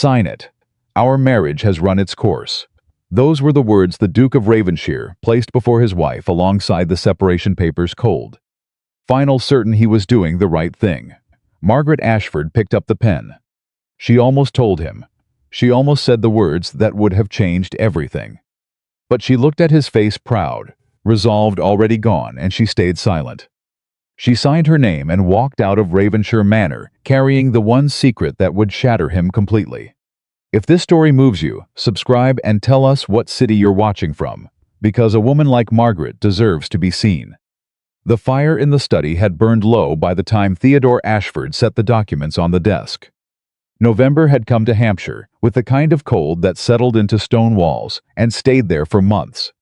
Sign it. Our marriage has run its course." Those were the words the Duke of Ravenshire placed before his wife alongside the separation papers, cold, final, certain he was doing the right thing. Margaret Ashford picked up the pen. She almost told him. She almost said the words that would have changed everything. But she looked at his face, proud, resolved, already gone, and she stayed silent. She signed her name and walked out of Ravenshire Manor, carrying the one secret that would shatter him completely. If this story moves you, subscribe and tell us what city you're watching from, because a woman like Margaret deserves to be seen. The fire in the study had burned low by the time Theodore Ashford set the documents on the desk. November had come to Hampshire, with the kind of cold that settled into stone walls and stayed there for months.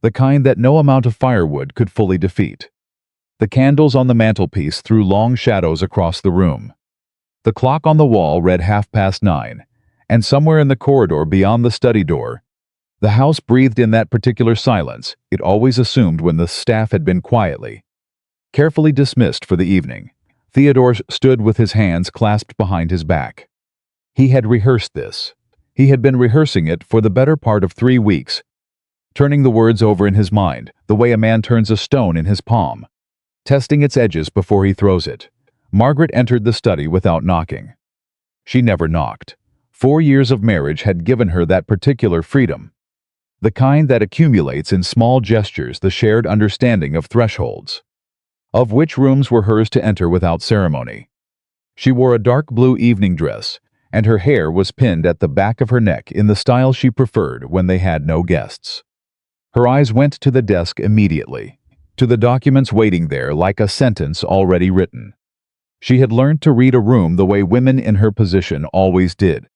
The kind that no amount of firewood could fully defeat. The candles on the mantelpiece threw long shadows across the room. The clock on the wall read 9:30, and somewhere in the corridor beyond the study door, the house breathed in that particular silence it always assumed when the staff had been quietly, carefully dismissed for the evening. Theodore stood with his hands clasped behind his back. He had rehearsed this. He had been rehearsing it for the better part of 3 weeks, turning the words over in his mind, the way a man turns a stone in his palm, testing its edges before he throws it. Margaret entered the study without knocking. She never knocked. 4 years of marriage had given her that particular freedom, the kind that accumulates in small gestures, the shared understanding of thresholds, of which rooms were hers to enter without ceremony. She wore a dark blue evening dress, and her hair was pinned at the back of her neck in the style she preferred when they had no guests. Her eyes went to the desk immediately, to the documents waiting there like a sentence already written. She had learned to read a room the way women in her position always did.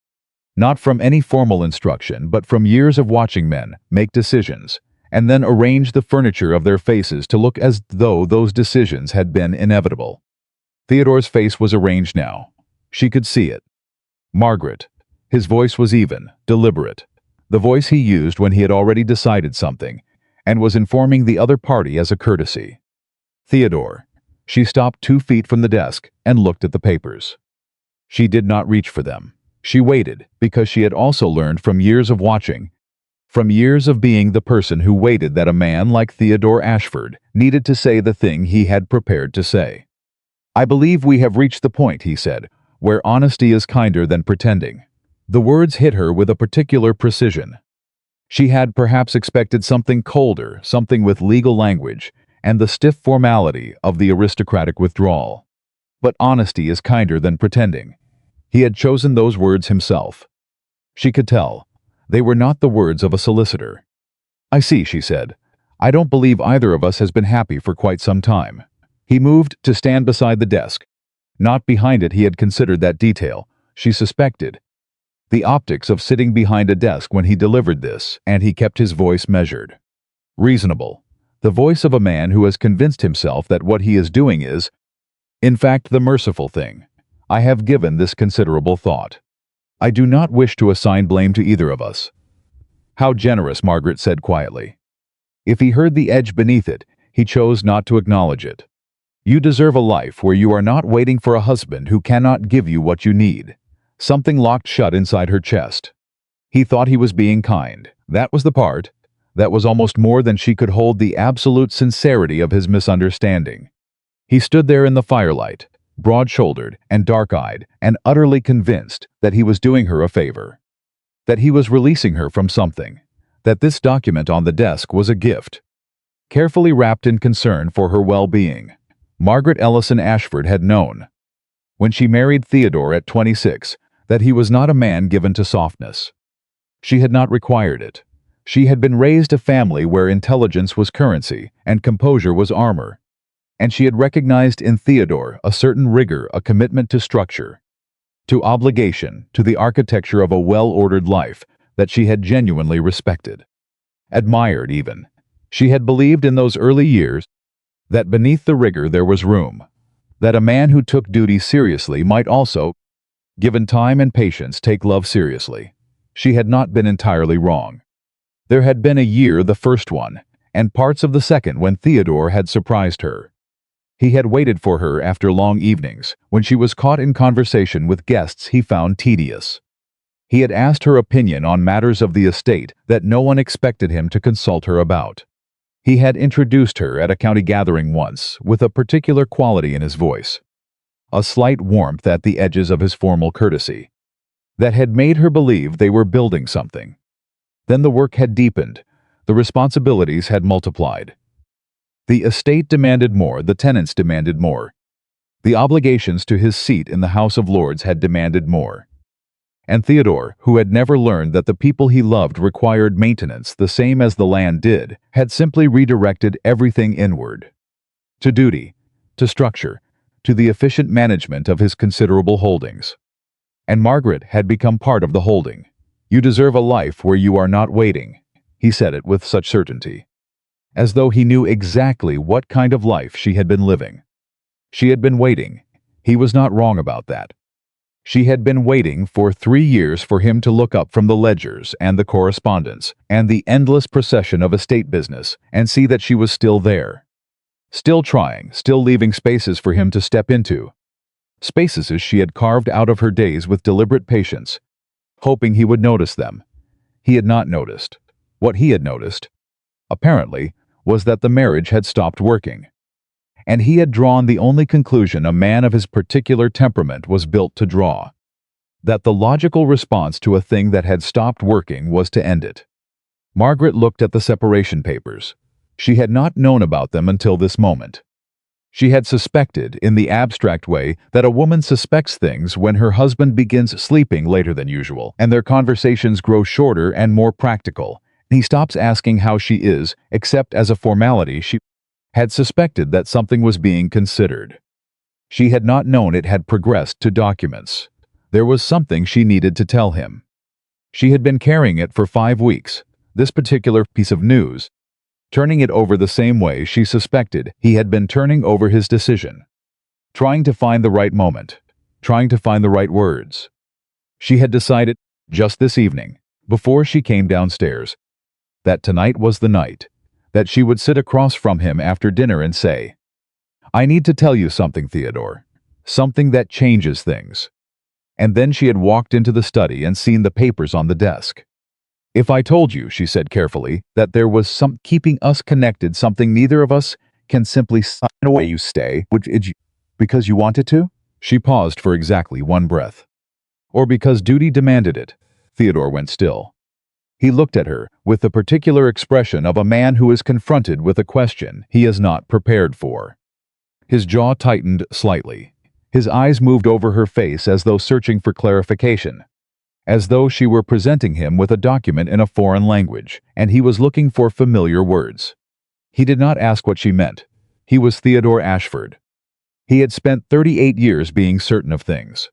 Not from any formal instruction, but from years of watching men make decisions, and then arrange the furniture of their faces to look as though those decisions had been inevitable. Theodore's face was arranged now. She could see it. Margaret. His voice was even, deliberate. The voice he used when he had already decided something, and was informing the other party as a courtesy. Theodore. She stopped 2 feet from the desk and looked at the papers. She did not reach for them. She waited, because she had also learned from years of watching, from years of being the person who waited, that a man like Theodore Ashford needed to say the thing he had prepared to say. "I believe we have reached the point," he said, "where honesty is kinder than pretending." The words hit her with a particular precision. She had perhaps expected something colder, something with legal language, and the stiff formality of the aristocratic withdrawal. But honesty is kinder than pretending. He had chosen those words himself. She could tell. They were not the words of a solicitor. "I see," she said. "I don't believe either of us has been happy for quite some time." He moved to stand beside the desk. Not behind it. He had considered that detail. She suspected the optics of sitting behind a desk when he delivered this, and he kept his voice measured. Reasonable. The voice of a man who has convinced himself that what he is doing is, in fact, the merciful thing. "I have given this considerable thought. I do not wish to assign blame to either of us." "How generous," Margaret said quietly. If he heard the edge beneath it, he chose not to acknowledge it. "You deserve a life where you are not waiting for a husband who cannot give you what you need." Something locked shut inside her chest. He thought he was being kind. That was the part. That was almost more than she could hold, the absolute sincerity of his misunderstanding. He stood there in the firelight, broad-shouldered and dark-eyed, and utterly convinced that he was doing her a favor, that he was releasing her from something, that this document on the desk was a gift, carefully wrapped in concern for her well-being. Margaret Ellison Ashford had known, when she married Theodore at 26, that he was not a man given to softness. She had not required it. She had been raised a family where intelligence was currency and composure was armor. And she had recognized in Theodore a certain rigor, a commitment to structure, to obligation, to the architecture of a well-ordered life that she had genuinely respected, admired even. She had believed in those early years that beneath the rigor there was room, that a man who took duty seriously might also, given time and patience, take love seriously. She had not been entirely wrong. There had been a year, the first one, and parts of the second, when Theodore had surprised her. He had waited for her after long evenings, when she was caught in conversation with guests he found tedious. He had asked her opinion on matters of the estate that no one expected him to consult her about. He had introduced her at a county gathering once, with a particular quality in his voice, a slight warmth at the edges of his formal courtesy, that had made her believe they were building something. Then the work had deepened, the responsibilities had multiplied. The estate demanded more, the tenants demanded more. The obligations to his seat in the House of Lords had demanded more. And Theodore, who had never learned that the people he loved required maintenance the same as the land did, had simply redirected everything inward. To duty, to structure, to the efficient management of his considerable holdings. And Margaret had become part of the holding. "You deserve a life where you are not waiting," he said it with such certainty, as though he knew exactly what kind of life she had been living. She had been waiting. He was not wrong about that. She had been waiting for 3 years for him to look up from the ledgers and the correspondence and the endless procession of estate business and see that she was still there. Still trying, still leaving spaces for him to step into. Spaces she had carved out of her days with deliberate patience, hoping he would notice them. He had not noticed. What he had noticed, apparently, was that the marriage had stopped working. And he had drawn the only conclusion a man of his particular temperament was built to draw: that the logical response to a thing that had stopped working was to end it. Margaret looked at the separation papers. She had not known about them until this moment. She had suspected, in the abstract way, that a woman suspects things when her husband begins sleeping later than usual, and their conversations grow shorter and more practical, and he stops asking how she is, except as a formality. She had suspected that something was being considered. She had not known it had progressed to documents. There was something she needed to tell him. She had been carrying it for 5 weeks, this particular piece of news, turning it over the same way she suspected he had been turning over his decision, trying to find the right moment, trying to find the right words. She had decided, just this evening, before she came downstairs, that tonight was the night, that she would sit across from him after dinner and say, "I need to tell you something, Theodore, something that changes things." And then she had walked into the study and seen the papers on the desk. "If I told you," she said carefully, "that there was some keeping us connected, something neither of us can simply sign away, you stay, would you, because you wanted to?" She paused for exactly one breath. "Or because duty demanded it." Theodore went still. He looked at her with the particular expression of a man who is confronted with a question he is not prepared for. His jaw tightened slightly. His eyes moved over her face as though searching for clarification, as though she were presenting him with a document in a foreign language, and he was looking for familiar words. He did not ask what she meant. He was Theodore Ashford. He had spent 38 years being certain of things.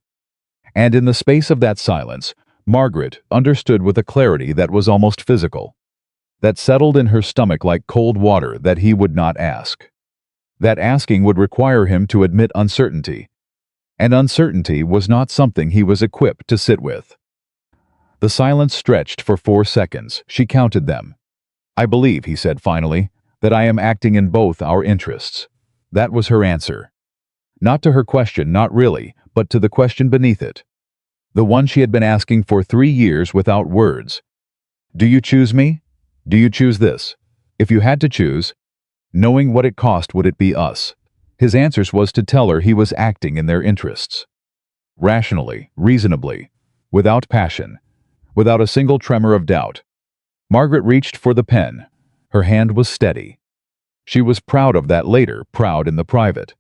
And in the space of that silence, Margaret understood with a clarity that was almost physical, that settled in her stomach like cold water, that he would not ask. That asking would require him to admit uncertainty, and uncertainty was not something he was equipped to sit with. The silence stretched for 4 seconds. She counted them. "I believe," he said finally, "that I am acting in both our interests." That was her answer. Not to her question, not really, but to the question beneath it. The one she had been asking for 3 years without words. "Do you choose me? Do you choose this? If you had to choose, knowing what it cost, would it be us?" His answer was to tell her he was acting in their interests. Rationally, reasonably, without passion, without a single tremor of doubt. Margaret reached for the pen. Her hand was steady. She was proud of that later, proud in the private,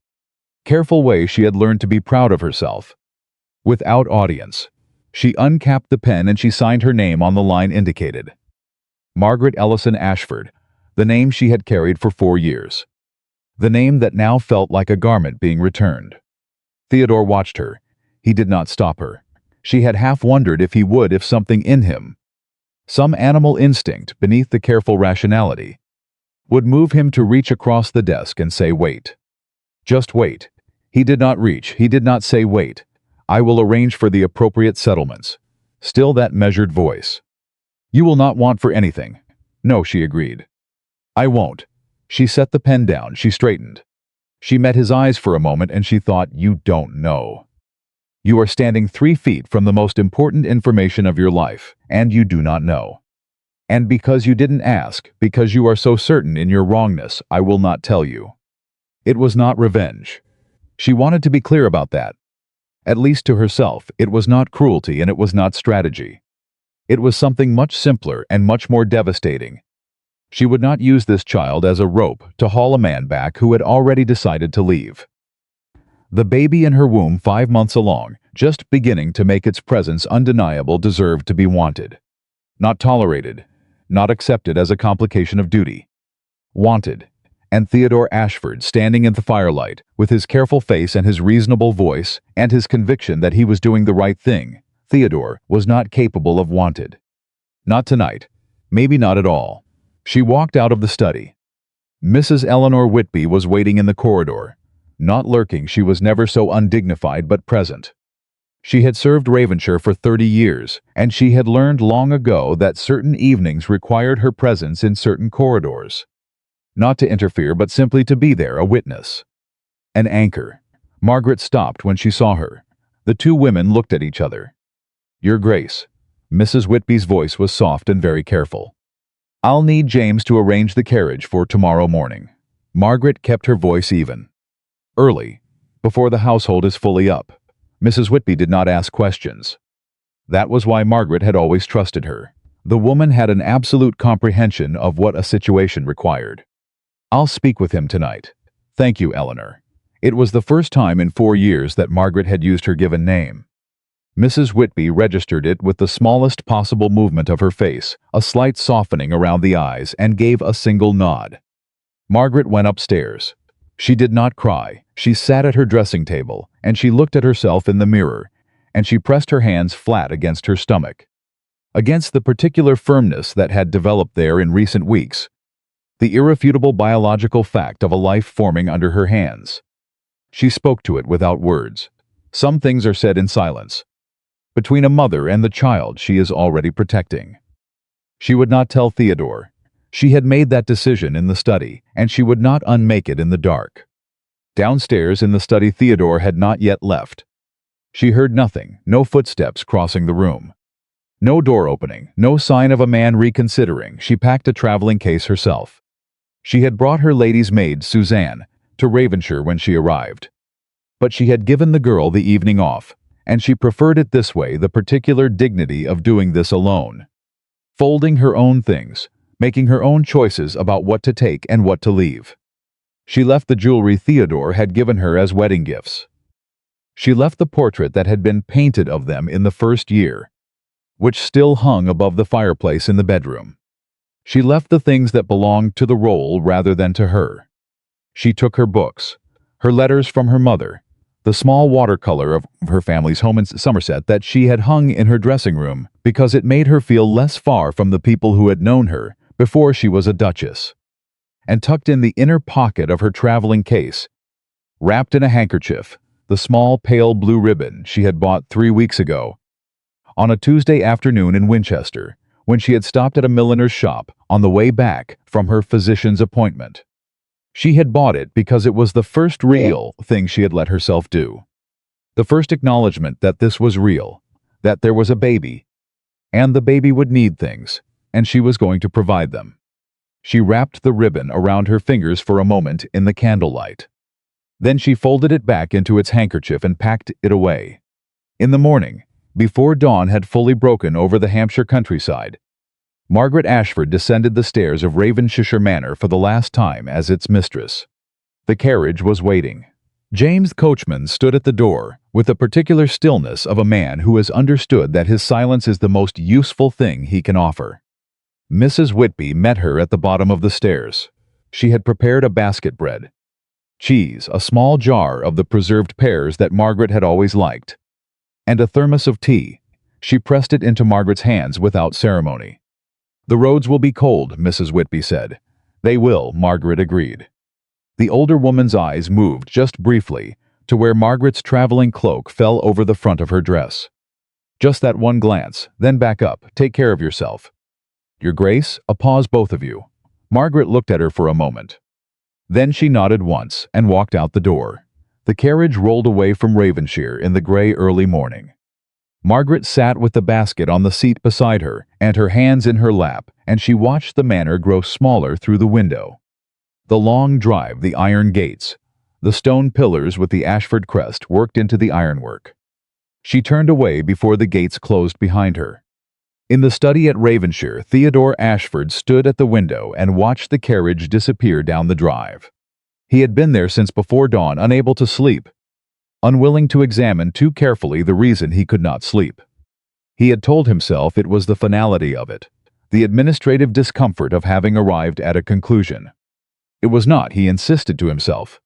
careful way she had learned to be proud of herself. Without audience, she uncapped the pen and she signed her name on the line indicated. Margaret Ellison Ashford, the name she had carried for 4 years. The name that now felt like a garment being returned. Theodore watched her. He did not stop her. She had half wondered if he would, if something in him, some animal instinct beneath the careful rationality, would move him to reach across the desk and say, "Wait. Just wait." He did not reach. He did not say, "Wait. I will arrange for the appropriate settlements." Still that measured voice. "You will not want for anything." "No," she agreed. "I won't." She set the pen down. She straightened. She met his eyes for a moment and she thought, "You don't know." You are standing 3 feet from the most important information of your life, and you do not know. And because you didn't ask, because you are so certain in your wrongness, I will not tell you." It was not revenge. She wanted to be clear about that. At least to herself, it was not cruelty and it was not strategy. It was something much simpler and much more devastating. She would not use this child as a rope to haul a man back who had already decided to leave. The baby in her womb 5 months along, just beginning to make its presence undeniable, deserved to be wanted. Not tolerated, not accepted as a complication of duty. Wanted. And Theodore Ashford, standing in the firelight, with his careful face and his reasonable voice, and his conviction that he was doing the right thing, Theodore was not capable of wanted. Not tonight. Maybe not at all. She walked out of the study. Mrs. Eleanor Whitby was waiting in the corridor. Not lurking, she was never so undignified but present. She had served Ravenshire for 30 years, and she had learned long ago that certain evenings required her presence in certain corridors. Not to interfere, but simply to be there, a witness. An anchor. Margaret stopped when she saw her. The two women looked at each other. "Your Grace." Mrs. Whitby's voice was soft and very careful. "I'll need James to arrange the carriage for tomorrow morning." Margaret kept her voice even. "Early, before the household is fully up." Mrs. Whitby did not ask questions. That was why Margaret had always trusted her. The woman had an absolute comprehension of what a situation required. "I'll speak with him tonight." "Thank you, Eleanor." It was the first time in 4 years that Margaret had used her given name. Mrs. Whitby registered it with the smallest possible movement of her face, a slight softening around the eyes, and gave a single nod. Margaret went upstairs. She did not cry. She sat at her dressing table, and she looked at herself in the mirror, and she pressed her hands flat against her stomach. Against the particular firmness that had developed there in recent weeks, the irrefutable biological fact of a life forming under her hands. She spoke to it without words. Some things are said in silence. Between a mother and the child she is already protecting. She would not tell Theodore. She had made that decision in the study, and she would not unmake it in the dark. Downstairs in the study Theodore had not yet left. She heard nothing, no footsteps crossing the room. No door opening, no sign of a man reconsidering. She packed a traveling case herself. She had brought her lady's maid, Suzanne, to Ravenshire when she arrived. But she had given the girl the evening off, and she preferred it this way, the particular dignity of doing this alone. Folding her own things, making her own choices about what to take and what to leave. She left the jewelry Theodore had given her as wedding gifts. She left the portrait that had been painted of them in the first year, which still hung above the fireplace in the bedroom. She left the things that belonged to the role rather than to her. She took her books, her letters from her mother, the small watercolor of her family's home in Somerset that she had hung in her dressing room because it made her feel less far from the people who had known her before she was a duchess, and tucked in the inner pocket of her traveling case, wrapped in a handkerchief, the small pale blue ribbon she had bought 3 weeks ago, on a Tuesday afternoon in Winchester, when she had stopped at a milliner's shop on the way back from her physician's appointment. She had bought it because it was the first real thing she had let herself do. The first acknowledgement that this was real, that there was a baby, and the baby would need things, and she was going to provide them. She wrapped the ribbon around her fingers for a moment in the candlelight. Then she folded it back into its handkerchief and packed it away. In the morning, before dawn had fully broken over the Hampshire countryside, Margaret Ashford descended the stairs of Ravenshire Manor for the last time as its mistress. The carriage was waiting. James, coachman, stood at the door with the particular stillness of a man who has understood that his silence is the most useful thing he can offer. Mrs. Whitby met her at the bottom of the stairs. She had prepared a basket bread, cheese, a small jar of the preserved pears that Margaret had always liked, and a thermos of tea. She pressed it into Margaret's hands without ceremony. "The roads will be cold," Mrs. Whitby said. "They will," Margaret agreed. The older woman's eyes moved just briefly to where Margaret's traveling cloak fell over the front of her dress. Just that one glance, then back up. "Take care of yourself." "Your Grace," a pause, both of you. Margaret looked at her for a moment. Then she nodded once and walked out the door. The carriage rolled away from Ravenshire in the grey early morning. Margaret sat with the basket on the seat beside her and her hands in her lap, and she watched the manor grow smaller through the window. The long drive, the iron gates, the stone pillars with the Ashford crest worked into the ironwork. She turned away before the gates closed behind her. In the study at Ravenshire, Theodore Ashford stood at the window and watched the carriage disappear down the drive. He had been there since before dawn, unable to sleep, unwilling to examine too carefully the reason he could not sleep. He had told himself it was the finality of it, the administrative discomfort of having arrived at a conclusion. It was not, he insisted to himself.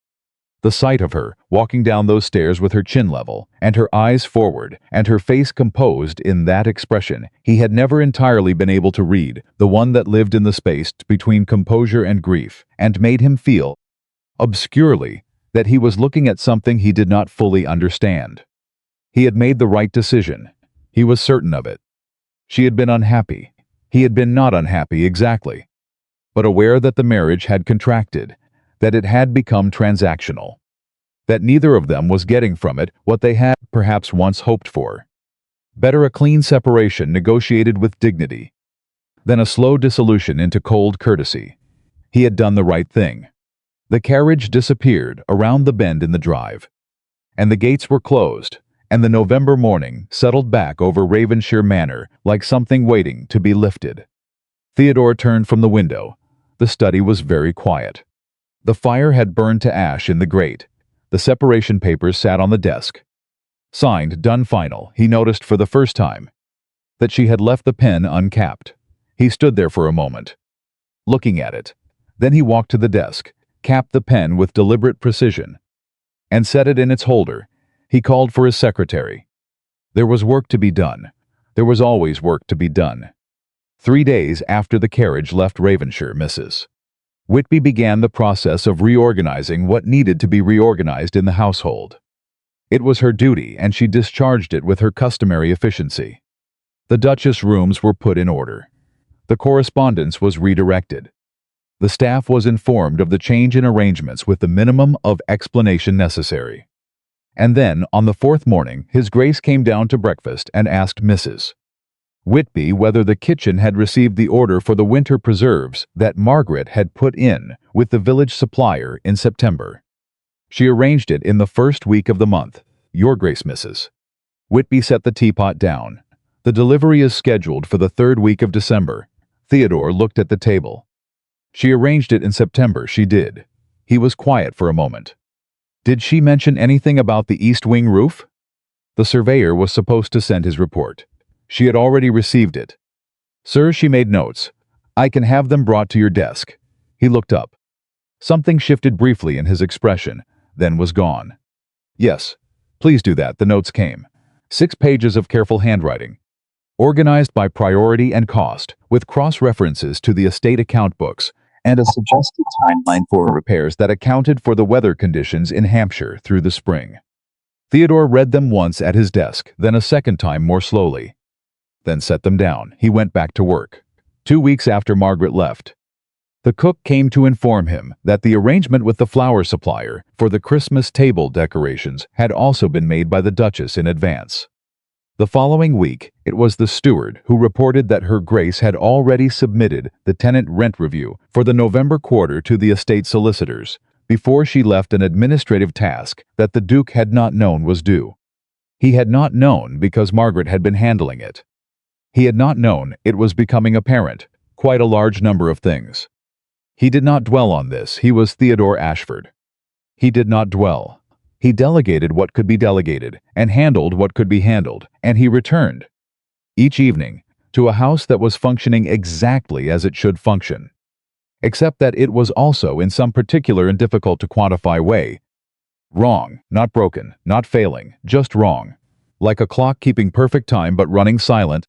The sight of her, walking down those stairs with her chin level, and her eyes forward, and her face composed in that expression he had never entirely been able to read, the one that lived in the space between composure and grief, and made him feel, obscurely, that he was looking at something he did not fully understand. He had made the right decision. He was certain of it. She had been unhappy. He had been not unhappy exactly, but aware that the marriage had contracted, that it had become transactional, that neither of them was getting from it what they had perhaps once hoped for. Better a clean separation negotiated with dignity than a slow dissolution into cold courtesy. He had done the right thing. The carriage disappeared around the bend in the drive, and the gates were closed, and the November morning settled back over Ravenshire Manor like something waiting to be lifted. Theodore turned from the window. The study was very quiet. The fire had burned to ash in the grate. The separation papers sat on the desk. Signed, done, final, he noticed for the first time that she had left the pen uncapped. He stood there for a moment, looking at it. Then he walked to the desk, capped the pen with deliberate precision, and set it in its holder. He called for his secretary. There was work to be done. There was always work to be done. 3 days after the carriage left Ravenshire, Mrs. Whitby began the process of reorganizing what needed to be reorganized in the household. It was her duty, and she discharged it with her customary efficiency. The Duchess' rooms were put in order. The correspondence was redirected. The staff was informed of the change in arrangements with the minimum of explanation necessary. And then, on the 4th morning, His Grace came down to breakfast and asked Mrs. Whitby whether the kitchen had received the order for the winter preserves that Margaret had put in with the village supplier in September. She arranged it in the first week of the month. Your Grace, Mrs. Whitby set the teapot down. The delivery is scheduled for the 3rd week of December. Theodore looked at the table. She arranged it in September, she did. He was quiet for a moment. Did she mention anything about the east wing roof? The surveyor was supposed to send his report. She had already received it. Sir, she made notes. I can have them brought to your desk. He looked up. Something shifted briefly in his expression, then was gone. Yes, please do that. The notes came. 6 pages of careful handwriting, organized by priority and cost, with cross-references to the estate account books, and a suggested timeline for repairs that accounted for the weather conditions in Hampshire through the spring. Theodore read them once at his desk, then a second time more slowly. Then set them down. He went back to work. 2 weeks after Margaret left, the cook came to inform him that the arrangement with the flower supplier for the Christmas table decorations had also been made by the Duchess in advance. The following week, it was the steward who reported that Her Grace had already submitted the tenant rent review for the November quarter to the estate solicitors, before she left an administrative task that the Duke had not known was due. He had not known because Margaret had been handling it. He had not known it was becoming apparent, quite a large number of things. He did not dwell on this. He was Theodore Ashford. He did not dwell. He delegated what could be delegated, and handled what could be handled, and he returned, each evening, to a house that was functioning exactly as it should function, except that it was also in some particular and difficult to quantify way wrong, not broken, not failing, just wrong. Like a clock keeping perfect time but running silent,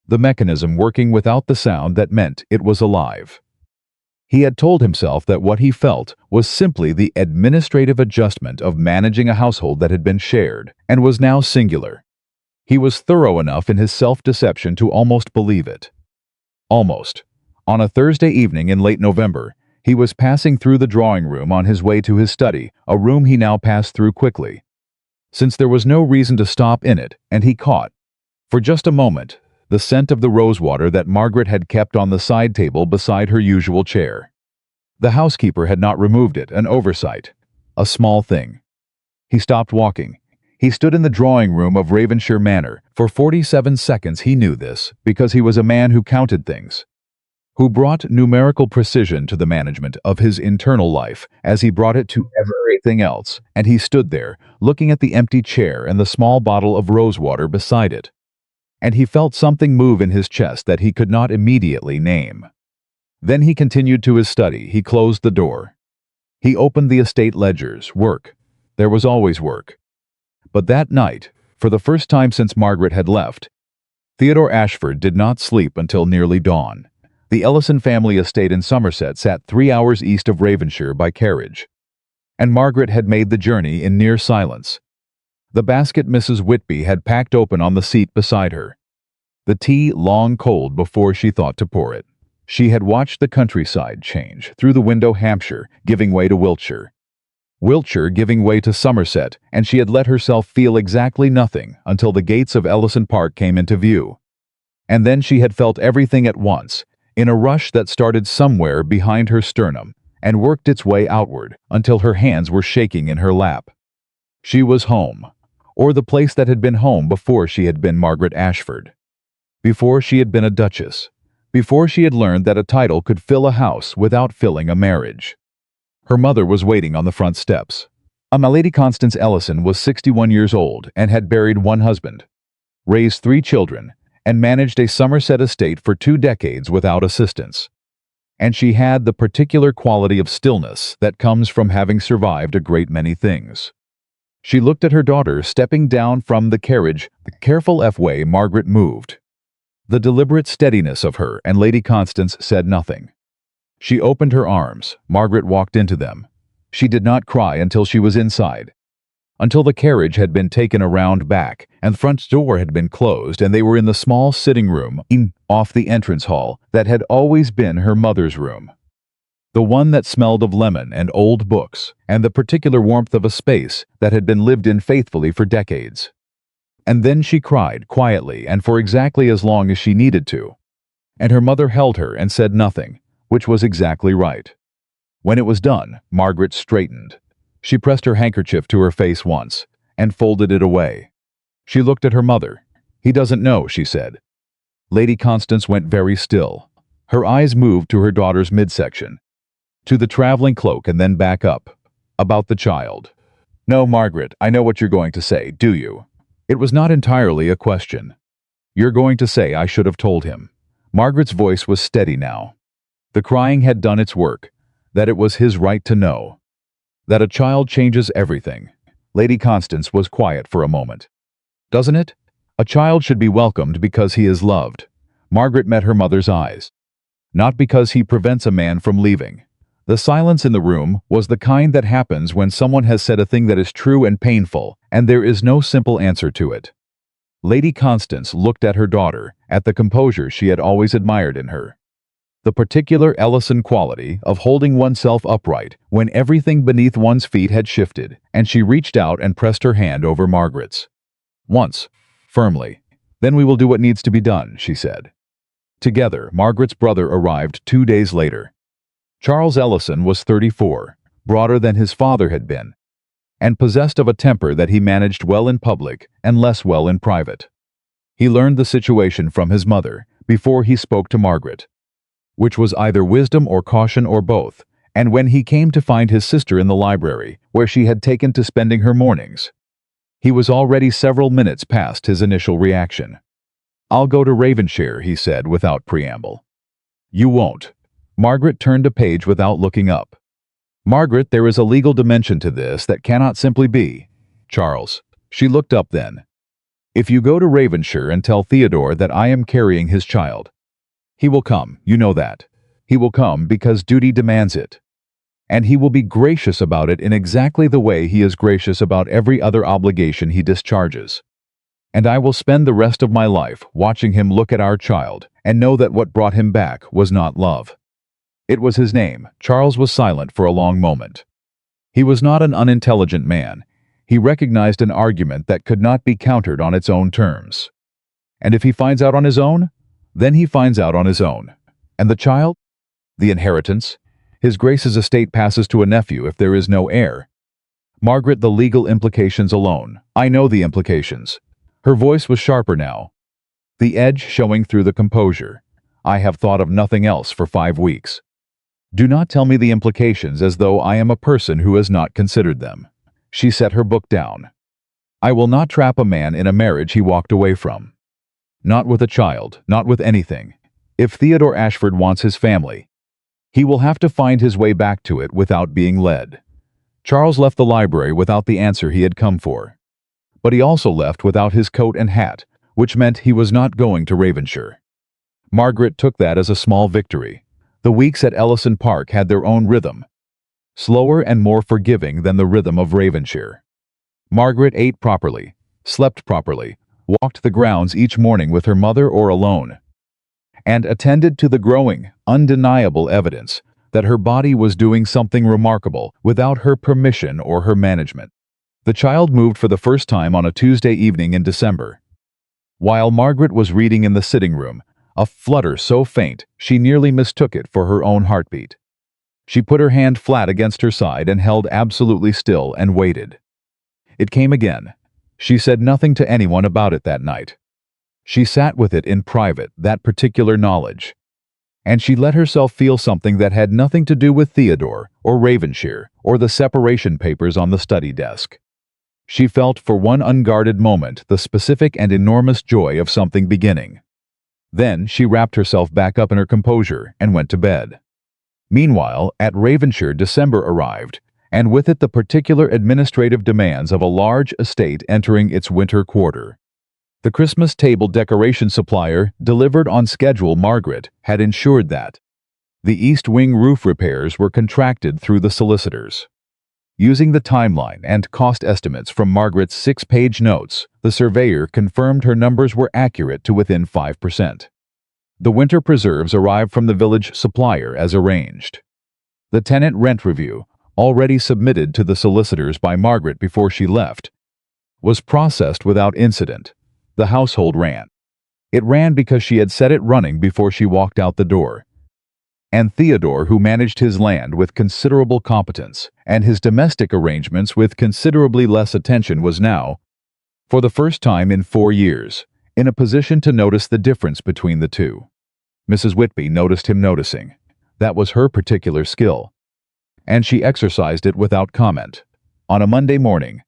the mechanism working without the sound that meant it was alive. He had told himself that what he felt was simply the administrative adjustment of managing a household that had been shared and was now singular. He was thorough enough in his self-deception to almost believe it. Almost. On a Thursday evening in late November, He was passing through the drawing room on his way to his study, a room he now passed through quickly, since there was no reason to stop in it, and he caught, for just a moment, the scent of the rosewater that Margaret had kept on the side table beside her usual chair. The housekeeper had not removed it, an oversight. A small thing. He stopped walking. He stood in the drawing room of Ravenshire Manor. For 47 seconds he knew this, because he was a man who counted things, who brought numerical precision to the management of his internal life as he brought it to everything else, and he stood there, looking at the empty chair and the small bottle of rosewater beside it. And he felt something move in his chest that he could not immediately name. Then he continued to his study. He closed the door. He opened the estate ledgers. Work. There was always work. But that night, for the first time since Margaret had left, Theodore Ashford did not sleep until nearly dawn. The Ellison family estate in Somerset sat 3 hours east of Ravenshire by carriage, and Margaret had made the journey in near silence. The basket Mrs. Whitby had packed open on the seat beside her, the tea long cold before she thought to pour it. She had watched the countryside change, through the window Hampshire giving way to Wiltshire, Wiltshire giving way to Somerset, and she had let herself feel exactly nothing until the gates of Ellison Park came into view. And then she had felt everything at once, in a rush that started somewhere behind her sternum and worked its way outward until her hands were shaking in her lap. She was home, or the place that had been home before she had been Margaret Ashford, before she had been a duchess, before she had learned that a title could fill a house without filling a marriage. Her mother was waiting on the front steps. My Lady Constance Ellison was 61 years old and had buried one husband, raised 3 children, and managed a Somerset estate for 2 decades without assistance. And she had the particular quality of stillness that comes from having survived a great many things. She looked at her daughter stepping down from the carriage, the careful way Margaret moved, the deliberate steadiness of her, and Lady Constance said nothing. She opened her arms. Margaret walked into them. She did not cry until she was inside, until the carriage had been taken around back and the front door had been closed and they were in the small sitting room off the entrance hall that had always been her mother's room, the one that smelled of lemon and old books and the particular warmth of a space that had been lived in faithfully for decades. And then she cried quietly and for exactly as long as she needed to, and her mother held her and said nothing, which was exactly right. When it was done, Margaret straightened. She pressed her handkerchief to her face once, and folded it away. She looked at her mother. "He doesn't know," she said. Lady Constance went very still. Her eyes moved to her daughter's midsection, to the traveling cloak and then back up. "About the child." "No, Margaret, I know what you're going to say, do you?" It was not entirely a question. "You're going to say I should have told him." Margaret's voice was steady now. The crying had done its work, that it was his right to know, that a child changes everything. Lady Constance was quiet for a moment. "Doesn't it? A child should be welcomed because he is loved." Margaret met her mother's eyes. "Not because he prevents a man from leaving." The silence in the room was the kind that happens when someone has said a thing that is true and painful, and there is no simple answer to it. Lady Constance looked at her daughter, at the composure she had always admired in her, the particular Ellison quality of holding oneself upright when everything beneath one's feet had shifted, and she reached out and pressed her hand over Margaret's. Once, firmly. "Then we will do what needs to be done," she said. Together, Margaret's brother arrived 2 days later. Charles Ellison was 34, broader than his father had been, and possessed of a temper that he managed well in public and less well in private. He learned the situation from his mother before he spoke to Margaret, which was either wisdom or caution or both, and when he came to find his sister in the library, where she had taken to spending her mornings, he was already several minutes past his initial reaction. "I'll go to Ravenshire," he said without preamble. "You won't." Margaret turned a page without looking up. "Margaret, there is a legal dimension to this that cannot simply be." "Charles." She looked up then. "If you go to Ravenshire and tell Theodore that I am carrying his child, he will come, you know that. He will come because duty demands it. And he will be gracious about it in exactly the way he is gracious about every other obligation he discharges. And I will spend the rest of my life watching him look at our child and know that what brought him back was not love, It was his name. Charles was silent for a long moment. He was not an unintelligent man. He recognized an argument that could not be countered on its own terms. And if he finds out on his own, then he finds out on his own. And the child? The inheritance? His Grace's estate passes to a nephew if there is no heir. Margaret, the legal implications alone. I know the implications. Her voice was sharper now, the edge showing through the composure. I have thought of nothing else for 5 weeks. Do not tell me the implications as though I am a person who has not considered them. She set her book down. I will not trap a man in a marriage he walked away from. Not with a child, not with anything. If Theodore Ashford wants his family, he will have to find his way back to it without being led. Charles left the library without the answer he had come for. But he also left without his coat and hat, which meant he was not going to Ravenshire. Margaret took that as a small victory. The weeks at Ellison Park had their own rhythm, slower and more forgiving than the rhythm of Ravenshire. Margaret ate properly, slept properly, walked the grounds each morning with her mother or alone, and attended to the growing, undeniable evidence that her body was doing something remarkable without her permission or her management. The child moved for the first time on a Tuesday evening in December. While Margaret was reading in the sitting room, a flutter so faint she nearly mistook it for her own heartbeat. She put her hand flat against her side and held absolutely still and waited. It came again. She said nothing to anyone about it that night. She sat with it in private, that particular knowledge. And she let herself feel something that had nothing to do with Theodore or Ravenshire or the separation papers on the study desk. She felt for one unguarded moment the specific and enormous joy of something beginning. Then she wrapped herself back up in her composure and went to bed. Meanwhile, at Ravenshire December arrived, and with it the particular administrative demands of a large estate entering its winter quarter. The Christmas table decoration supplier, delivered on schedule Margaret, had ensured that the East Wing roof repairs were contracted through the solicitors. Using the timeline and cost estimates from Margaret's 6-page notes, the surveyor confirmed her numbers were accurate to within 5%. The winter preserves arrived from the village supplier as arranged. The tenant rent review, already submitted to the solicitors by Margaret before she left, was processed without incident. The household ran. It ran because she had set it running before she walked out the door. And Theodore, who managed his land with considerable competence, and his domestic arrangements with considerably less attention, was now, for the first time in 4 years, in a position to notice the difference between the two. Mrs. Whitby noticed him noticing. That was her particular skill. And she exercised it without comment. On a Monday morning,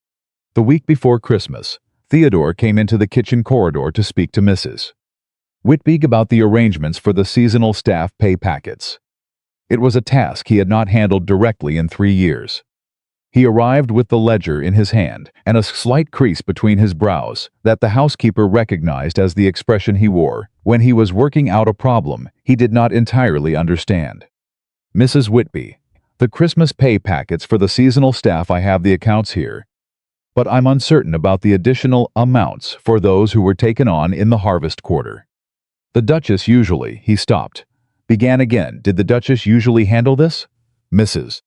the week before Christmas, Theodore came into the kitchen corridor to speak to Mrs. Whitby about the arrangements for the seasonal staff pay packets. It was a task he had not handled directly in 3 years. He arrived with the ledger in his hand and a slight crease between his brows that the housekeeper recognized as the expression he wore when he was working out a problem he did not entirely understand. Mrs. Whitby, the Christmas pay packets for the seasonal staff, I have the accounts here, but I'm uncertain about the additional amounts for those who were taken on in the harvest quarter. The Duchess usually, he stopped. Began again. Did the Duchess usually handle this? Mrs.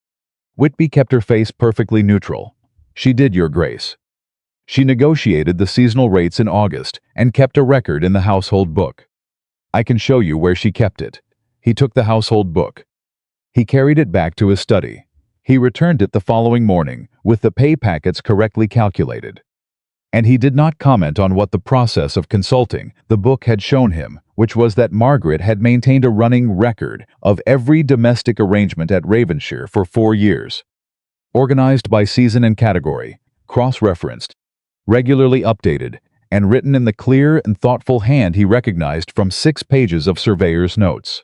Whitby kept her face perfectly neutral. She did, Your Grace. She negotiated the seasonal rates in August and kept a record in the household book. I can show you where she kept it. He took the household book. He carried it back to his study. He returned it the following morning with the pay packets correctly calculated. And he did not comment on what the process of consulting the book had shown him, which was that Margaret had maintained a running record of every domestic arrangement at Ravenshire for 4 years, organized by season and category, cross-referenced, regularly updated, and written in the clear and thoughtful hand he recognized from 6 pages of surveyor's notes.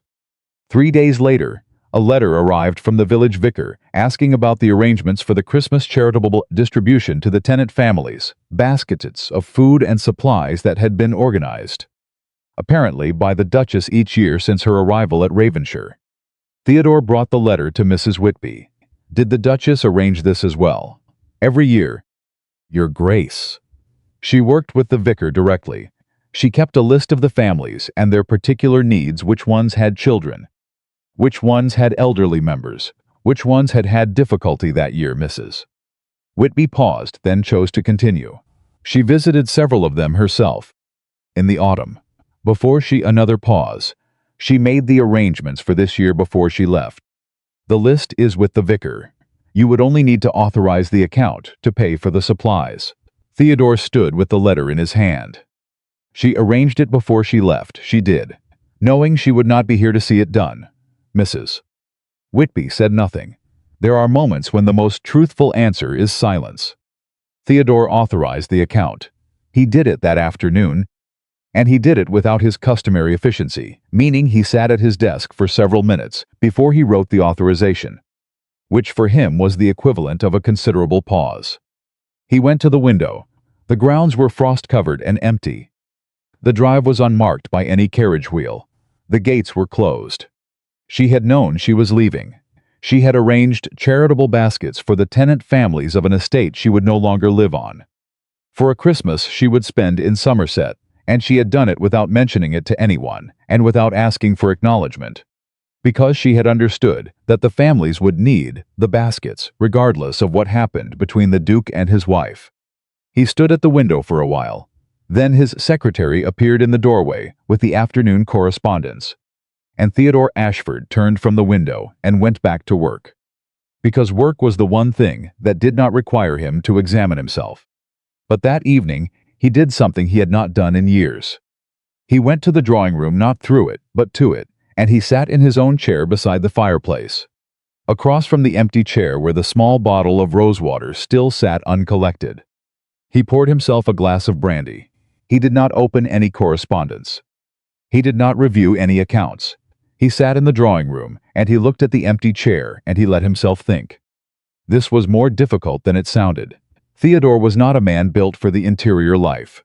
3 days later, a letter arrived from the village vicar asking about the arrangements for the Christmas charitable distribution to the tenant families, baskets of food and supplies that had been organized, apparently by the Duchess each year since her arrival at Ravenshire. Theodore brought the letter to Mrs. Whitby. Did the Duchess arrange this as well? Every year. Your Grace. She worked with the vicar directly. She kept a list of the families and their particular needs, which ones had children, Which ones had elderly members? Which ones had had difficulty that year, Mrs. Whitby paused, then chose to continue. She visited several of them herself. In the autumn. Before she another pause. She made the arrangements for this year before she left. The list is with the vicar. You would only need to authorize the account to pay for the supplies. Theodore stood with the letter in his hand. She arranged it before she left, she did, knowing she would not be here to see it done. Mrs. Whitby said nothing. There are moments when the most truthful answer is silence. Theodore authorized the account. He did it that afternoon, and he did it without his customary efficiency, meaning he sat at his desk for several minutes before he wrote the authorization, which for him was the equivalent of a considerable pause. He went to the window. The grounds were frost-covered and empty. The drive was unmarked by any carriage wheel. The gates were closed. She had known she was leaving. She had arranged charitable baskets for the tenant families of an estate she would no longer live on. For a Christmas she would spend in Somerset, and she had done it without mentioning it to anyone, and without asking for acknowledgement, because she had understood that the families would need the baskets, regardless of what happened between the Duke and his wife. He stood at the window for a while. Then his secretary appeared in the doorway with the afternoon correspondence, and Theodore Ashford turned from the window and went back to work, because work was the one thing that did not require him to examine himself. But that evening he did something he had not done in years. He went to the drawing room, not through it, but to it, and he sat in his own chair beside the fireplace. Across from the empty chair where the small bottle of rosewater still sat uncollected. He poured himself a glass of brandy. He did not open any correspondence. He did not review any accounts. He sat in the drawing room, and he looked at the empty chair, and he let himself think. This was more difficult than it sounded. Theodore was not a man built for the interior life.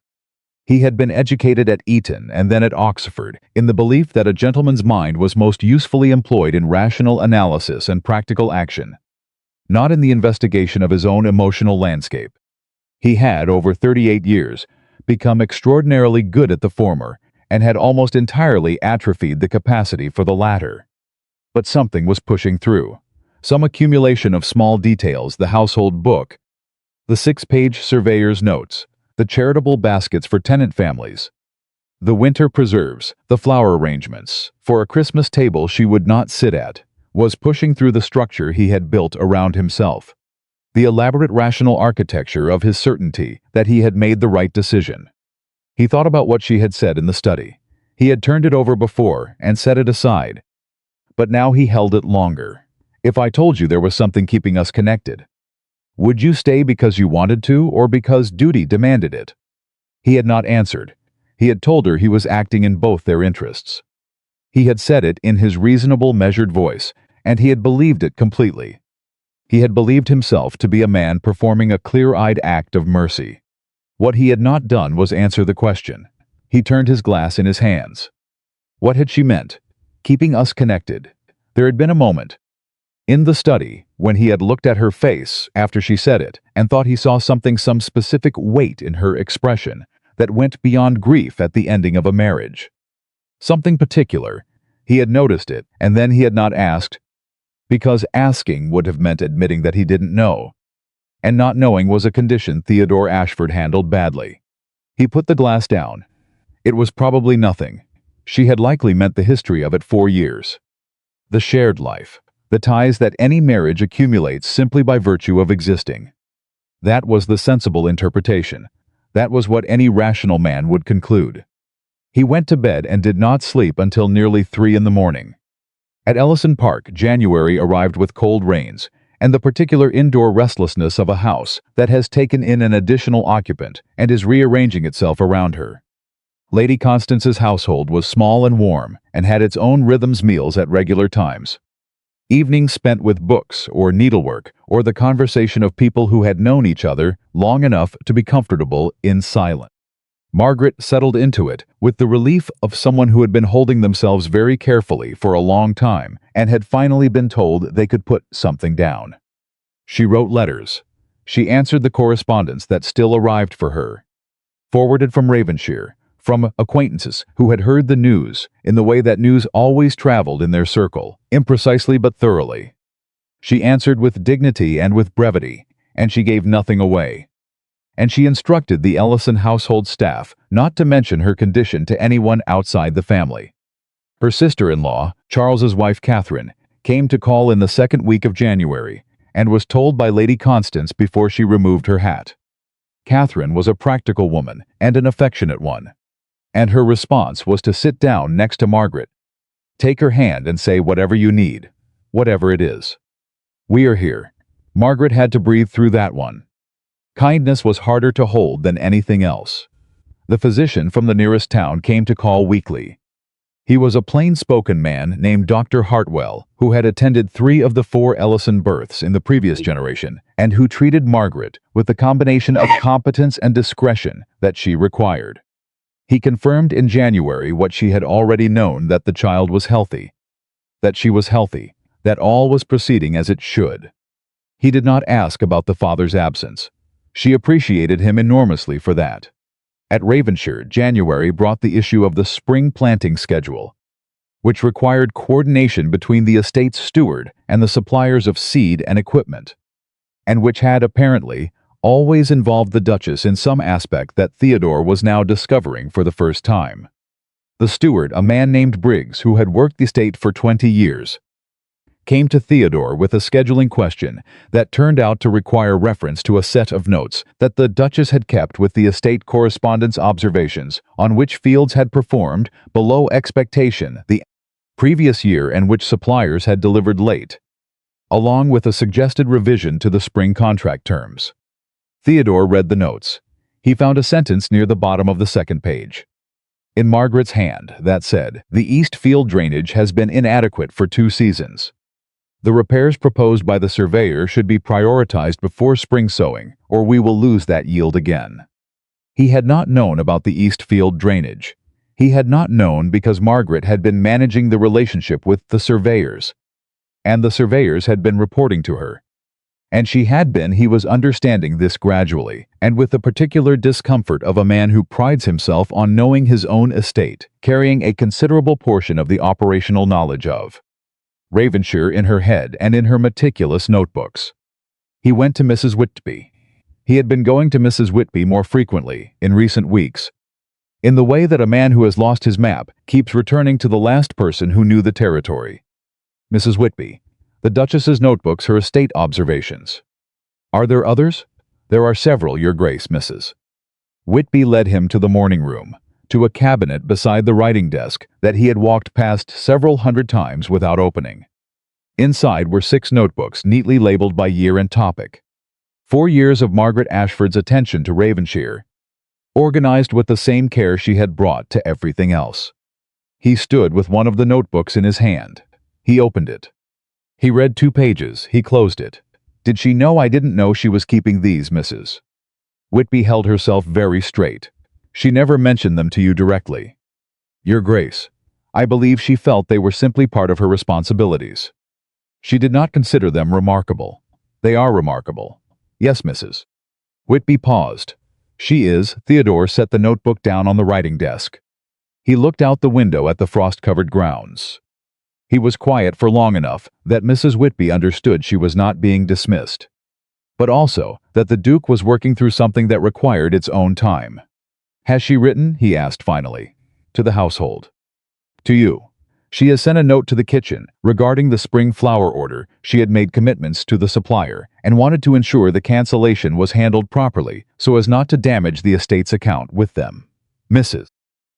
He had been educated at Eton and then at Oxford in the belief that a gentleman's mind was most usefully employed in rational analysis and practical action, not in the investigation of his own emotional landscape. He had, over 38 years, become extraordinarily good at the former and had almost entirely atrophied the capacity for the latter. But something was pushing through. Some accumulation of small details, the household book, the 6-page surveyor's notes, the charitable baskets for tenant families, the winter preserves, the flower arrangements for a Christmas table she would not sit at, was pushing through the structure he had built around himself, the elaborate rational architecture of his certainty that he had made the right decision. He thought about what she had said in the study. He had turned it over before and set it aside, but now he held it longer. If I told you there was something keeping us connected, would you stay because you wanted to or because duty demanded it? He had not answered. He had told her he was acting in both their interests. He had said it in his reasonable, measured voice, and he had believed it completely. He had believed himself to be a man performing a clear-eyed act of mercy. What he had not done was answer the question. He turned his glass in his hands. What had she meant? Keeping us connected. There had been a moment in the study when he had looked at her face after she said it and thought he saw something, some specific weight in her expression that went beyond grief at the ending of a marriage. Something particular. He had noticed it, and then he had not asked, because asking would have meant admitting that he didn't know. And not knowing was a condition Theodore Ashford handled badly. He put the glass down. It was probably nothing. She had likely meant the history of it 4 years. The shared life. The ties that any marriage accumulates simply by virtue of existing. That was the sensible interpretation. That was what any rational man would conclude. He went to bed and did not sleep until nearly 3 in the morning. At Ellison Park, January arrived with cold rains, and the particular indoor restlessness of a house that has taken in an additional occupant and is rearranging itself around her. Lady Constance's household was small and warm and had its own rhythms, meals at regular times. Evenings spent with books or needlework or the conversation of people who had known each other long enough to be comfortable in silence. Margaret settled into it with the relief of someone who had been holding themselves very carefully for a long time and had finally been told they could put something down. She wrote letters. She answered the correspondence that still arrived for her. Forwarded from Ravenshire, from acquaintances who had heard the news in the way that news always traveled in their circle, imprecisely but thoroughly. She answered with dignity and with brevity, and she gave nothing away. And she instructed the Ellison household staff not to mention her condition to anyone outside the family. Her sister-in-law, Charles's wife Catherine, came to call in the second week of January, and was told by Lady Constance before she removed her hat. Catherine was a practical woman and an affectionate one, and her response was to sit down next to Margaret, take her hand and say whatever you need, whatever it is. We are here. Margaret had to breathe through that one. Kindness was harder to hold than anything else. The physician from the nearest town came to call weekly. He was a plain-spoken man named Dr. Hartwell, who had attended 3 of the 4 Ellison births in the previous generation, and who treated Margaret with the combination of competence and discretion that she required. He confirmed in January what she had already known, that the child was healthy, that she was healthy, that all was proceeding as it should. He did not ask about the father's absence. She appreciated him enormously for that. At Ravenshire, January brought the issue of the spring planting schedule, which required coordination between the estate's steward and the suppliers of seed and equipment, and which had apparently always involved the Duchess in some aspect that Theodore was now discovering for the first time. The steward, a man named Briggs who had worked the estate for 20 years, came to Theodore with a scheduling question that turned out to require reference to a set of notes that the Duchess had kept with the estate correspondence observations on which fields had performed below expectation the previous year and which suppliers had delivered late, along with a suggested revision to the spring contract terms. Theodore read the notes. He found a sentence near the bottom of the second page, in Margaret's hand, that said, "The east field drainage has been inadequate for 2 seasons. The repairs proposed by the surveyor should be prioritized before spring sowing, or we will lose that yield again." He had not known about the east field drainage. He had not known because Margaret had been managing the relationship with the surveyors, and the surveyors had been reporting to her. And he was understanding this gradually, and with the particular discomfort of a man who prides himself on knowing his own estate, carrying a considerable portion of the operational knowledge of Ravenshire in her head and in her meticulous notebooks. He went to Mrs. Whitby. He had been going to Mrs. Whitby more frequently in recent weeks, in the way that a man who has lost his map keeps returning to the last person who knew the territory. Mrs. Whitby, the Duchess's notebooks, her estate observations. Are there others? There are several, Your Grace, Mrs. Whitby led him to the morning room, to a cabinet beside the writing desk that he had walked past several hundred times without opening. Inside were 6 notebooks neatly labeled by year and topic. 4 years of Margaret Ashford's attention to Ravenshire, organized with the same care she had brought to everything else. He stood with one of the notebooks in his hand. He opened it. He read 2 pages. He closed it. "Did she know I didn't know she was keeping these, Mrs.?" Whitby held herself very straight. "She never mentioned them to you directly, Your Grace. I believe she felt they were simply part of her responsibilities. She did not consider them remarkable." "They are remarkable." "Yes, Mrs." Whitby paused. "She is." Theodore set the notebook down on the writing desk. He looked out the window at the frost-covered grounds. He was quiet for long enough that Mrs. Whitby understood she was not being dismissed, but also that the Duke was working through something that required its own time. "Has she written?" he asked finally. "To the household." "To you." "She has sent a note to the kitchen regarding the spring flower order. She had made commitments to the supplier and wanted to ensure the cancellation was handled properly so as not to damage the estate's account with them. Mrs.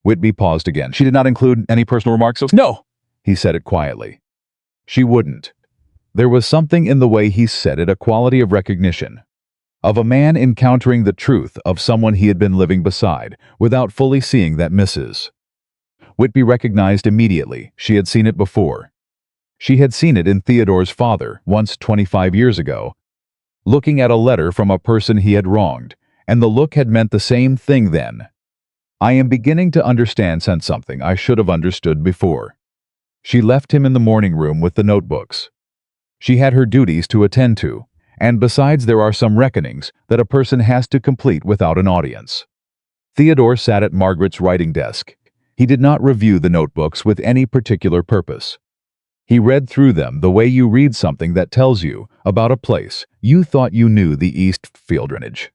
Whitby paused again. "She did not include any personal remarks?" "No." He said it quietly. "She wouldn't." There was something in the way he said it, a quality of recognition, of a man encountering the truth of someone he had been living beside, without fully seeing that Mrs. Whitby recognized immediately. She had seen it before. She had seen it in Theodore's father, once 25 years ago, looking at a letter from a person he had wronged, and the look had meant the same thing then. "I am beginning to understand," said something I should have understood before. She left him in the morning room with the notebooks. She had her duties to attend to, and besides there are some reckonings that a person has to complete without an audience. Theodore sat at Margaret's writing desk. He did not review the notebooks with any particular purpose. He read through them the way you read something that tells you about a place you thought you knew: the East Field drainage.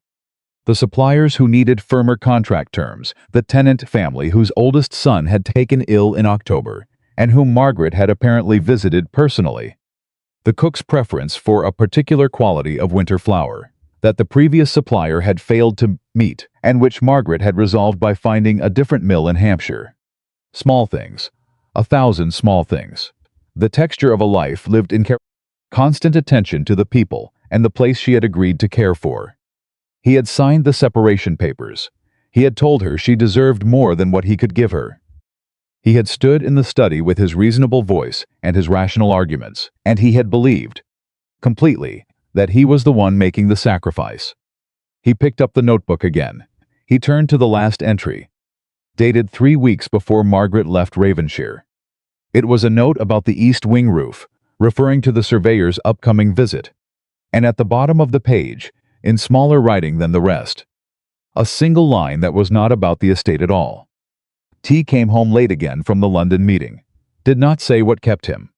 The suppliers who needed firmer contract terms, the tenant family whose oldest son had taken ill in October, and whom Margaret had apparently visited personally. The cook's preference for a particular quality of winter flour that the previous supplier had failed to meet, and which Margaret had resolved by finding a different mill in Hampshire. Small things. 1,000 small things. The texture of a life lived in constant attention to the people and the place she had agreed to care for. He had signed the separation papers. He had told her she deserved more than what he could give her. He had stood in the study with his reasonable voice and his rational arguments, and he had believed, completely, that he was the one making the sacrifice. He picked up the notebook again. He turned to the last entry, dated 3 weeks before Margaret left Ravenshire. It was a note about the east wing roof, referring to the surveyor's upcoming visit. And at the bottom of the page, in smaller writing than the rest, a single line that was not about the estate at all. T came home late again from the London meeting. Did not say what kept him.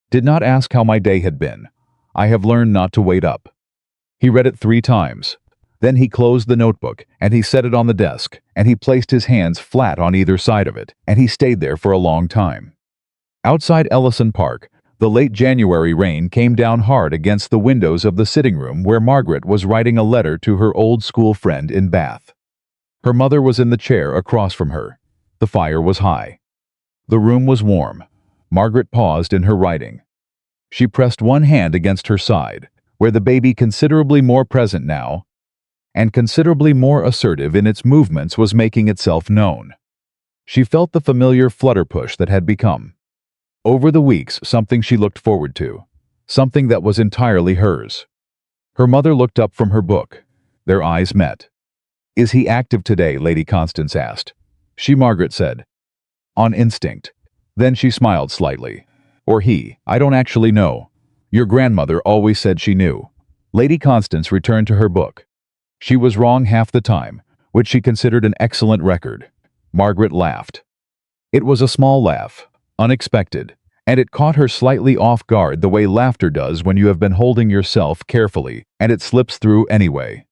Did not ask how my day had been. I have learned not to wait up. He read it 3 times. Then he closed the notebook, and he set it on the desk, and he placed his hands flat on either side of it, and he stayed there for a long time. Outside Ellison Park, the late January rain came down hard against the windows of the sitting room where Margaret was writing a letter to her old school friend in Bath. Her mother was in the chair across from her. The fire was high. The room was warm. Margaret paused in her writing. She pressed one hand against her side, where the baby, considerably more present now, and considerably more assertive in its movements, was making itself known. She felt the familiar flutter-push that had become, over the weeks, something she looked forward to, something that was entirely hers. Her mother looked up from her book. Their eyes met. "Is he active today?" Lady Constance asked. She, Margaret said, "On instinct." Then she smiled slightly. "Or he, I don't actually know. Your grandmother always said she knew." Lady Constance returned to her book. She was wrong half the time, which she considered an excellent record. Margaret laughed. It was a small laugh, unexpected, and it caught her slightly off guard, the way laughter does when you have been holding yourself carefully and it slips through anyway.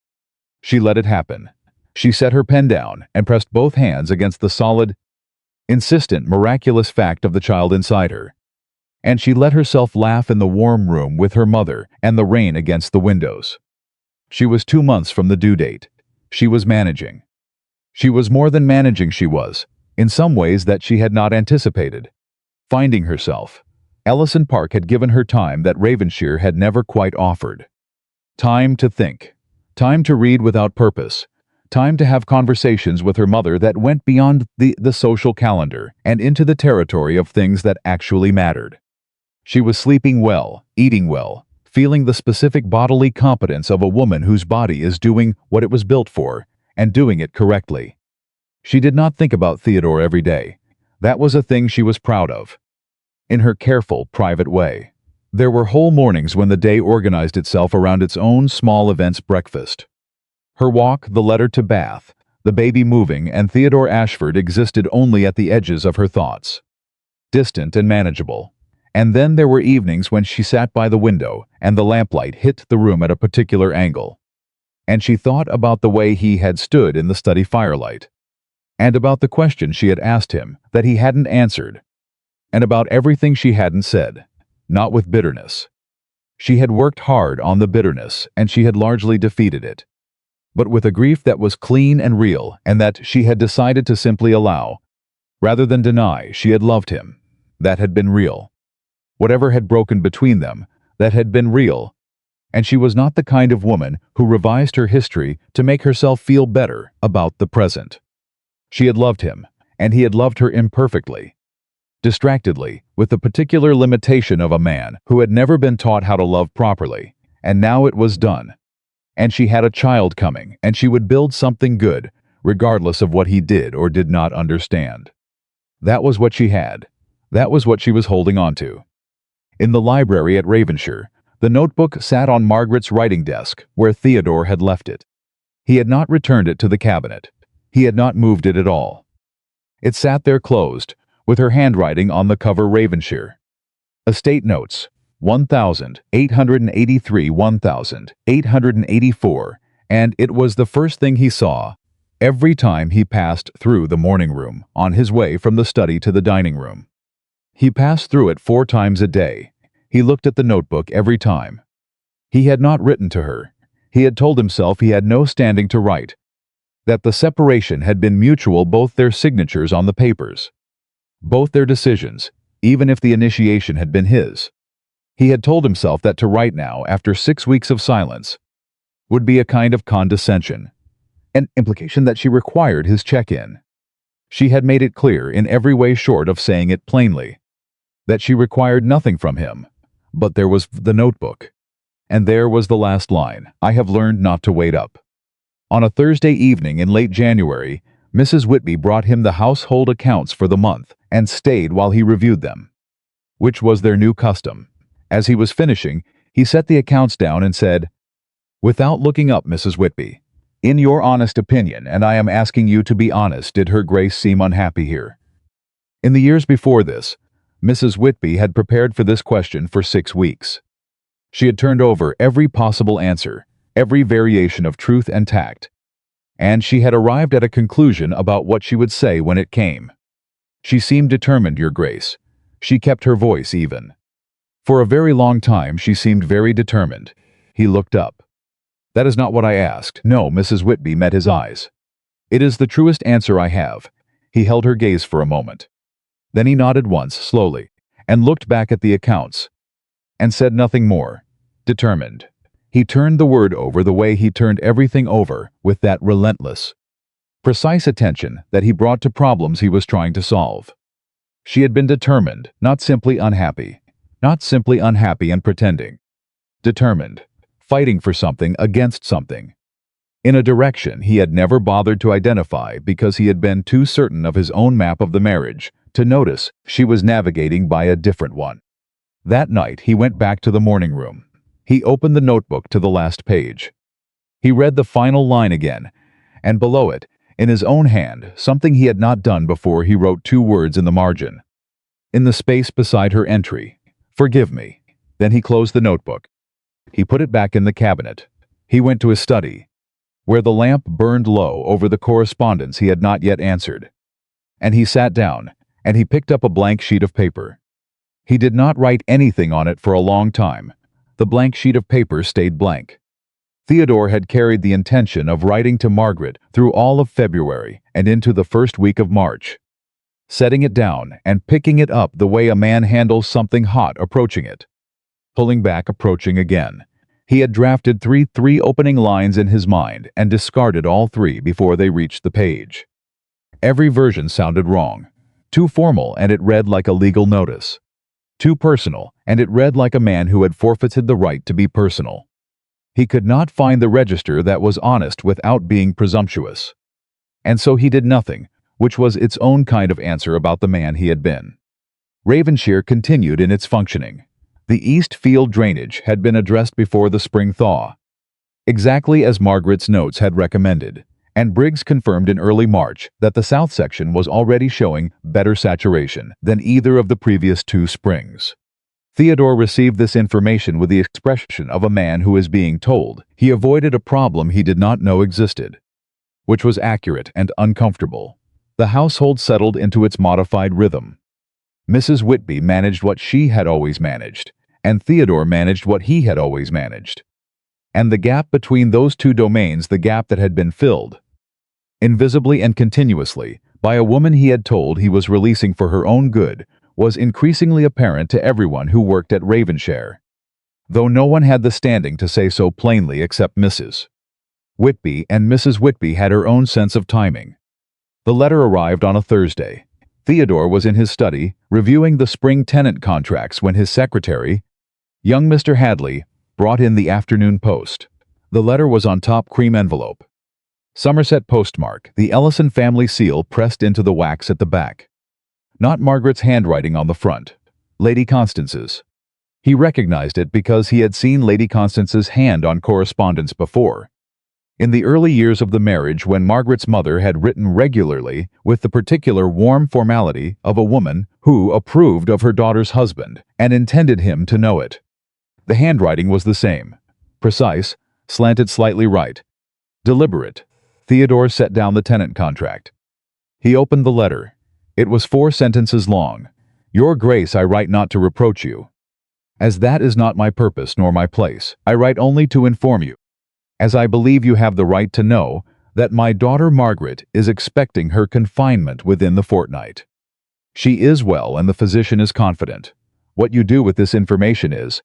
She let it happen. She set her pen down and pressed both hands against the solid, insistent, miraculous fact of the child inside her. And she let herself laugh in the warm room with her mother and the rain against the windows. She was 2 months from the due date. She was managing. She was more than managing, she was, in some ways that she had not anticipated, finding herself. Ellison Park had given her time that Ravenshire had never quite offered. Time to think. Time to read without purpose. Time to have conversations with her mother that went beyond the social calendar and into the territory of things that actually mattered. She was sleeping well, eating well, feeling the specific bodily competence of a woman whose body is doing what it was built for, and doing it correctly. She did not think about Theodore every day. That was a thing she was proud of. In her careful, private way. There were whole mornings when the day organized itself around its own small events: breakfast, her walk, the letter to Bath, the baby moving, and Theodore Ashford existed only at the edges of her thoughts, distant and manageable. And then there were evenings when she sat by the window and the lamplight hit the room at a particular angle, and she thought about the way he had stood in the study firelight, and about the question she had asked him that he hadn't answered, and about everything she hadn't said, not with bitterness. She had worked hard on the bitterness, and she had largely defeated it, but with a grief that was clean and real, and that she had decided to simply allow, rather than deny. She had loved him. That had been real. Whatever had broken between them, that had been real. And she was not the kind of woman who revised her history to make herself feel better about the present. She had loved him, and he had loved her imperfectly, distractedly, with the particular limitation of a man who had never been taught how to love properly, and now it was done. And she had a child coming, and she would build something good, regardless of what he did or did not understand. That was what she had. That was what she was holding on to. In the library at Ravenshire, the notebook sat on Margaret's writing desk, where Theodore had left it. He had not returned it to the cabinet. He had not moved it at all. It sat there closed, with her handwriting on the cover Ravenshire. Estate notes, 1,883, 1,884, and it was the first thing he saw every time he passed through the morning room on his way from the study to the dining room. He passed through it 4 times a day. He looked at the notebook every time. He had not written to her. He had told himself he had no standing to write, that the separation had been mutual, both their signatures on the papers, both their decisions, even if the initiation had been his. He had told himself that to write now, after 6 weeks of silence, would be a kind of condescension, an implication that she required his check-in. She had made it clear in every way short of saying it plainly, that she required nothing from him, but there was the notebook. And there was the last line, "I have learned not to wait up." On a Thursday evening in late January, Mrs. Whitby brought him the household accounts for the month and stayed while he reviewed them, which was their new custom. As he was finishing, he set the accounts down and said, "Without looking up, Mrs. Whitby, in your honest opinion, and I am asking you to be honest, did Her Grace seem unhappy here?" In the years before this, Mrs. Whitby had prepared for this question for 6 weeks. She had turned over every possible answer, every variation of truth and tact, and she had arrived at a conclusion about what she would say when it came. She seemed determined, Your Grace. She kept her voice even. For a very long time she seemed very determined. He looked up. "That is not what I asked." "No," Mrs. Whitby met his eyes. "It is the truest answer I have." He held her gaze for a moment. Then he nodded once, slowly, and looked back at the accounts, and said nothing more. Determined. He turned the word over the way he turned everything over, with that relentless, precise attention that he brought to problems he was trying to solve. She had been determined, not simply unhappy. Not simply unhappy and pretending. Determined. Fighting for something against something. In a direction he had never bothered to identify because he had been too certain of his own map of the marriage to notice she was navigating by a different one. That night he went back to the morning room. He opened the notebook to the last page. He read the final line again, and below it, in his own hand, something he had not done before, he wrote 2 words in the margin. In the space beside her entry, "Forgive me." Then he closed the notebook. He put it back in the cabinet. He went to his study, where the lamp burned low over the correspondence he had not yet answered. And he sat down, and he picked up a blank sheet of paper. He did not write anything on it for a long time. The blank sheet of paper stayed blank. Theodore had carried the intention of writing to Margaret through all of February and into the first week of March, setting it down and picking it up the way a man handles something hot, approaching it, pulling back, approaching again. He had drafted three opening lines in his mind and discarded all 3 before they reached the page. Every version sounded wrong. Too formal, and it read like a legal notice. Too personal, and it read like a man who had forfeited the right to be personal. He could not find the register that was honest without being presumptuous. And so he did nothing, which was its own kind of answer about the man he had been. Ravenshire continued in its functioning. The east field drainage had been addressed before the spring thaw, exactly as Margaret's notes had recommended, and Briggs confirmed in early March that the south section was already showing better saturation than either of the previous 2 springs. Theodore received this information with the expression of a man who is being told he avoided a problem he did not know existed, which was accurate and uncomfortable. The household settled into its modified rhythm. Mrs. Whitby managed what she had always managed, and Theodore managed what he had always managed. And the gap between those 2 domains, the gap that had been filled, invisibly and continuously, by a woman he had told he was releasing for her own good, was increasingly apparent to everyone who worked at Ravenshire, though no one had the standing to say so plainly except Mrs. Whitby, and Mrs. Whitby had her own sense of timing. The letter arrived on a Thursday. Theodore was in his study, reviewing the spring tenant contracts, when his secretary, young Mr. Hadley, brought in the afternoon post. The letter was on top cream envelope. Somerset postmark, the Ellison family seal pressed into the wax at the back. Not Margaret's handwriting on the front. Lady Constance's. He recognized it because he had seen Lady Constance's hand on correspondence before. In the early years of the marriage, when Margaret's mother had written regularly with the particular warm formality of a woman who approved of her daughter's husband and intended him to know it. The handwriting was the same, precise, slanted slightly right, deliberate. Theodore set down the tenant contract. He opened the letter. It was 4 sentences long. Your Grace, I write not to reproach you, as that is not my purpose nor my place. I write only to inform you, as I believe you have the right to know, that my daughter Margaret is expecting her confinement within the fortnight. She is well and the physician is confident. What you do with this information is,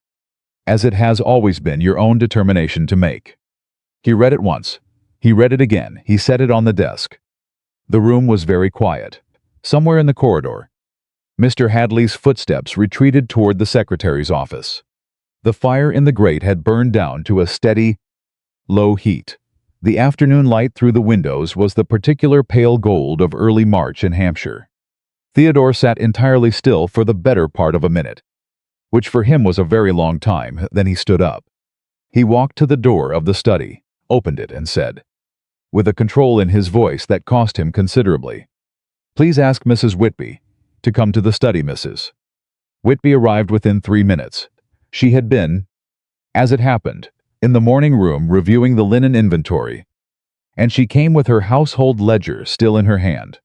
as it has always been, your own determination to make. He read it once. He read it again. He set it on the desk. The room was very quiet. Somewhere in the corridor, Mr. Hadley's footsteps retreated toward the secretary's office. The fire in the grate had burned down to a steady, low heat. The afternoon light through the windows was the particular pale gold of early March in Hampshire. Theodore sat entirely still for the better part of a minute, which for him was a very long time. Then he stood up. He walked to the door of the study, opened it, and said, with a control in his voice that cost him considerably, "Please ask Mrs. Whitby to come to the study, Mrs." Whitby arrived within 3 minutes. She had been, as it happened, in the morning room reviewing the linen inventory, and she came with her household ledger still in her hand,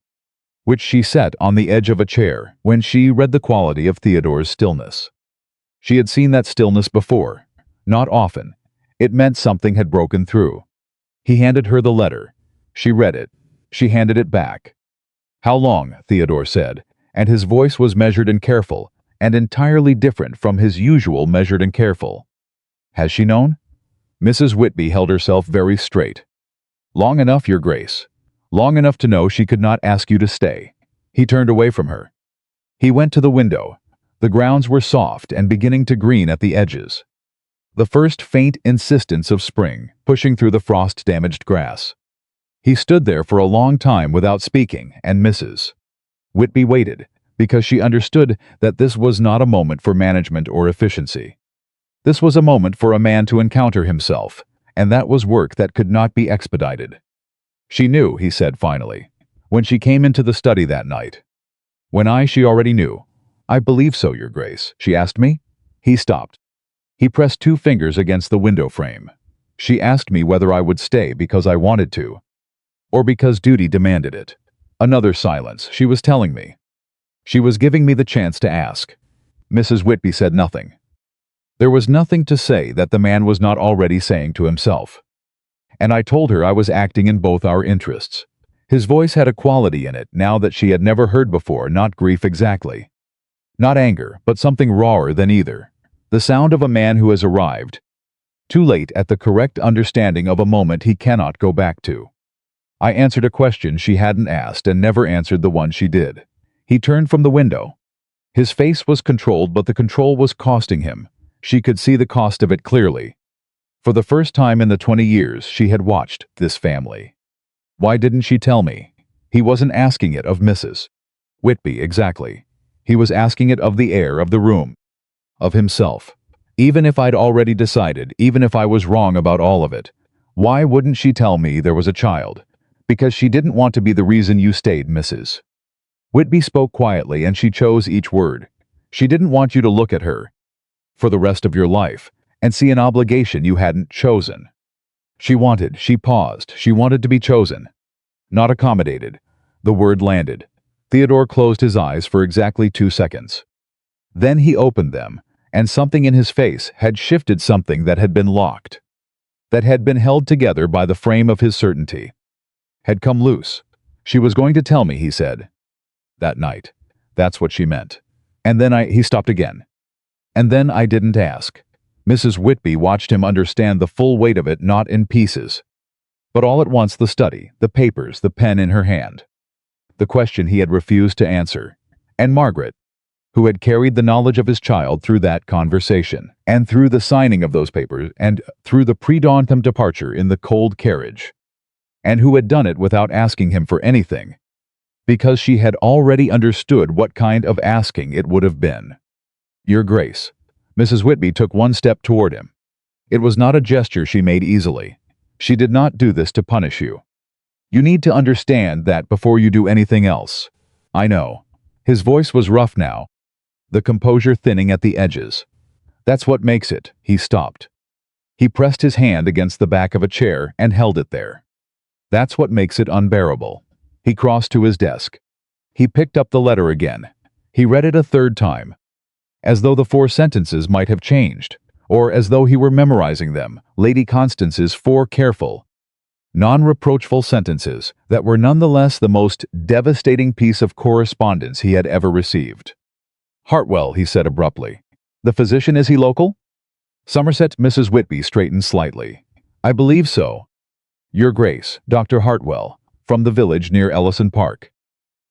which she set on the edge of a chair when she read the quality of Theodore's stillness. She had seen that stillness before, not often. It meant something had broken through. He handed her the letter. She read it. She handed it back. "How long?" Theodore said, and his voice was measured and careful, and entirely different from his usual measured and careful. "Has she known?" Mrs. Whitby held herself very straight. "Long enough, Your Grace. Long enough to know she could not ask you to stay." He turned away from her. He went to the window. The grounds were soft and beginning to green at the edges. The first faint insistence of spring, pushing through the frost-damaged grass. He stood there for a long time without speaking, and Mrs. Whitby waited, because she understood that this was not a moment for management or efficiency. This was a moment for a man to encounter himself, and that was work that could not be expedited. "She knew," he said finally, "when she came into the study that night." She already knew." "I believe so, Your Grace." "She asked me?" He stopped. He pressed 2 fingers against the window frame. "She asked me whether I would stay because I wanted to, or because duty demanded it." Another silence. "She was telling me. She was giving me the chance to ask." Mrs. Whitby said nothing. There was nothing to say that the man was not already saying to himself. "And I told her I was acting in both our interests." His voice had a quality in it now that she had never heard before, not grief exactly, not anger, but something rawer than either. The sound of a man who has arrived too late at the correct understanding of a moment he cannot go back to. "I answered a question she hadn't asked and never answered the one she did." He turned from the window. His face was controlled, but the control was costing him. She could see the cost of it clearly. For the first time in the 20 years she had watched this family. Why didn't she tell me? He wasn't asking it of Mrs. Whitby exactly. He was asking it of the heir of the room, of himself. Even if I'd already decided, even if I was wrong about all of it, why wouldn't she tell me there was a child? Because she didn't want to be the reason you stayed, Mrs. Whitby spoke quietly, and she chose each word. She didn't want you to look at her for the rest of your life and see an obligation you hadn't chosen. She paused, she wanted to be chosen, not accommodated. The word landed. Theodore closed his eyes for exactly 2 seconds. Then he opened them, and something in his face had shifted, something that had been locked, that had been held together by the frame of his certainty, had come loose. "She was going to tell me," he said. "That night. That's what she meant. And then he stopped again. "And then I didn't ask." Mrs. Whitby watched him understand the full weight of it, not in pieces, but all at once, the study, the papers, the pen in her hand. The question he had refused to answer. And Margaret, who had carried the knowledge of his child through that conversation, and through the signing of those papers, and through the pre-dawn departure in the cold carriage, and who had done it without asking him for anything, because she had already understood what kind of asking it would have been. "Your Grace." Mrs. Whitby took 1 step toward him. It was not a gesture she made easily. She did not do this to punish you. You need to understand that before you do anything else. I know." His voice was rough now, the composure thinning at the edges. "That's what makes it." He stopped. He pressed his hand against the back of a chair and held it there. "That's what makes it unbearable." He crossed to his desk. He picked up the letter again. He read it a third time, as though the 4 sentences might have changed, or as though he were memorizing them, Lady Constance's 4 careful, non-reproachful sentences that were nonetheless the most devastating piece of correspondence he had ever received. "Hartwell," he said abruptly. "The physician, is he local?" Somerset. Mrs. Whitby straightened slightly. "I believe so. Your Grace, Dr. Hartwell, from the village near Ellison Park.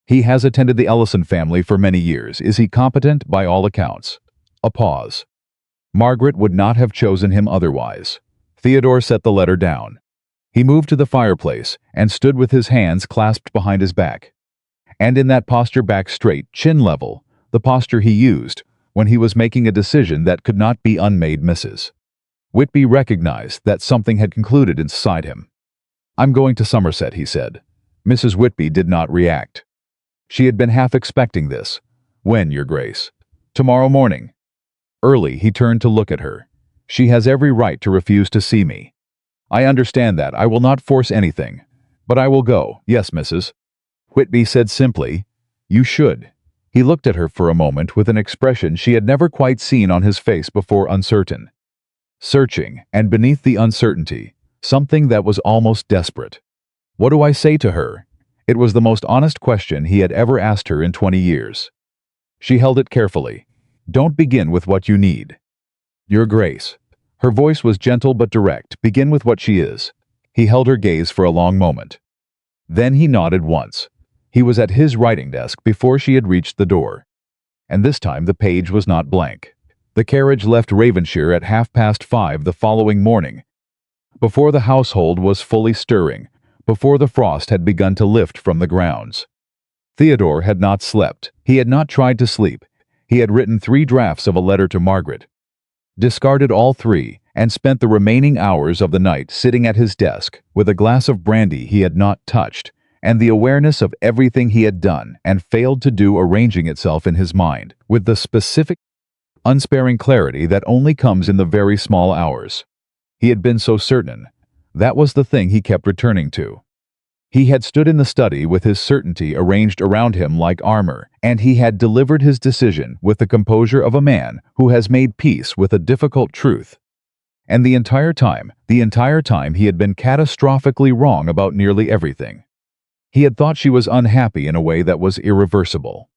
He has attended the Ellison family for many years. Is he competent by all accounts?" A pause. Margaret would not have chosen him otherwise. Theodore set the letter down. He moved to the fireplace and stood with his hands clasped behind his back. And in that posture, back straight, chin level, the posture he used when he was making a decision that could not be unmade, Mrs. Whitby recognized that something had concluded inside him. "I'm going to Somerset," he said. Mrs. Whitby did not react. She had been half expecting this. "When, Your Grace?" "Tomorrow morning." Early, he turned to look at her. "She has every right to refuse to see me. I understand that. I will not force anything. But I will go." "Yes, Mrs. Whitby said simply. "You should." He looked at her for a moment with an expression she had never quite seen on his face before, uncertain, searching, and beneath the uncertainty, something that was almost desperate. "What do I say to her?" It was the most honest question he had ever asked her in 20 years. She held it carefully. "Don't begin with what you need. Your Grace." Her voice was gentle but direct. "Begin with what she is." He held her gaze for a long moment. Then he nodded once. He was at his writing desk before she had reached the door. And this time the page was not blank. The carriage left Ravenshire at 5:30 the following morning, before the household was fully stirring, before the frost had begun to lift from the grounds. Theodore had not slept. He had not tried to sleep. He had written 3 drafts of a letter to Margaret, discarded all 3, and spent the remaining hours of the night sitting at his desk with a glass of brandy he had not touched, and the awareness of everything he had done and failed to do arranging itself in his mind with the specific, unsparing clarity that only comes in the very small hours. He had been so certain. That was the thing he kept returning to. He had stood in the study with his certainty arranged around him like armor, and he had delivered his decision with the composure of a man who has made peace with a difficult truth. And the entire time he had been catastrophically wrong about nearly everything. He had thought she was unhappy in a way that was irreversible.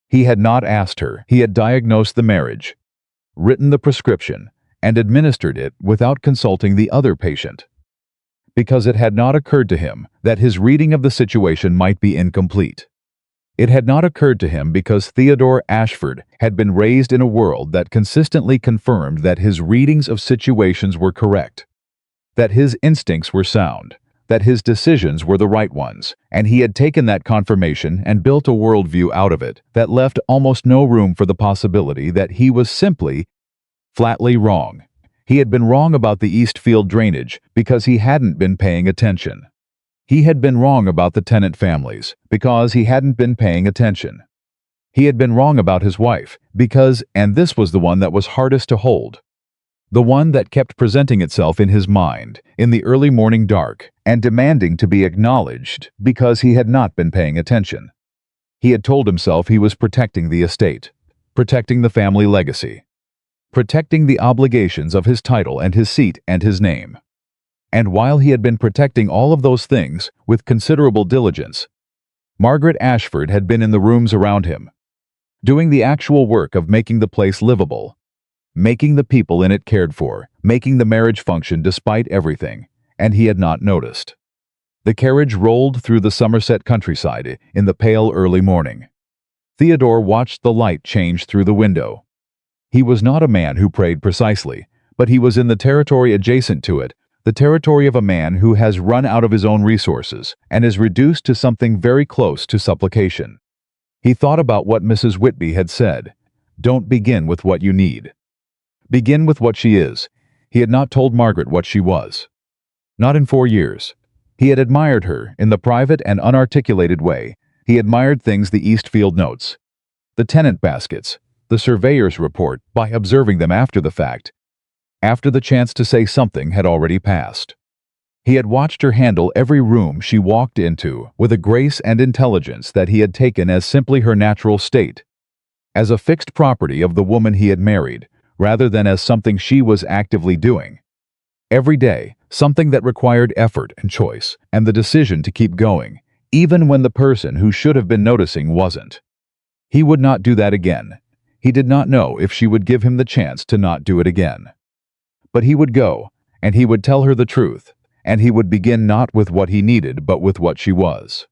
He had not asked her. He had diagnosed the marriage, written the prescription, and administered it without consulting the other patient, because it had not occurred to him that his reading of the situation might be incomplete. It had not occurred to him because Theodore Ashford had been raised in a world that consistently confirmed that his readings of situations were correct, that his instincts were sound, that his decisions were the right ones, and he had taken that confirmation and built a worldview out of it that left almost no room for the possibility that he was simply, flatly wrong. He had been wrong about the Eastfield drainage because he hadn't been paying attention. He had been wrong about the tenant families because he hadn't been paying attention. He had been wrong about his wife because, and this was the one that was hardest to hold, the one that kept presenting itself in his mind in the early morning dark and demanding to be acknowledged, because he had not been paying attention. He had told himself he was protecting the estate, protecting the family legacy, protecting the obligations of his title and his seat and his name. And while he had been protecting all of those things with considerable diligence, Margaret Ashford had been in the rooms around him, doing the actual work of making the place livable, making the people in it cared for, making the marriage function despite everything, and he had not noticed. The carriage rolled through the Somerset countryside in the pale early morning. Theodore watched the light change through the window. He was not a man who prayed precisely, but he was in the territory adjacent to it, the territory of a man who has run out of his own resources and is reduced to something very close to supplication. He thought about what Mrs. Whitby had said. Don't begin with what you need. Begin with what she is. He had not told Margaret what she was. Not in 4 years. He had admired her in the private and unarticulated way. He admired things the Eastfield notes, the tenant baskets, the surveyor's report, by observing them after the fact, after the chance to say something had already passed. He had watched her handle every room she walked into with a grace and intelligence that he had taken as simply her natural state, as a fixed property of the woman he had married, rather than as something she was actively doing. Every day, something that required effort and choice, and the decision to keep going, even when the person who should have been noticing wasn't. He would not do that again. He did not know if she would give him the chance to not do it again. But he would go, and he would tell her the truth, and he would begin not with what he needed but with what she was.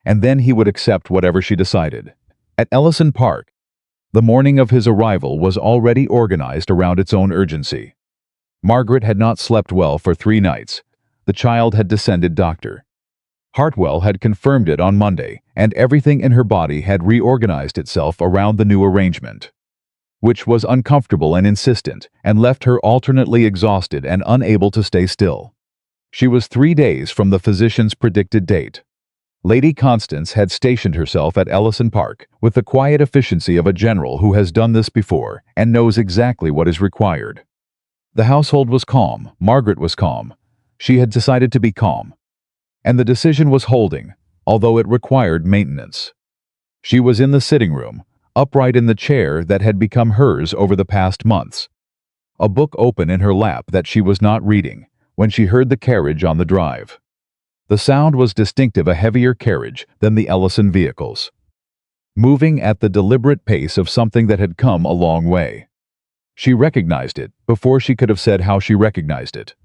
And then he would accept whatever she decided. At Ellison Park, the morning of his arrival was already organized around its own urgency. Margaret had not slept well for 3 nights. The child had descended doctor. Hartwell had confirmed it on Monday, and everything in her body had reorganized itself around the new arrangement, which was uncomfortable and insistent, and left her alternately exhausted and unable to stay still. She was 3 days from the physician's predicted date. Lady Constance had stationed herself at Ellison Park with the quiet efficiency of a general who has done this before and knows exactly what is required. The household was calm. Margaret was calm. She had decided to be calm. And the decision was holding, although it required maintenance. She was in the sitting room, upright in the chair that had become hers over the past months, a book open in her lap that she was not reading, when she heard the carriage on the drive. The sound was distinctive, a heavier carriage than the Ellison vehicles, moving at the deliberate pace of something that had come a long way. She recognized it before she could have said how she recognized it.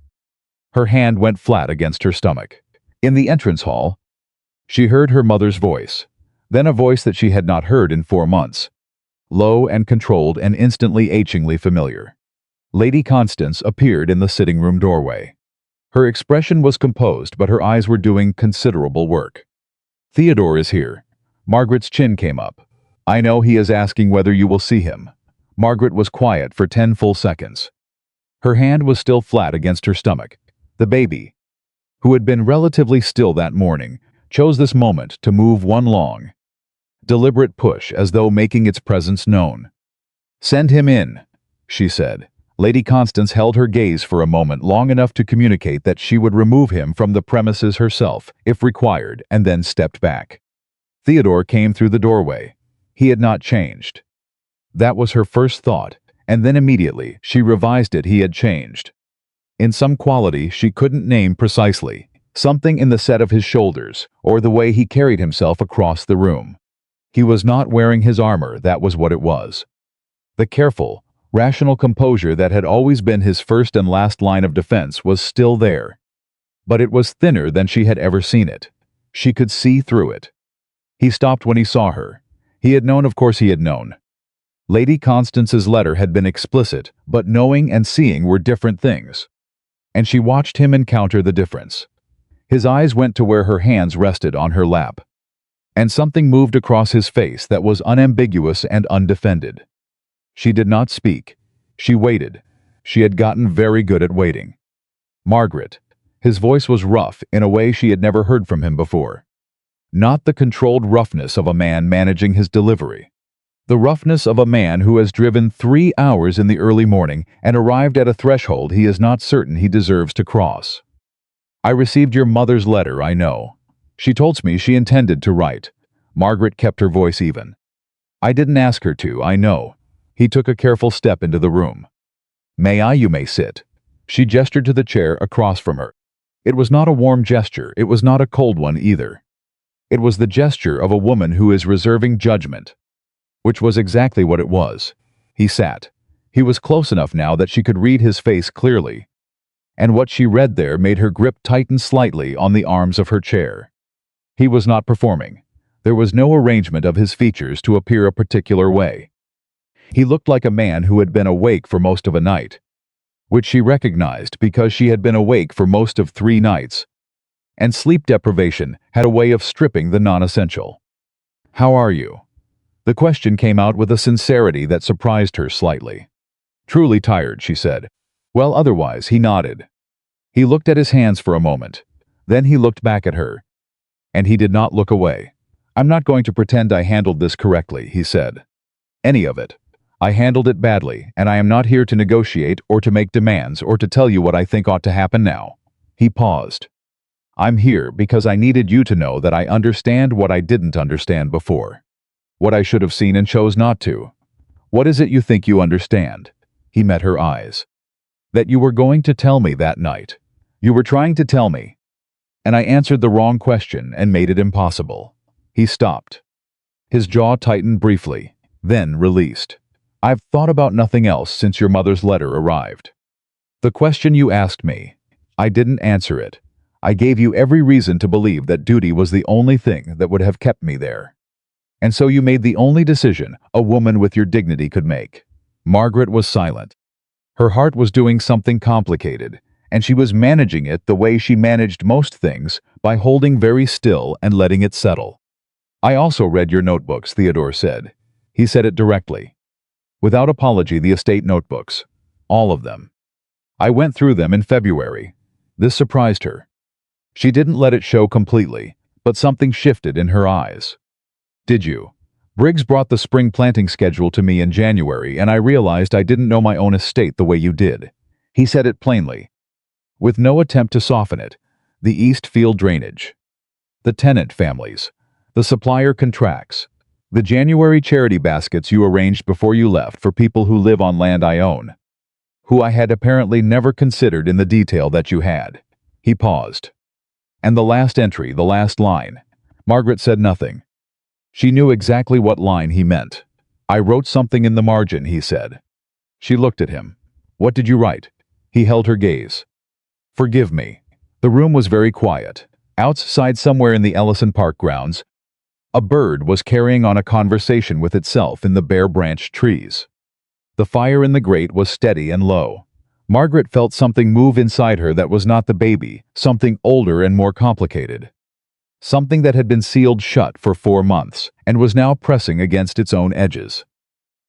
Her hand went flat against her stomach. In the entrance hall, she heard her mother's voice, then a voice that she had not heard in 4 months, low and controlled and instantly achingly familiar. Lady Constance appeared in the sitting room doorway. Her expression was composed, but her eyes were doing considerable work. "Theodore is here." Margaret's chin came up. "I know he is asking whether you will see him." Margaret was quiet for 10 full seconds. Her hand was still flat against her stomach. The baby, who had been relatively still that morning, chose this moment to move one long, deliberate push as though making its presence known. "Send him in," she said. Lady Constance held her gaze for a moment, long enough to communicate that she would remove him from the premises herself, if required, and then stepped back. Theodore came through the doorway. He had not changed. That was her first thought, and then immediately she revised it. He had changed. In some quality she couldn't name precisely, something in the set of his shoulders, or the way he carried himself across the room. He was not wearing his armor, that was what it was. The careful, rational composure that had always been his first and last line of defense was still there. But it was thinner than she had ever seen it. She could see through it. He stopped when he saw her. He had known, of course he had known. Lady Constance's letter had been explicit, but knowing and seeing were different things. And she watched him encounter the difference. His eyes went to where her hands rested on her lap. And something moved across his face that was unambiguous and undefended. She did not speak. She waited. She had gotten very good at waiting. "Margaret." His voice was rough in a way she had never heard from him before. Not the controlled roughness of a man managing his delivery. The roughness of a man who has driven 3 hours in the early morning and arrived at a threshold he is not certain he deserves to cross. "I received your mother's letter, I know. She told me she intended to write." Margaret kept her voice even. "I didn't ask her to, I know." He took a careful step into the room. "May I? You may sit." She gestured to the chair across from her. It was not a warm gesture, it was not a cold one either. It was the gesture of a woman who is reserving judgment, which was exactly what it was. He sat. He was close enough now that she could read his face clearly, and what she read there made her grip tighten slightly on the arms of her chair. He was not performing. There was no arrangement of his features to appear a particular way. He looked like a man who had been awake for most of a night, which she recognized because she had been awake for most of 3 nights, and sleep deprivation had a way of stripping the non-essential. "How are you?" The question came out with a sincerity that surprised her slightly. "Truly tired," she said. "Well, otherwise," he nodded. He looked at his hands for a moment. Then he looked back at her. And he did not look away. "I'm not going to pretend I handled this correctly," he said. "Any of it. I handled it badly, and I am not here to negotiate or to make demands or to tell you what I think ought to happen now." He paused. "I'm here because I needed you to know that I understand what I didn't understand before. What I should have seen and chose not to. What is it you think you understand?" He met her eyes. "That you were going to tell me that night. You were trying to tell me. And I answered the wrong question and made it impossible." He stopped. His jaw tightened briefly, then released. "I've thought about nothing else since your mother's letter arrived. The question you asked me, I didn't answer it. I gave you every reason to believe that duty was the only thing that would have kept me there. And so you made the only decision a woman with your dignity could make." Margaret was silent. Her heart was doing something complicated, and she was managing it the way she managed most things, by holding very still and letting it settle. "I also read your notebooks," Theodore said. He said it directly. Without apology, the estate notebooks. All of them. "I went through them in February." This surprised her. She didn't let it show completely, but something shifted in her eyes. "Did you?" "Briggs brought the spring planting schedule to me in January, and I realized I didn't know my own estate the way you did." He said it plainly, with no attempt to soften it. "The east field drainage. The tenant families. The supplier contracts. The January charity baskets you arranged before you left for people who live on land I own. Who I had apparently never considered in the detail that you had." He paused. "And the last entry, the last line." Margaret said nothing. She knew exactly what line he meant. "I wrote something in the margin," he said. She looked at him. "What did you write?" He held her gaze. "Forgive me." The room was very quiet. Outside, somewhere in the Ellison Park grounds, a bird was carrying on a conversation with itself in the bare-branched trees. The fire in the grate was steady and low. Margaret felt something move inside her that was not the baby, something older and more complicated. Something that had been sealed shut for 4 months, and was now pressing against its own edges.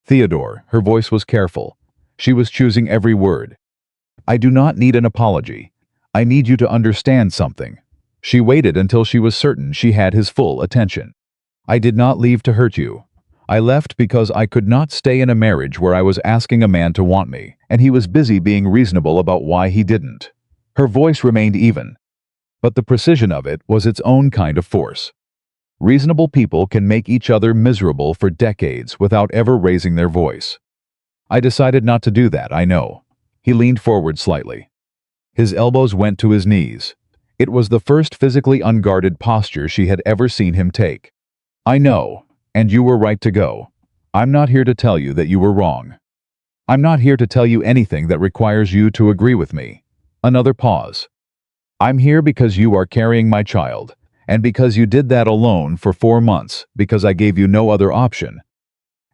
"Theodore," her voice was careful. She was choosing every word. "I do not need an apology. I need you to understand something." She waited until she was certain she had his full attention. "I did not leave to hurt you. I left because I could not stay in a marriage where I was asking a man to want me, and he was busy being reasonable about why he didn't." Her voice remained even, but the precision of it was its own kind of force. Reasonable people can make each other miserable for decades without ever raising their voice. "I decided not to do that, I know." He leaned forward slightly. His elbows went to his knees. It was the first physically unguarded posture she had ever seen him take. "I know, and you were right to go. I'm not here to tell you that you were wrong. I'm not here to tell you anything that requires you to agree with me." Another pause. "I'm here because you are carrying my child, and because you did that alone for 4 months, because I gave you no other option.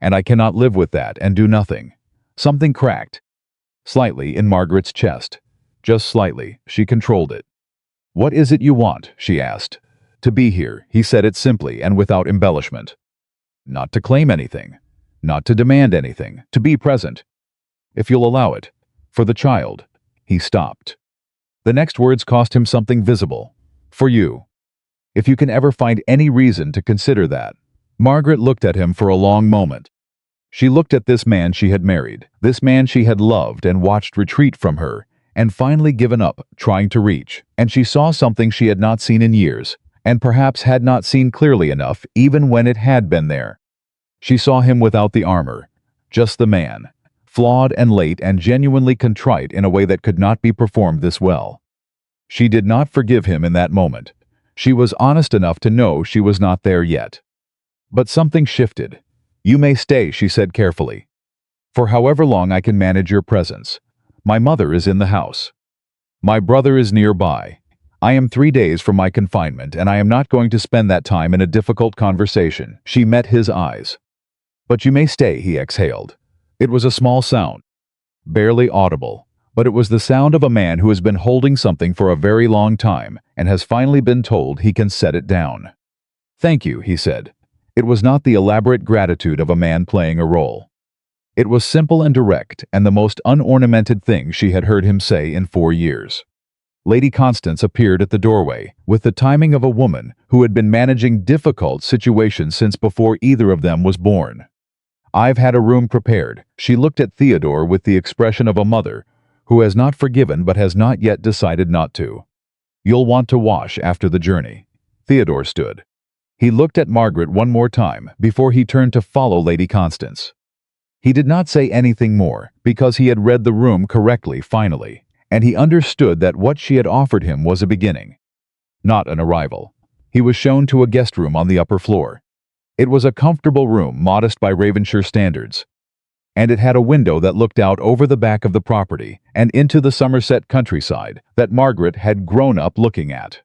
And I cannot live with that and do nothing." Something cracked slightly in Margaret's chest. Just slightly. She controlled it. "What is it you want?" she asked. "To be here," he said it simply and without embellishment. "Not to claim anything. Not to demand anything. To be present. If you'll allow it. For the child." He stopped. The next words cost him something visible. "For you. If you can ever find any reason to consider that." Margaret looked at him for a long moment. She looked at this man she had married, this man she had loved and watched retreat from her, and finally given up trying to reach, and she saw something she had not seen in years, and perhaps had not seen clearly enough even when it had been there. She saw him without the armor, just the man, flawed and late and genuinely contrite in a way that could not be performed this well. She did not forgive him in that moment. She was honest enough to know she was not there yet. But something shifted. "You may stay," she said carefully. "For however long I can manage your presence. My mother is in the house. My brother is nearby. I am 3 days from my confinement, and I am not going to spend that time in a difficult conversation." She met his eyes. "But you may stay," he exhaled. It was a small sound, barely audible, but it was the sound of a man who has been holding something for a very long time and has finally been told he can set it down. "Thank you," he said. It was not the elaborate gratitude of a man playing a role. It was simple and direct, and the most unornamented thing she had heard him say in 4 years. Lady Constance appeared at the doorway, with the timing of a woman who had been managing difficult situations since before either of them was born. "I've had a room prepared." She looked at Theodore with the expression of a mother who has not forgiven but has not yet decided not to. "You'll want to wash after the journey." Theodore stood. He looked at Margaret one more time before he turned to follow Lady Constance. He did not say anything more because he had read the room correctly finally, and he understood that what she had offered him was a beginning, not an arrival. He was shown to a guest room on the upper floor. It was a comfortable room, modest by Ravenshire standards, and it had a window that looked out over the back of the property and into the Somerset countryside that Margaret had grown up looking at.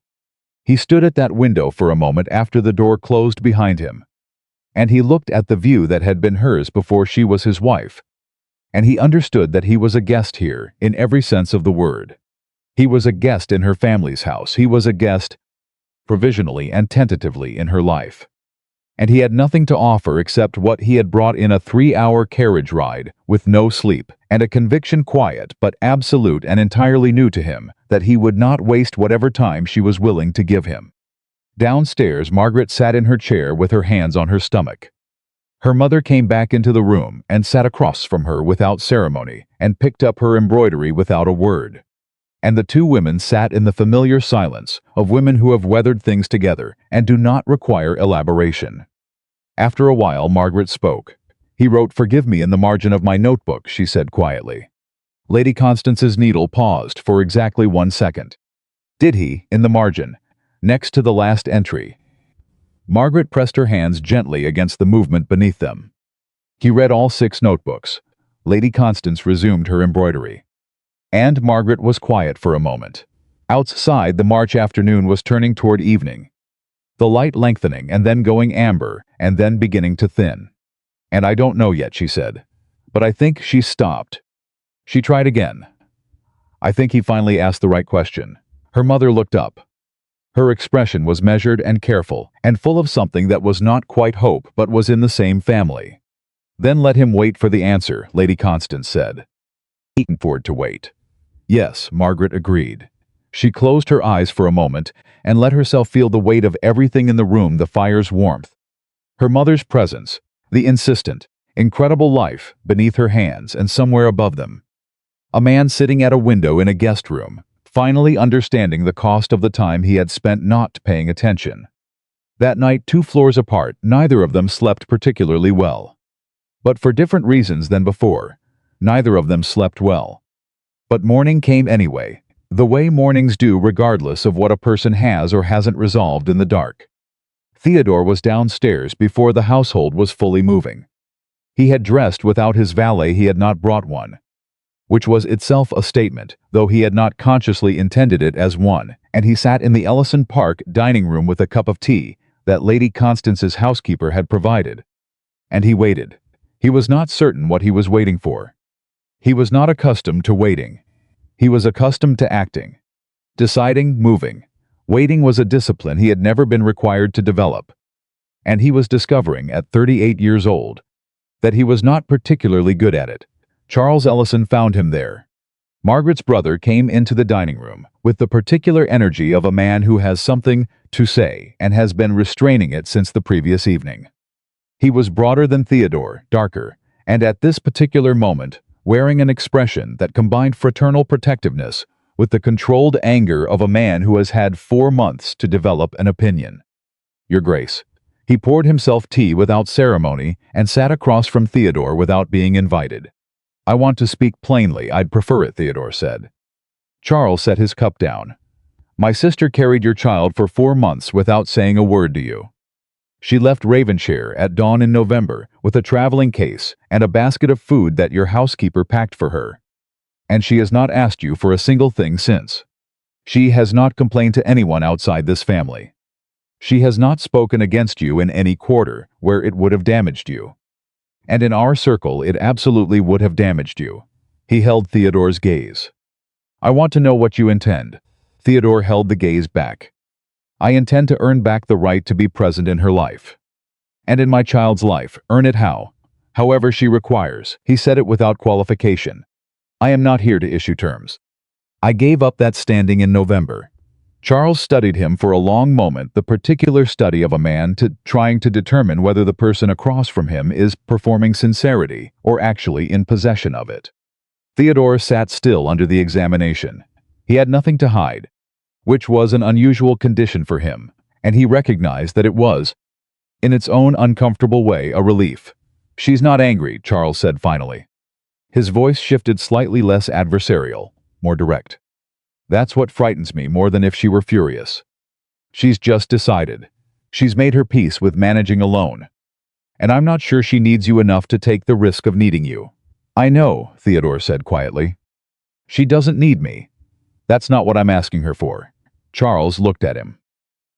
He stood at that window for a moment after the door closed behind him, and he looked at the view that had been hers before she was his wife, and he understood that he was a guest here in every sense of the word. He was a guest in her family's house. He was a guest, provisionally and tentatively, in her life. And he had nothing to offer except what he had brought in: a 3-hour carriage ride with no sleep, and a conviction, quiet but absolute and entirely new to him, that he would not waste whatever time she was willing to give him. Downstairs, Margaret sat in her chair with her hands on her stomach. Her mother came back into the room and sat across from her without ceremony and picked up her embroidery without a word. And the two women sat in the familiar silence of women who have weathered things together and do not require elaboration. After a while, Margaret spoke. "He wrote 'Forgive me' in the margin of my notebook," she said quietly. Lady Constance's needle paused for exactly 1 second. "Did he, in the margin, next to the last entry?" Margaret pressed her hands gently against the movement beneath them. "He read all 6 notebooks." Lady Constance resumed her embroidery. And Margaret was quiet for a moment. Outside, the March afternoon was turning toward evening, the light lengthening and then going amber and then beginning to thin. "And I don't know yet," she said. "But I think..." She stopped. She tried again. "I think he finally asked the right question." Her mother looked up. Her expression was measured and careful, and full of something that was not quite hope but was in the same family. "Then let him wait for the answer," Lady Constance said. "He can afford to wait." "Yes," Margaret agreed. She closed her eyes for a moment and let herself feel the weight of everything in the room: the fire's warmth, her mother's presence, the insistent, incredible life beneath her hands and somewhere above them. A man sitting at a window in a guest room, finally understanding the cost of the time he had spent not paying attention. That night, 2 floors apart, neither of them slept particularly well. But for different reasons than before, neither of them slept well. But morning came anyway, the way mornings do regardless of what a person has or hasn't resolved in the dark. Theodore was downstairs before the household was fully moving. He had dressed without his valet. He had not brought one, which was itself a statement, though he had not consciously intended it as one, and he sat in the Ellison Park dining room with a cup of tea that Lady Constance's housekeeper had provided. And he waited. He was not certain what he was waiting for. He was not accustomed to waiting. He was accustomed to acting, deciding, moving. Waiting was a discipline he had never been required to develop. And he was discovering, at 38 years old, that he was not particularly good at it. Charles Ellison found him there. Margaret's brother came into the dining room with the particular energy of a man who has something to say and has been restraining it since the previous evening. He was broader than Theodore, darker, and at this particular moment, wearing an expression that combined fraternal protectiveness with the controlled anger of a man who has had 4 months to develop an opinion. "Your Grace." He poured himself tea without ceremony and sat across from Theodore without being invited. "I want to speak plainly. I'd prefer it," Theodore said. Charles set his cup down. "My sister carried your child for 4 months without saying a word to you. She left Ravenshire at dawn in November with a traveling case and a basket of food that your housekeeper packed for her. And she has not asked you for a single thing since. She has not complained to anyone outside this family. She has not spoken against you in any quarter where it would have damaged you. And in our circle it absolutely would have damaged you." He held Theodore's gaze. "I want to know what you intend." Theodore held the gaze back. "I intend to earn back the right to be present in her life. And in my child's life. Earn it how? However she requires." He said it without qualification. "I am not here to issue terms. I gave up that standing in November. Charles studied him for a long moment, the particular study of a man trying to determine whether the person across from him is performing sincerity or actually in possession of it. Theodore sat still under the examination. He had nothing to hide, which was an unusual condition for him, and he recognized that it was, in its own uncomfortable way, a relief. "She's not angry," Charles said finally. His voice shifted slightly less adversarial, more direct. "That's what frightens me more than if she were furious. She's just decided. She's made her peace with managing alone. And I'm not sure she needs you enough to take the risk of needing you." "I know," Theodore said quietly. "She doesn't need me. That's not what I'm asking her for." Charles looked at him.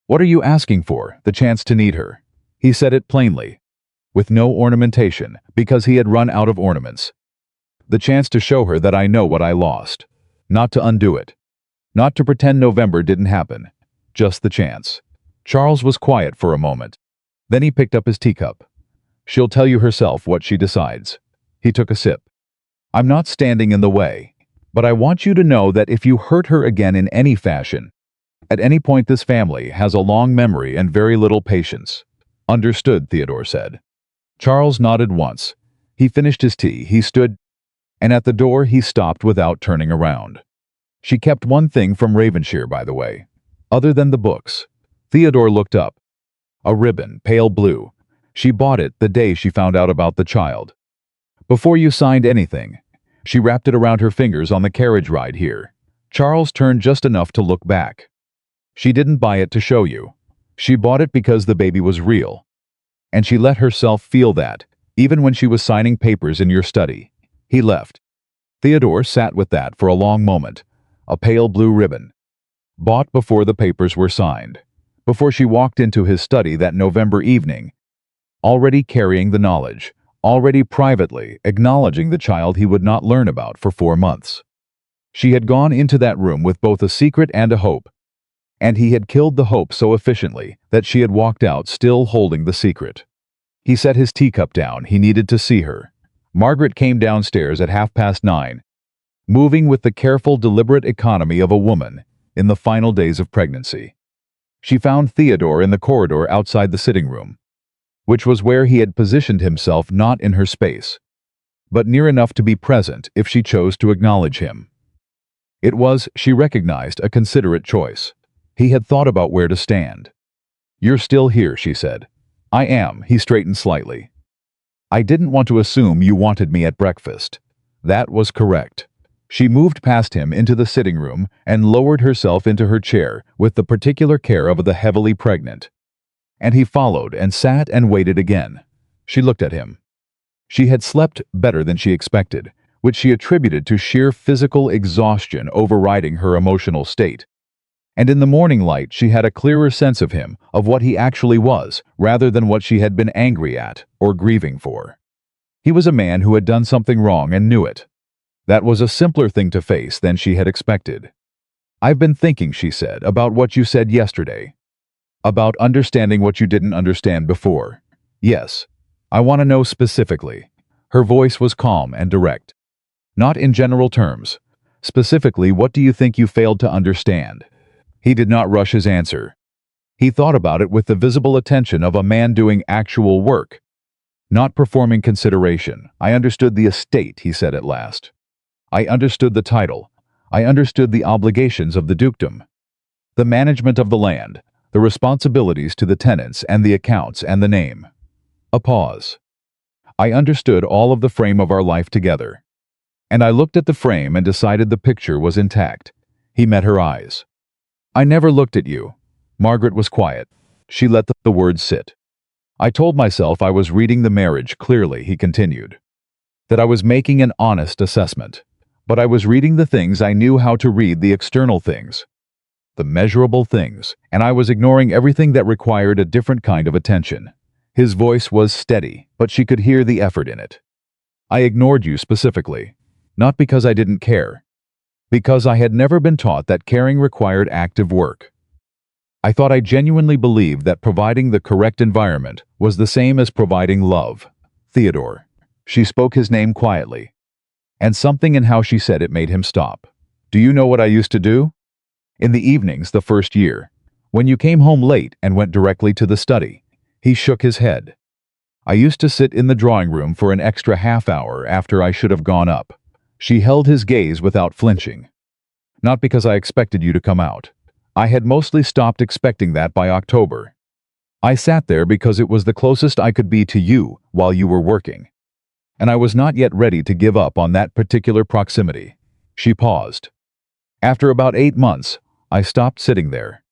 "What are you asking for? The chance to need her?" He said it plainly, with no ornamentation, because he had run out of ornaments. "The chance to show her that I know what I lost. Not to undo it. Not to pretend November didn't happen. Just the chance." Charles was quiet for a moment. Then he picked up his teacup. "She'll tell you herself what she decides." He took a sip. "I'm not standing in the way, but I want you to know that if you hurt her again in any fashion, at any point, this family has a long memory and very little patience." "Understood," Theodore said. Charles nodded once. He finished his tea, he stood, and at the door he stopped without turning around. "She kept one thing from Ravenshire, by the way. Other than the books." Theodore looked up. "A ribbon, pale blue. She bought it the day she found out about the child. Before you signed anything. She wrapped it around her fingers on the carriage ride here." Charles turned just enough to look back. "She didn't buy it to show you. She bought it because the baby was real. And she let herself feel that, even when she was signing papers in your study." He left. Theodore sat with that for a long moment. A pale blue ribbon. Bought before the papers were signed. Before she walked into his study that November evening. Already carrying the knowledge. Already privately acknowledging the child he would not learn about for 4 months. She had gone into that room with both a secret and a hope. And he had killed the hope so efficiently that she had walked out still holding the secret. He set his teacup down. He needed to see her. Margaret came downstairs at 9:30, moving with the careful, deliberate economy of a woman in the final days of pregnancy. She found Theodore in the corridor outside the sitting room, which was where he had positioned himself, not in her space, but near enough to be present if she chose to acknowledge him. It was, she recognized, a considerate choice. He had thought about where to stand. "You're still here," she said. "I am." He straightened slightly. "I didn't want to assume you wanted me at breakfast." That was correct. She moved past him into the sitting room and lowered herself into her chair with the particular care of the heavily pregnant. And he followed and sat and waited again. She looked at him. She had slept better than she expected, which she attributed to sheer physical exhaustion overriding her emotional state. And in the morning light she had a clearer sense of him, of what he actually was, rather than what she had been angry at or grieving for. He was a man who had done something wrong and knew it. That was a simpler thing to face than she had expected. "I've been thinking," she said, "about what you said yesterday. About understanding what you didn't understand before." "Yes. I want to know specifically." Her voice was calm and direct. "Not in general terms. Specifically, what do you think you failed to understand?" He did not rush his answer. He thought about it with the visible attention of a man doing actual work, not performing consideration. "I understood the estate," he said at last. "I understood the title. I understood the obligations of the dukedom. The management of the land, the responsibilities to the tenants and the accounts and the name." A pause. "I understood all of the frame of our life together. And I looked at the frame and decided the picture was intact." He met her eyes. "I never looked at you." Margaret was quiet. She let the words sit. "I told myself I was reading the marriage clearly," he continued. "That I was making an honest assessment. But I was reading the things I knew how to read, the external things, the measurable things, and I was ignoring everything that required a different kind of attention." His voice was steady, but she could hear the effort in it. "I ignored you specifically, not because I didn't care, because I had never been taught that caring required active work. I thought I genuinely believed that providing the correct environment was the same as providing love." "Theodore." She spoke his name quietly, and something in how she said it made him stop. Do you know what I used to do? In the evenings the first year, when you came home late and went directly to the study. He shook his head. I used to sit in the drawing room for an extra half hour after I should have gone up. She held his gaze without flinching. Not because I expected you to come out. I had mostly stopped expecting that by October. I sat there because it was the closest I could be to you while you were working. And I was not yet ready to give up on that particular proximity. She paused. After about 8 months, I stopped sitting there.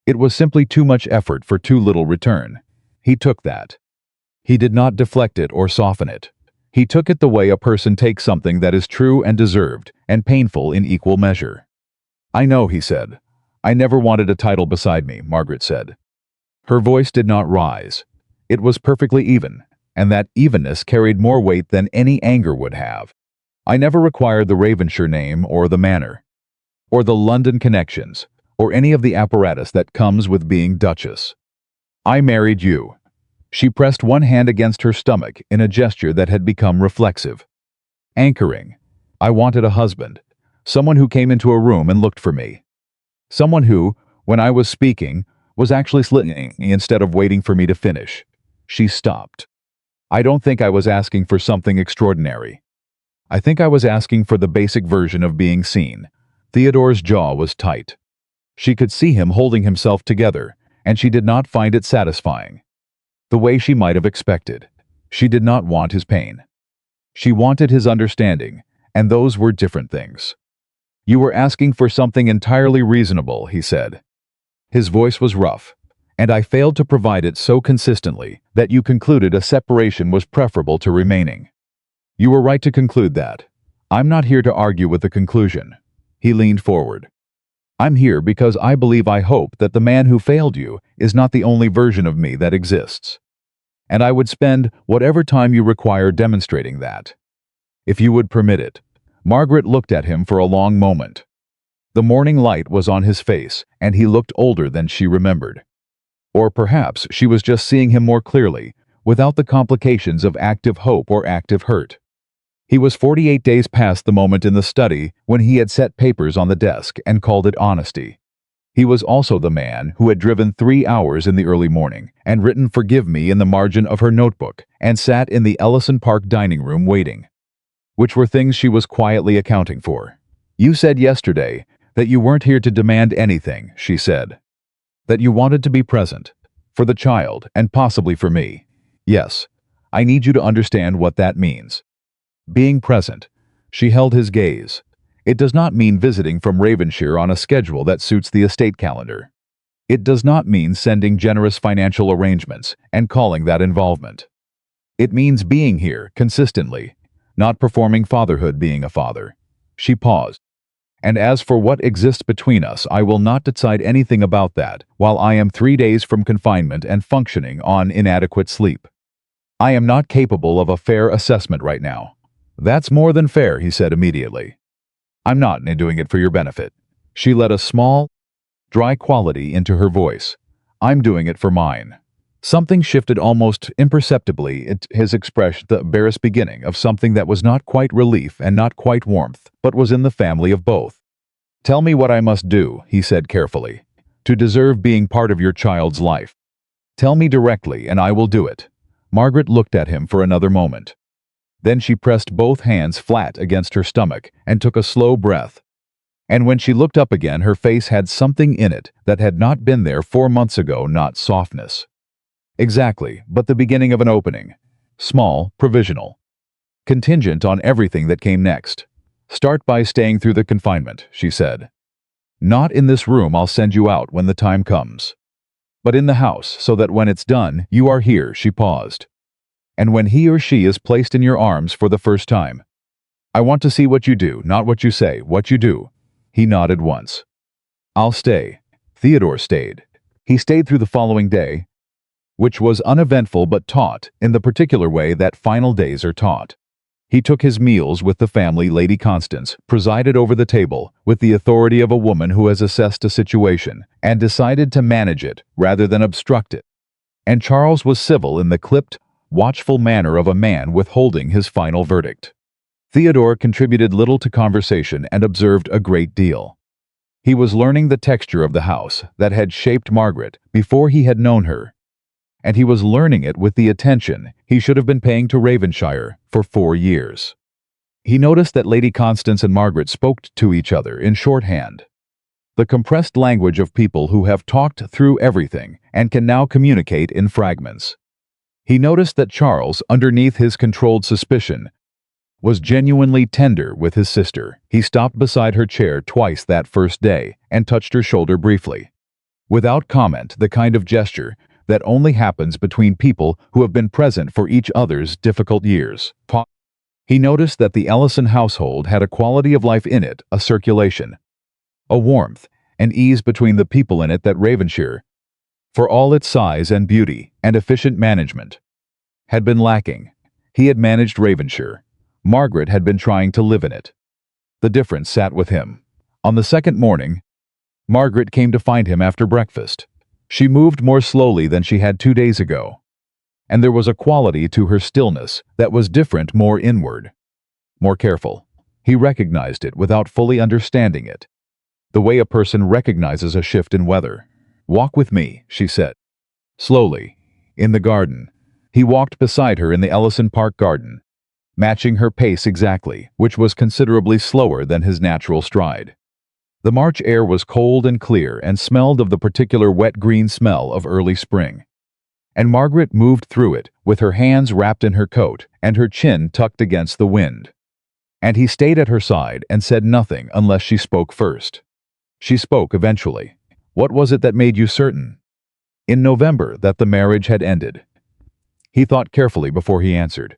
It was simply too much effort for too little return. He took that. He did not deflect it or soften it. He took it the way a person takes something that is true and deserved, and painful in equal measure. I know, he said. I never wanted a title beside me, Margaret said. Her voice did not rise. It was perfectly even, and that evenness carried more weight than any anger would have. I never required the Ravenshire name or the manor, or the London connections, or any of the apparatus that comes with being Duchess. I married you. She pressed one hand against her stomach in a gesture that had become reflexive. Anchoring. I wanted a husband, someone who came into a room and looked for me. Someone who, when I was speaking, was actually listening instead of waiting for me to finish. She stopped. I don't think I was asking for something extraordinary. I think I was asking for the basic version of being seen. Theodore's jaw was tight. She could see him holding himself together, and she did not find it satisfying. The way she might have expected. She did not want his pain. She wanted his understanding, and those were different things. You were asking for something entirely reasonable, he said. His voice was rough, and I failed to provide it so consistently that you concluded a separation was preferable to remaining. You were right to conclude that. I'm not here to argue with the conclusion. He leaned forward. I'm here because I hope that the man who failed you is not the only version of me that exists. And I would spend whatever time you require demonstrating that. If you would permit it. Margaret looked at him for a long moment. The morning light was on his face, and he looked older than she remembered. Or perhaps she was just seeing him more clearly, without the complications of active hope or active hurt. He was 48 days past the moment in the study when he had set papers on the desk and called it honesty. He was also the man who had driven 3 hours in the early morning and written "forgive me" in the margin of her notebook and sat in the Ellison Park dining room waiting. Which were things she was quietly accounting for. You said yesterday that you weren't here to demand anything, she said. That you wanted to be present. For the child, and possibly for me. Yes, I need you to understand what that means. Being present. She held his gaze. It does not mean visiting from Ravenshire on a schedule that suits the estate calendar. It does not mean sending generous financial arrangements and calling that involvement. It means being here consistently, not performing fatherhood being a father. She paused. And as for what exists between us, I will not decide anything about that while I am 3 days from confinement and functioning on inadequate sleep. I am not capable of a fair assessment right now. That's more than fair, he said immediately. I'm not doing it for your benefit. She let a small, dry quality into her voice. I'm doing it for mine. Something shifted almost imperceptibly in his expression, the barest beginning of something that was not quite relief and not quite warmth, but was in the family of both. Tell me what I must do, he said carefully, to deserve being part of your child's life. Tell me directly and I will do it. Margaret looked at him for another moment. Then she pressed both hands flat against her stomach and took a slow breath. And when she looked up again, her face had something in it that had not been there 4 months ago, not softness. Exactly, but the beginning of an opening. Small, provisional. Contingent on everything that came next. Start by staying through the confinement, she said. Not in this room, I'll send you out when the time comes. But in the house, so that when it's done, you are here, she paused. And when he or she is placed in your arms for the first time. I want to see what you do, not what you say, what you do. He nodded once. I'll stay. Theodore stayed. He stayed through the following day, which was uneventful but taught in the particular way that final days are taught. He took his meals with the family. Lady Constance presided over the table with the authority of a woman who has assessed a situation and decided to manage it rather than obstruct it. And Charles was civil in the clipped, watchful manner of a man withholding his final verdict. Theodore contributed little to conversation and observed a great deal. He was learning the texture of the house that had shaped Margaret before he had known her, and he was learning it with the attention he should have been paying to Ravenshire for 4 years. He noticed that Lady Constance and Margaret spoke to each other in shorthand, the compressed language of people who have talked through everything and can now communicate in fragments. He noticed that Charles, underneath his controlled suspicion, was genuinely tender with his sister. He stopped beside her chair twice that first day and touched her shoulder briefly, without comment, the kind of gesture that only happens between people who have been present for each other's difficult years. He noticed that the Ellison household had a quality of life in it, a circulation, a warmth, and ease between the people in it that Ravenshire, for all its size and beauty and efficient management, had been lacking. He had managed Ravenshire. Margaret had been trying to live in it. The difference sat with him. On the second morning, Margaret came to find him after breakfast. She moved more slowly than she had 2 days ago, and there was a quality to her stillness that was different, more inward, more careful. He recognized it without fully understanding it, the way a person recognizes a shift in weather. "Walk with me," she said. Slowly, in the garden. He walked beside her in the Ellison Park garden, matching her pace exactly, which was considerably slower than his natural stride. The March air was cold and clear and smelled of the particular wet green smell of early spring. And Margaret moved through it, with her hands wrapped in her coat and her chin tucked against the wind. And he stayed at her side and said nothing unless she spoke first. She spoke eventually. "What was it that made you certain, in November, that the marriage had ended?" He thought carefully before he answered.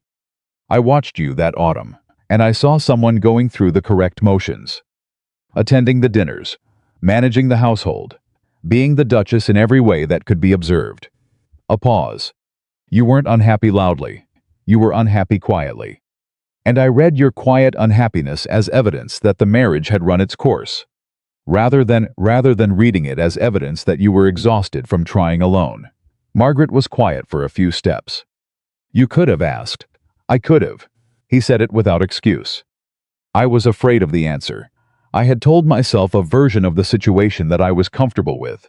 "I watched you that autumn, and I saw someone going through the correct motions. Attending the dinners, managing the household, being the Duchess in every way that could be observed." A pause. "You weren't unhappy loudly. You were unhappy quietly. And I read your quiet unhappiness as evidence that the marriage had run its course, rather than reading it as evidence that you were exhausted from trying alone." Margaret was quiet for a few steps. "You could have asked." "I could have." He said it without excuse. "I was afraid of the answer. I had told myself a version of the situation that I was comfortable with.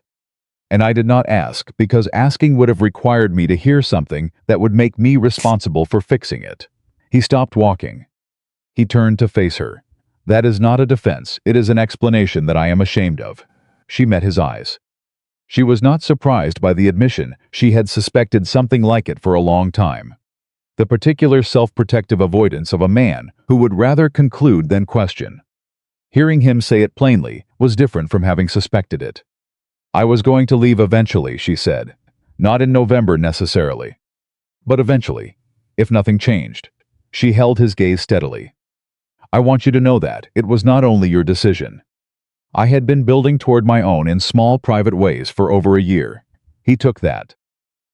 And I did not ask, because asking would have required me to hear something that would make me responsible for fixing it." He stopped walking. He turned to face her. "That is not a defense, it is an explanation that I am ashamed of." She met his eyes. She was not surprised by the admission. She had suspected something like it for a long time. The particular self-protective avoidance of a man who would rather conclude than question. Hearing him say it plainly was different from having suspected it. "I was going to leave eventually," she said. "Not in November necessarily, but eventually, if nothing changed." She held his gaze steadily. "I want you to know that it was not only your decision. I had been building toward my own in small private ways for over a year." He took that.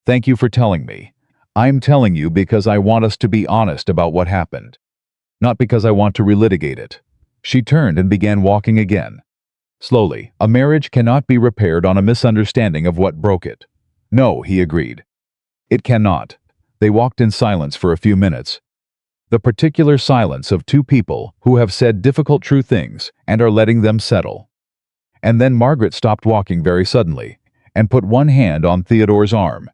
"Thank you for telling me. I'm telling you because I want us to be honest about what happened, not because I want to relitigate it." She turned and began walking again. Slowly, "A marriage cannot be repaired on a misunderstanding of what broke it." "No," he agreed. "It cannot." They walked in silence for a few minutes. The particular silence of two people who have said difficult true things and are letting them settle. And then Margaret stopped walking very suddenly and put one hand on Theodore's arm.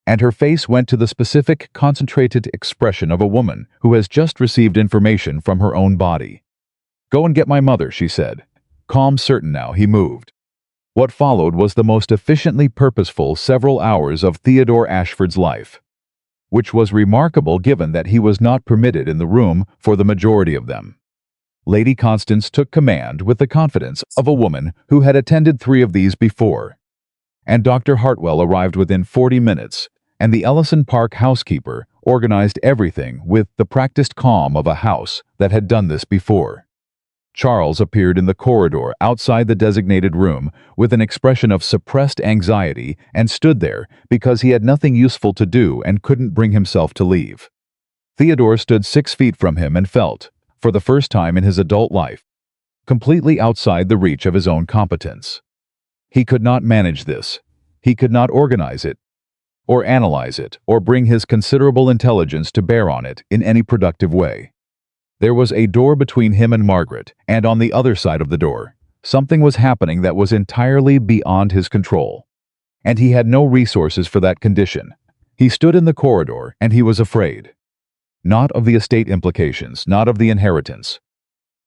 And her face went to the specific, concentrated expression of a woman who has just received information from her own body. "Go and get my mother," she said. Calm, certain now, he moved. What followed was the most efficiently purposeful several hours of Theodore Ashford's life, which was remarkable given that he was not permitted in the room for the majority of them. Lady Constance took command with the confidence of a woman who had attended 3 of these before, and Dr. Hartwell arrived within 40 minutes, and the Ellison Park housekeeper organized everything with the practiced calm of a house that had done this before. Charles appeared in the corridor outside the designated room with an expression of suppressed anxiety and stood there because he had nothing useful to do and couldn't bring himself to leave. Theodore stood 6 feet from him and felt, for the first time in his adult life, completely outside the reach of his own competence. He could not manage this. He could not organize it, or analyze it, or bring his considerable intelligence to bear on it in any productive way. There was a door between him and Margaret, and on the other side of the door, something was happening that was entirely beyond his control. And he had no resources for that condition. He stood in the corridor, and he was afraid. Not of the estate implications, not of the inheritance.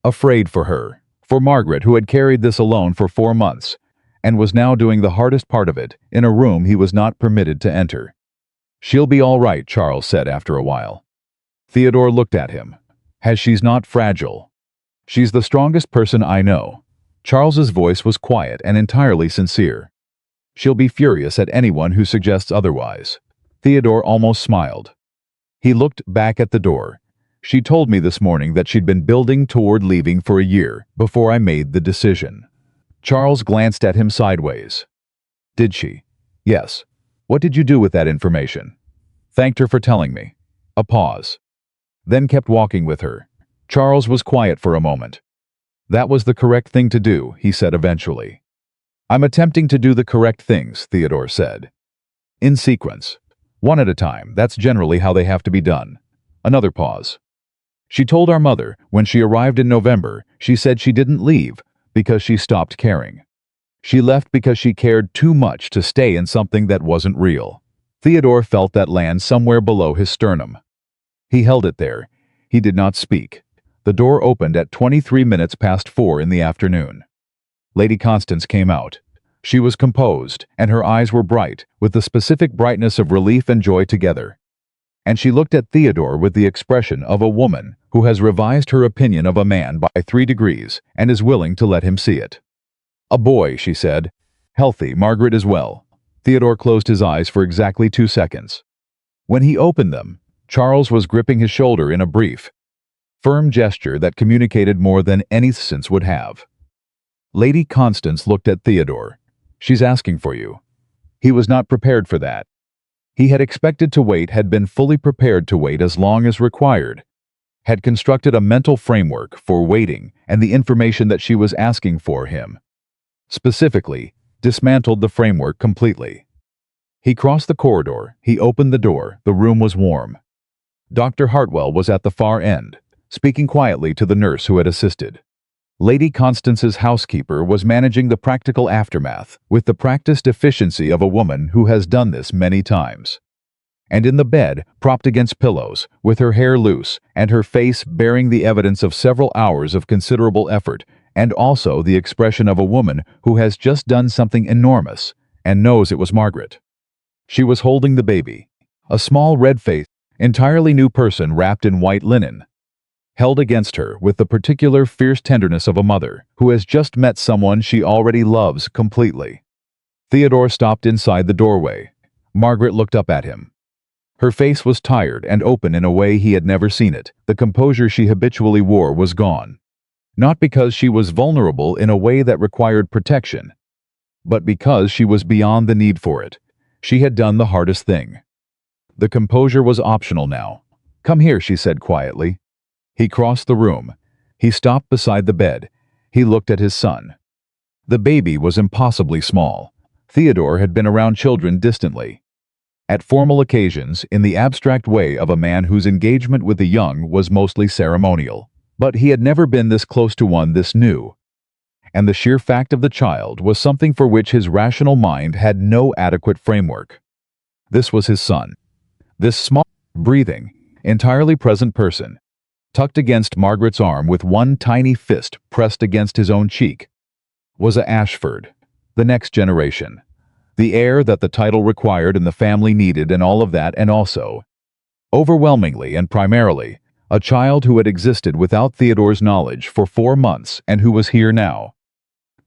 Afraid for her, for Margaret, who had carried this alone for 4 months, and was now doing the hardest part of it in a room he was not permitted to enter. "She'll be all right," Charles said after a while. Theodore looked at him. "She's not fragile. She's the strongest person I know." Charles's voice was quiet and entirely sincere. "She'll be furious at anyone who suggests otherwise." Theodore almost smiled. He looked back at the door. "She told me this morning that she'd been building toward leaving for a year before I made the decision." Charles glanced at him sideways. "Did she?" "Yes." "What did you do with that information?" "Thanked her for telling me." A pause. Then kept walking with her. Charles was quiet for a moment. "That was the correct thing to do," he said eventually. "I'm attempting to do the correct things," Theodore said. "In sequence. One at a time. That's generally how they have to be done." Another pause. "She told our mother, when she arrived in November, she said she didn't leave because she stopped caring. She left because she cared too much to stay in something that wasn't real." Theodore felt that land somewhere below his sternum. He held it there. He did not speak. The door opened at 23 minutes past 4 in the afternoon. Lady Constance came out. She was composed, and her eyes were bright, with the specific brightness of relief and joy together. And she looked at Theodore with the expression of a woman who has revised her opinion of a man by 3 degrees and is willing to let him see it. "A boy," she said. "Healthy. Margaret is well." Theodore closed his eyes for exactly 2 seconds. When he opened them, Charles was gripping his shoulder in a brief, firm gesture that communicated more than any sentence would have. Lady Constance looked at Theodore. "She's asking for you." He was not prepared for that. He had expected to wait, had been fully prepared to wait as long as required, had constructed a mental framework for waiting and the information that she was asking for him. Specifically, dismantled the framework completely. He crossed the corridor, he opened the door, the room was warm. Dr. Hartwell was at the far end, speaking quietly to the nurse who had assisted. Lady Constance's housekeeper was managing the practical aftermath with the practiced efficiency of a woman who has done this many times. And in the bed, propped against pillows, with her hair loose and her face bearing the evidence of several hours of considerable effort, and also the expression of a woman who has just done something enormous and knows it was Margaret. She was holding the baby, a small red-faced, entirely new person wrapped in white linen, held against her with the particular fierce tenderness of a mother who has just met someone she already loves completely. Theodore stopped inside the doorway. Margaret looked up at him. Her face was tired and open in a way he had never seen it. The composure she habitually wore was gone. Not because she was vulnerable in a way that required protection, but because she was beyond the need for it. She had done the hardest thing. The composure was optional now. "Come here," she said quietly. He crossed the room. He stopped beside the bed. He looked at his son. The baby was impossibly small. Theodore had been around children distantly, at formal occasions, in the abstract way of a man whose engagement with the young was mostly ceremonial. But he had never been this close to one this new. And the sheer fact of the child was something for which his rational mind had no adequate framework. This was his son. This small, breathing, entirely present person, tucked against Margaret's arm with one tiny fist pressed against his own cheek, was a Ashford, the next generation, the heir that the title required and the family needed and all of that, and also, overwhelmingly and primarily, a child who had existed without Theodore's knowledge for 4 months and who was here now.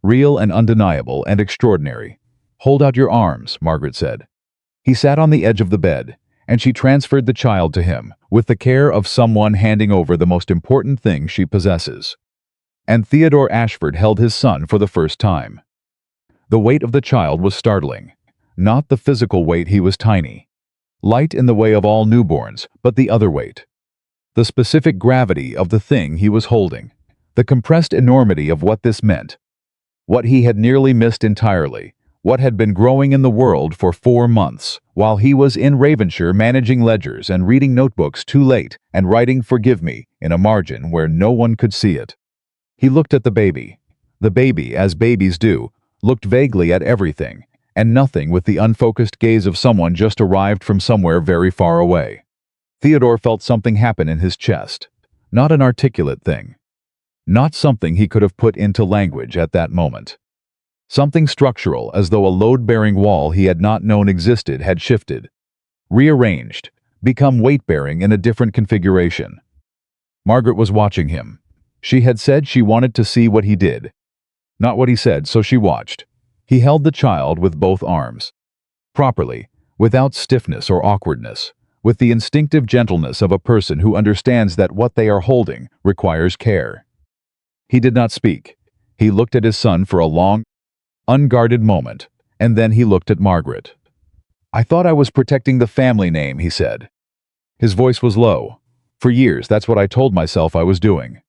Real and undeniable and extraordinary. "Hold out your arms," Margaret said. He sat on the edge of the bed, and she transferred the child to him, with the care of someone handing over the most important thing she possesses. And Theodore Ashford held his son for the first time. The weight of the child was startling. Not the physical weight, he was tiny. Light in the way of all newborns, but the other weight. The specific gravity of the thing he was holding. The compressed enormity of what this meant. What he had nearly missed entirely. what had been growing in the world for 4 months, while he was in Ravenshire managing ledgers and reading notebooks too late and writing "forgive me" in a margin where no one could see it. He looked at the baby. The baby, as babies do, looked vaguely at everything, and nothing with the unfocused gaze of someone just arrived from somewhere very far away. Theodore felt something happen in his chest. Not an articulate thing. Not something he could have put into language at that moment. Something structural, as though a load-bearing wall he had not known existed had shifted, rearranged, become weight-bearing in a different configuration. Margaret was watching him. She had said she wanted to see what he did. Not what he said, so she watched. He held the child with both arms. Properly, without stiffness or awkwardness, with the instinctive gentleness of a person who understands that what they are holding requires care. He did not speak. He looked at his son for a long, unguarded moment, and then he looked at Margaret. "I thought I was protecting the family name," he said. His voice was low. "For years, that's what I told myself I was doing.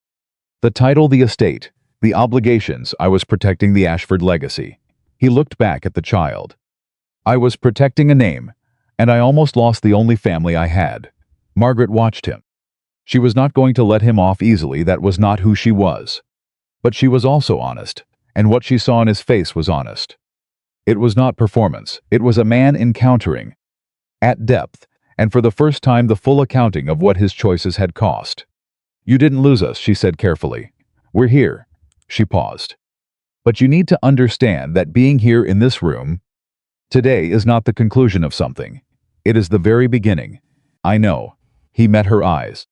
The title, the estate, the obligations, I was protecting the Ashford legacy." He looked back at the child. "I was protecting a name, and I almost lost the only family I had." Margaret watched him. She was not going to let him off easily. That was not who she was. But she was also honest, and what she saw in his face was honest. It was not performance. It was a man encountering, at depth, and for the first time, the full accounting of what his choices had cost. "You didn't lose us," she said carefully. "We're here." She paused. "But you need to understand that being here in this room today is not the conclusion of something. It is the very beginning." "I know." He met her eyes.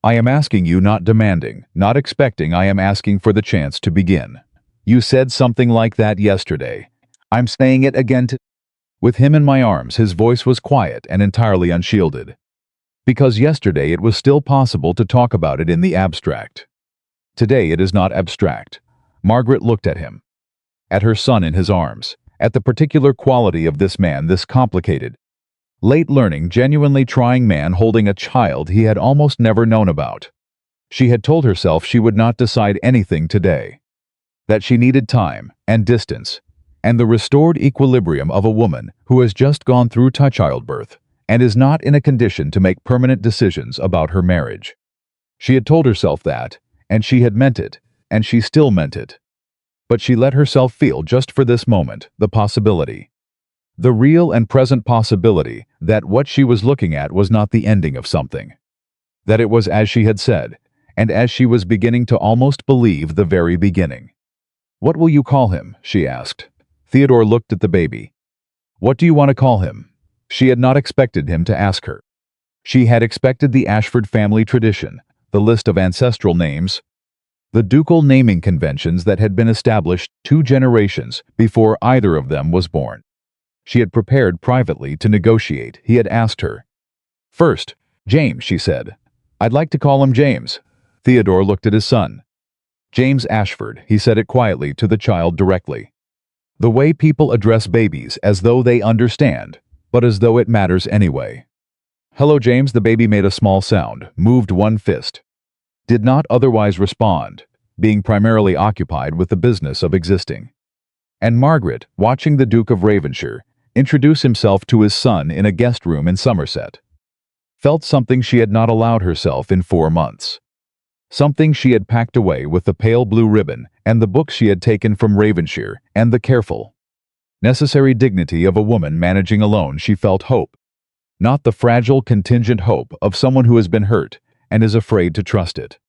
"I am asking you, not demanding, not expecting. I am asking for the chance to begin. You said something like that yesterday. I'm saying it again today." With him in my arms, his voice was quiet and entirely unshielded. "Because yesterday it was still possible to talk about it in the abstract. Today it is not abstract." Margaret looked at him, at her son in his arms, at the particular quality of this man, this complicated, late-learning, genuinely trying man holding a child he had almost never known about. She had told herself she would not decide anything today, that she needed time and distance, and the restored equilibrium of a woman who has just gone through childbirth and is not in a condition to make permanent decisions about her marriage. She had told herself that, and she had meant it, and she still meant it. But she let herself feel, just for this moment, the possibility. The real and present possibility that what she was looking at was not the ending of something. That it was as she had said, and as she was beginning to almost believe, the very beginning. "What will you call him?" she asked. Theodore looked at the baby. "What do you want to call him?" She had not expected him to ask her. She had expected the Ashford family tradition, the list of ancestral names, the ducal naming conventions that had been established 2 generations before either of them was born. She had prepared privately to negotiate. He had asked her. "First, James," she said. "I'd like to call him James." Theodore looked at his son. "James Ashford," he said it quietly to the child directly. The way people address babies, as though they understand, but as though it matters anyway. "Hello, James." The baby made a small sound, moved one fist. Did not otherwise respond, being primarily occupied with the business of existing. And Margaret, watching the Duke of Ravenshire introduce himself to his son in a guest room in Somerset, felt something she had not allowed herself in 4 months. Something she had packed away with the pale blue ribbon and the books she had taken from Ravenshire and the careful, necessary dignity of a woman managing alone. She felt hope. Not the fragile, contingent hope of someone who has been hurt and is afraid to trust it.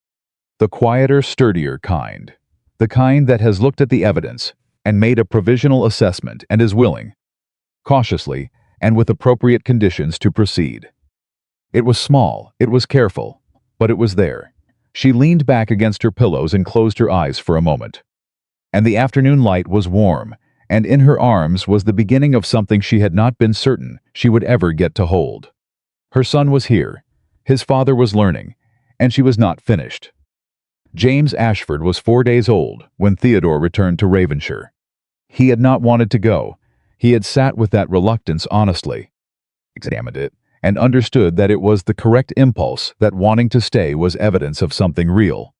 The quieter, sturdier kind. The kind that has looked at the evidence and made a provisional assessment and is willing, cautiously and with appropriate conditions, to proceed. It was small, it was careful, but it was there. She leaned back against her pillows and closed her eyes for a moment. And the afternoon light was warm, and in her arms was the beginning of something she had not been certain she would ever get to hold. Her son was here. His father was learning, and she was not finished. James Ashford was 4 days old when Theodore returned to Ravenshire. He had not wanted to go. He had sat with that reluctance honestly, examined it, and understood that it was the correct impulse, that wanting to stay was evidence of something real.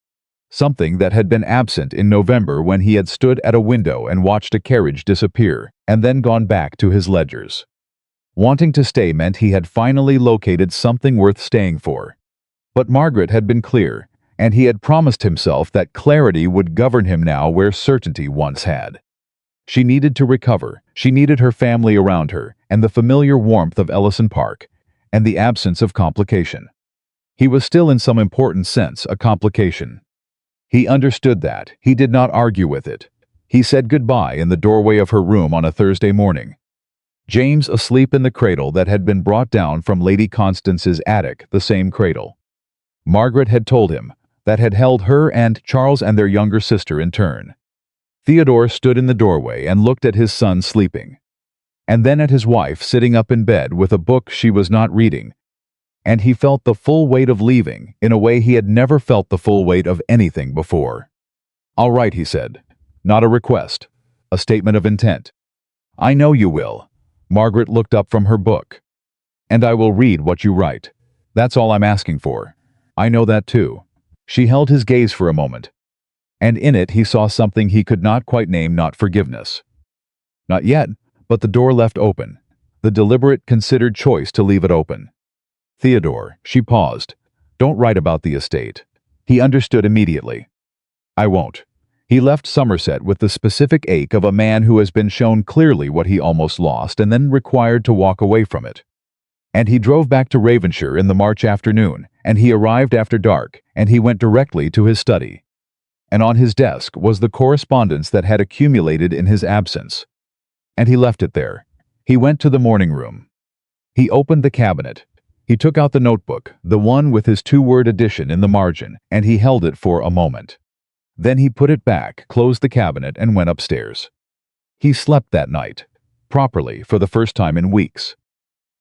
something that had been absent in November when he had stood at a window and watched a carriage disappear, and then gone back to his ledgers. Wanting to stay meant he had finally located something worth staying for. But Margaret had been clear, and he had promised himself that clarity would govern him now where certainty once had. She needed to recover, she needed her family around her, and the familiar warmth of Ellison Park, and the absence of complication. He was still in some important sense a complication. He understood that. He did not argue with it. He said goodbye in the doorway of her room on a Thursday morning. James asleep in the cradle that had been brought down from Lady Constance's attic, the same cradle Margaret had told him, that had held her and Charles and their younger sister in turn. Theodore stood in the doorway and looked at his son sleeping, and then at his wife sitting up in bed with a book she was not reading, and he felt the full weight of leaving in a way he had never felt the full weight of anything before. "All right," he said. "Not a request. A statement of intent." "I know you will." Margaret looked up from her book. "And I will read what you write. That's all I'm asking for." "I know that too." She held his gaze for a moment, and in it he saw something he could not quite name, not forgiveness. Not yet, but the door left open, the deliberate, considered choice to leave it open. "Theodore," she paused, "don't write about the estate." He understood immediately. "I won't." He left Somerset with the specific ache of a man who has been shown clearly what he almost lost and then required to walk away from it. And he drove back to Ravenshire in the March afternoon, and he arrived after dark, and he went directly to his study. And on his desk was the correspondence that had accumulated in his absence. And he left it there. He went to the morning room. He opened the cabinet. He took out the notebook, the one with his two-word addition in the margin, and he held it for a moment. Then he put it back, closed the cabinet, and went upstairs. He slept that night, properly, for the first time in weeks.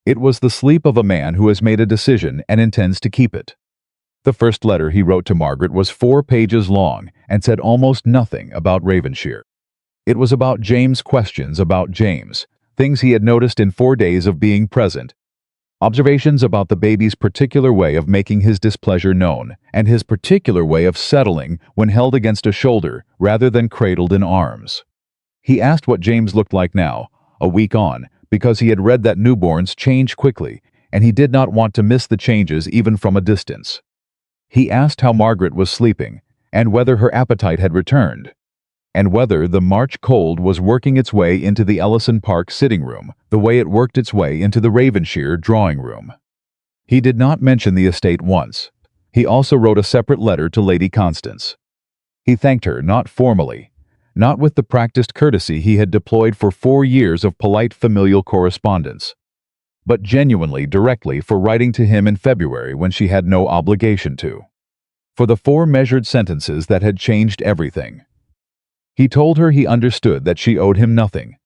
It was the sleep of a man who has made a decision and intends to keep it. The first letter he wrote to Margaret was 4 pages long and said almost nothing about Ravenshire. It was about James' questions about James, things he had noticed in 4 days of being present, observations about the baby's particular way of making his displeasure known, and his particular way of settling when held against a shoulder rather than cradled in arms. He asked what James looked like now, a week on, because he had read that newborns change quickly, and he did not want to miss the changes even from a distance. He asked how Margaret was sleeping, and whether her appetite had returned, and whether the March cold was working its way into the Ellison Park sitting room, the way it worked its way into the Ravenshire drawing room. He did not mention the estate once. He also wrote a separate letter to Lady Constance. He thanked her, not formally, not with the practiced courtesy he had deployed for 4 years of polite familial correspondence, but genuinely, directly, for writing to him in February when she had no obligation to. For the 4 measured sentences that had changed everything. He told her he understood that she owed him nothing,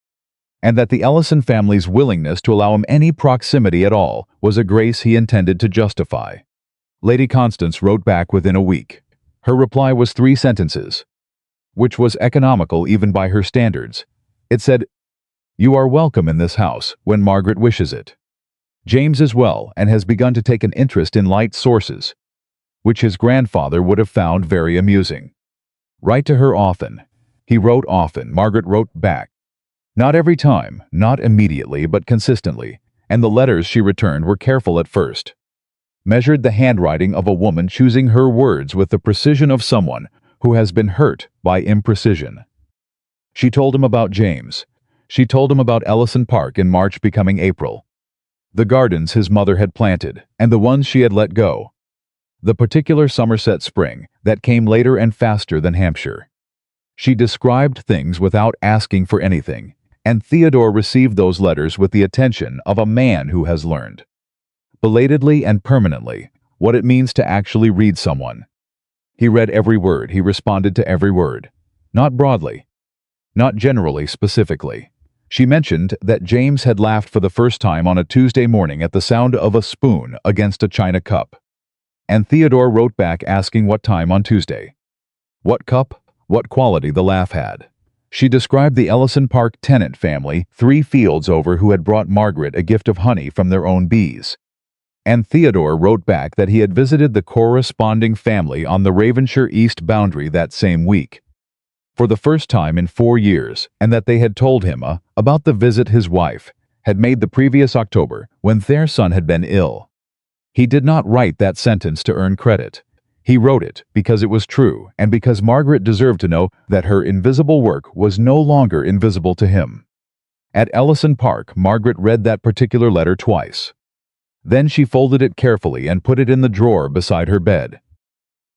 and that the Ellison family's willingness to allow him any proximity at all was a grace he intended to justify. Lady Constance wrote back within a week. Her reply was 3 sentences, which was economical even by her standards. It said, "You are welcome in this house when Margaret wishes it. James is well and has begun to take an interest in light sources, which his grandfather would have found very amusing. Write to her often." He wrote often. Margaret wrote back. Not every time, not immediately, but consistently, and the letters she returned were careful at first. Measured the handwriting of a woman choosing her words with the precision of someone who has been hurt by imprecision. She told him about James. She told him about Ellison Park in March becoming April. The gardens his mother had planted, and the ones she had let go. The particular Somerset spring that came later and faster than Hampshire. She described things without asking for anything, and Theodore received those letters with the attention of a man who has learned, belatedly and permanently, what it means to actually read someone. He read every word, he responded to every word. Not broadly, not generally, specifically. She mentioned that James had laughed for the first time on a Tuesday morning at the sound of a spoon against a china cup. And Theodore wrote back asking what time on Tuesday. What cup? What quality the laugh had. She described the Ellison Park tenant family 3 fields over who had brought Margaret a gift of honey from their own bees. And Theodore wrote back that he had visited the corresponding family on the Ravenshire East boundary that same week, for the first time in 4 years, and that they had told him about the visit his wife had made the previous October when their son had been ill. He did not write that sentence to earn credit. He wrote it because it was true and because Margaret deserved to know that her invisible work was no longer invisible to him. At Ellison Park, Margaret read that particular letter twice. Then she folded it carefully and put it in the drawer beside her bed,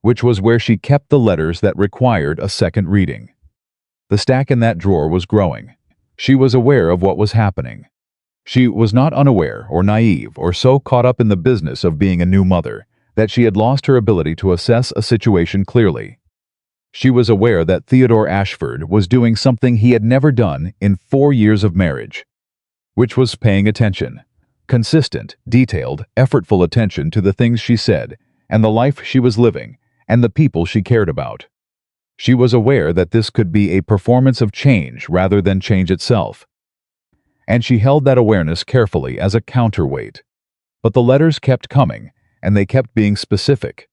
which was where she kept the letters that required a second reading. The stack in that drawer was growing. She was aware of what was happening. She was not unaware or naive or so caught up in the business of being a new mother that she had lost her ability to assess a situation clearly. She was aware that Theodore Ashford was doing something he had never done in 4 years of marriage, which was paying attention, consistent, detailed, effortful attention to the things she said and the life she was living and the people she cared about. She was aware that this could be a performance of change rather than change itself, and she held that awareness carefully as a counterweight. But the letters kept coming, and they kept being specific.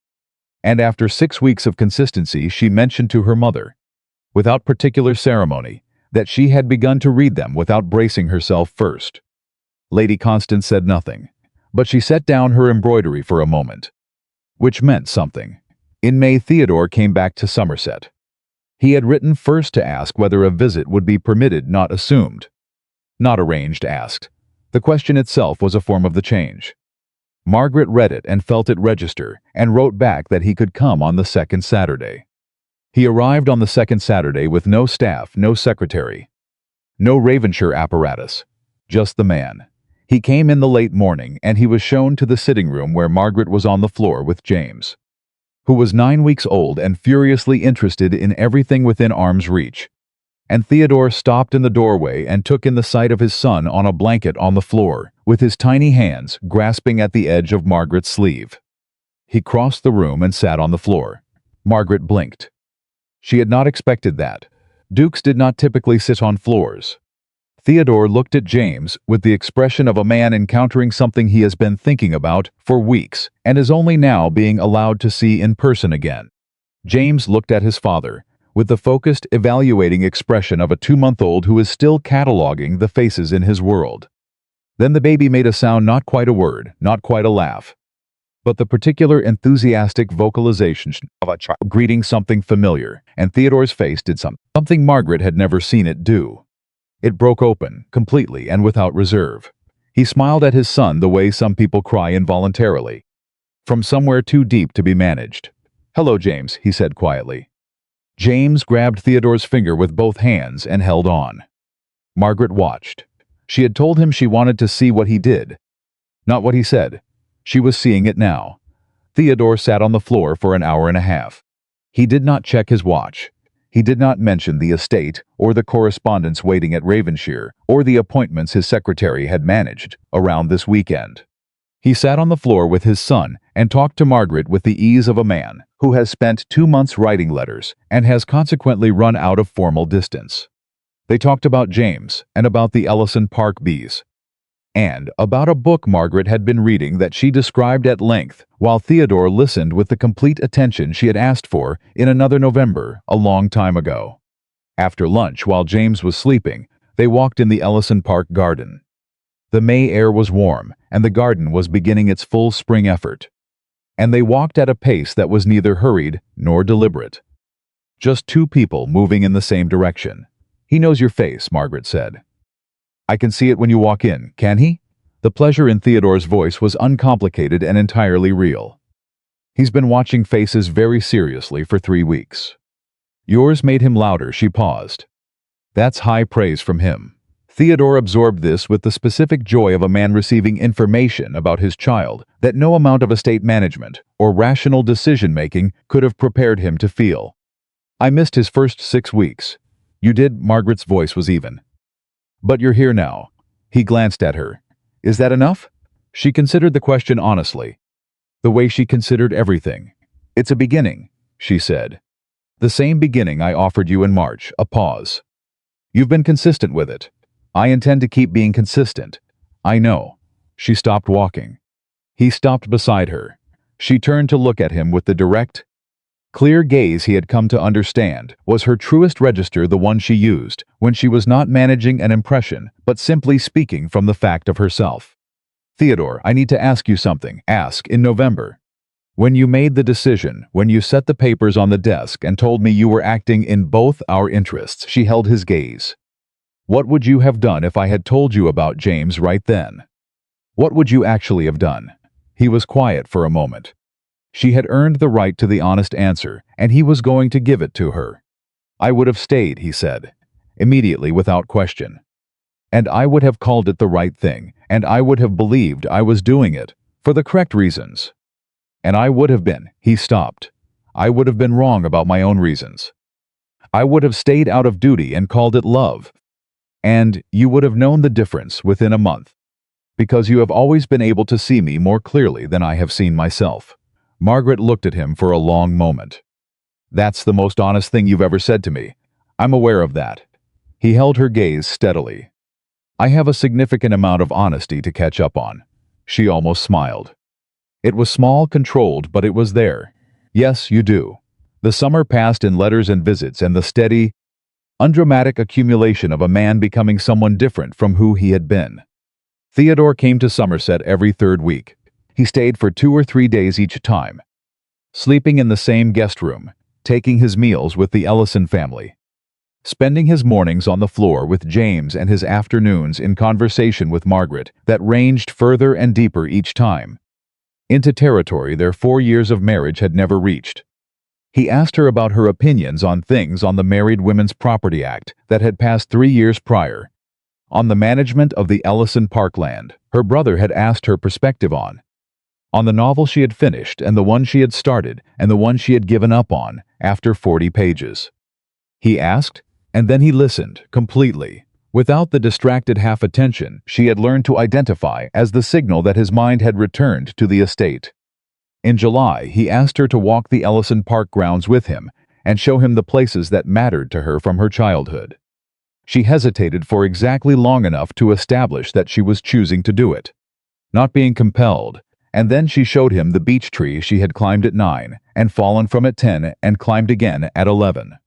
And after 6 weeks of consistency, she mentioned to her mother, without particular ceremony, that she had begun to read them without bracing herself first. Lady Constance said nothing, but she set down her embroidery for a moment, which meant something. In May, Theodore came back to Somerset. He had written first to ask whether a visit would be permitted, not assumed. Not arranged, asked. The question itself was a form of the change. Margaret read it and felt it register, and wrote back that he could come on the second Saturday. He arrived on the second Saturday with no staff, no secretary, no Ravenshire apparatus, just the man. He came in the late morning, and he was shown to the sitting room where Margaret was on the floor with James, who was 9 weeks old and furiously interested in everything within arm's reach. And Theodore stopped in the doorway and took in the sight of his son on a blanket on the floor, with his tiny hands grasping at the edge of Margaret's sleeve. He crossed the room and sat on the floor. Margaret blinked. She had not expected that. Dukes did not typically sit on floors. Theodore looked at James with the expression of a man encountering something he has been thinking about for weeks and is only now being allowed to see in person again. James looked at his father with the focused, evaluating expression of a 2-month-old who is still cataloging the faces in his world. Then the baby made a sound, not quite a word, not quite a laugh, but the particular enthusiastic vocalization of a child greeting something familiar, and Theodore's face did something Margaret had never seen it do. It broke open, completely and without reserve. He smiled at his son the way some people cry involuntarily, from somewhere too deep to be managed. "Hello, James," he said quietly. James grabbed Theodore's finger with both hands and held on. Margaret watched. She had told him she wanted to see what he did, not what he said. She was seeing it now. Theodore sat on the floor for an hour and a half. He did not check his watch. He did not mention the estate or the correspondence waiting at Ravenshire or the appointments his secretary had managed around this weekend. He sat on the floor with his son and talked to Margaret with the ease of a man who has spent 2 months writing letters and has consequently run out of formal distance. They talked about James and about the Ellison Park bees, and about a book Margaret had been reading that she described at length, while Theodore listened with the complete attention she had asked for in another November a long time ago. After lunch, while James was sleeping, they walked in the Ellison Park garden. The May air was warm, and the garden was beginning its full spring effort. And they walked at a pace that was neither hurried nor deliberate. Just 2 people moving in the same direction. "He knows your face," Margaret said. "I can see it when you walk in, can he?" The pleasure in Theodore's voice was uncomplicated and entirely real. "He's been watching faces very seriously for 3 weeks. Yours made him louder." She paused. "That's high praise from him." Theodore absorbed this with the specific joy of a man receiving information about his child that no amount of estate management or rational decision-making could have prepared him to feel. "I missed his first 6 weeks. You did?" Margaret's voice was even. "But you're here now." He glanced at her. "Is that enough?" She considered the question honestly, the way she considered everything. "It's a beginning," she said. "The same beginning I offered you in March." A pause. "You've been consistent with it. I intend to keep being consistent. I know." She stopped walking. He stopped beside her. She turned to look at him with the direct, clear gaze he had come to understand. Was her truest register the one she used when she was not managing an impression but simply speaking from the fact of herself? Theodore, I need to ask you something. Ask in November. When you made the decision, when you set the papers on the desk and told me you were acting in both our interests, she held his gaze. What would you have done if I had told you about James right then? What would you actually have done? He was quiet for a moment. She had earned the right to the honest answer, and he was going to give it to her. I would have stayed, he said, immediately without question. And I would have called it the right thing, and I would have believed I was doing it, for the correct reasons. And I would have been, he stopped. I would have been wrong about my own reasons. I would have stayed out of duty and called it love. And you would have known the difference within a month, because you have always been able to see me more clearly than I have seen myself. Margaret looked at him for a long moment. That's the most honest thing you've ever said to me. I'm aware of that. He held her gaze steadily. I have a significant amount of honesty to catch up on. She almost smiled. It was small, controlled, but it was there. Yes, you do. The summer passed in letters and visits and the steady, undramatic accumulation of a man becoming someone different from who he had been. Theodore came to Somerset every third week. He stayed for 2 or 3 days each time, sleeping in the same guest room, taking his meals with the Ellison family, spending his mornings on the floor with James and his afternoons in conversation with Margaret that ranged further and deeper each time, into territory their 4 years of marriage had never reached. He asked her about her opinions on things on the Married Women's Property Act that had passed 3 years prior, on the management of the Ellison parkland her brother had asked her perspective on the novel she had finished and the one she had started and the one she had given up on after 40 pages. He asked, and then he listened completely, without the distracted half-attention she had learned to identify as the signal that his mind had returned to the estate. In July, he asked her to walk the Ellison Park grounds with him and show him the places that mattered to her from her childhood. She hesitated for exactly long enough to establish that she was choosing to do it, not being compelled, and then she showed him the beech tree she had climbed at 9 and fallen from at 10 and climbed again at 11.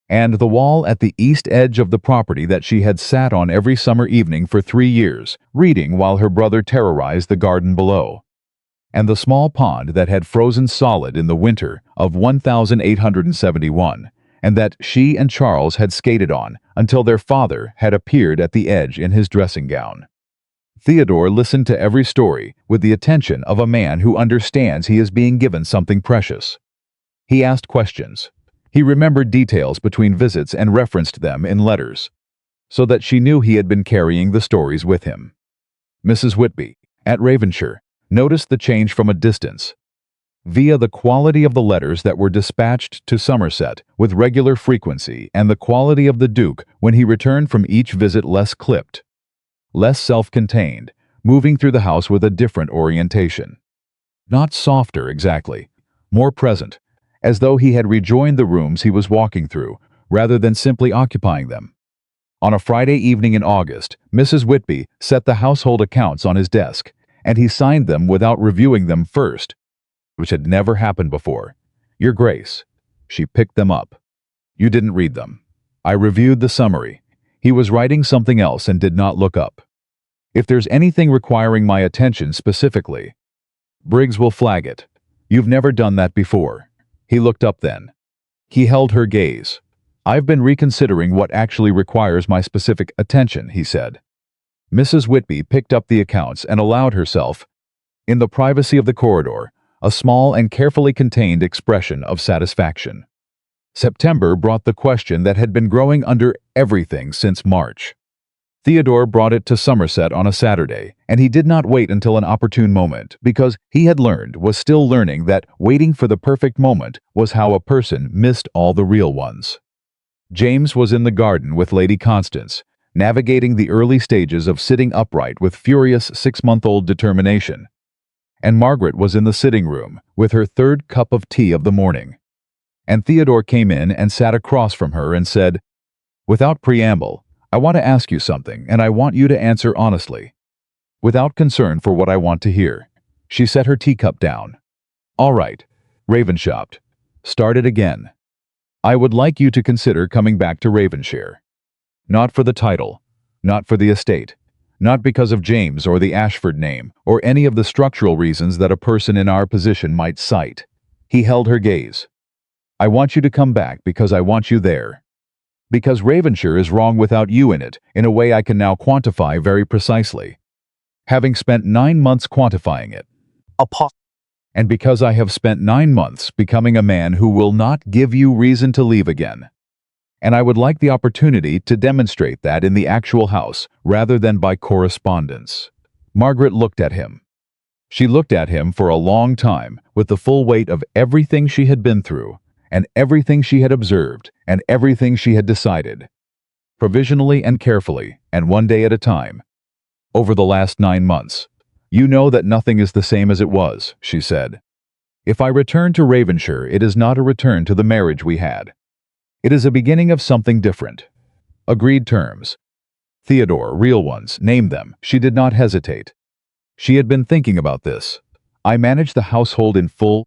And the wall at the east edge of the property that she had sat on every summer evening for 3 years, reading while her brother terrorized the garden below. And the small pond that had frozen solid in the winter of 1871, and that she and Charles had skated on until their father had appeared at the edge in his dressing gown. Theodore listened to every story with the attention of a man who understands he is being given something precious. He asked questions. He remembered details between visits and referenced them in letters, so that she knew he had been carrying the stories with him. Mrs. Whitby, at Ravenshire, noticed the change from a distance, via the quality of the letters that were dispatched to Somerset with regular frequency and the quality of the Duke when he returned from each visit less clipped, less self-contained, moving through the house with a different orientation. Not softer exactly, more present, as though he had rejoined the rooms he was walking through, rather than simply occupying them. On a Friday evening in August, Mrs. Whitby set the household accounts on his desk, and he signed them without reviewing them first, which had never happened before. Your Grace. She picked them up. You didn't read them. I reviewed the summary. He was writing something else and did not look up. If there's anything requiring my attention specifically, Briggs will flag it. You've never done that before. He looked up then. He held her gaze. I've been reconsidering what actually requires my specific attention, he said. Mrs. Whitby picked up the accounts and allowed herself, in the privacy of the corridor, a small and carefully contained expression of satisfaction. September brought the question that had been growing under everything since March. Theodore brought it to Somerset on a Saturday, and he did not wait until an opportune moment, because he had learned, was still learning, that waiting for the perfect moment was how a person missed all the real ones. James was in the garden with Lady Constance, navigating the early stages of sitting upright with furious 6-month-old determination, and Margaret was in the sitting room with her 3rd cup of tea of the morning. And Theodore came in and sat across from her and said, "Without preamble, I want to ask you something, and I want you to answer honestly, without concern for what I want to hear." She set her teacup down. "All right," Ravenshire. "Start it again. I would like you to consider coming back to Ravenshire. Not for the title, not for the estate, not because of James or the Ashford name, or any of the structural reasons that a person in our position might cite." He held her gaze. "I want you to come back because I want you there. Because Ravenshire is wrong without you in it, in a way I can now quantify very precisely. Having spent 9 months quantifying it. And because I have spent 9 months becoming a man who will not give you reason to leave again. And I would like the opportunity to demonstrate that in the actual house, rather than by correspondence." Margaret looked at him. She looked at him for a long time, with the full weight of everything she had been through, and everything she had observed, and everything she had decided. Provisionally and carefully, and one day at a time. "Over the last 9 months. You know that nothing is the same as it was," she said. "If I return to Ravenshire, it is not a return to the marriage we had. It is a beginning of something different. Agreed terms. Theodore, real ones, name them." She did not hesitate. She had been thinking about this. "I manage the household in full,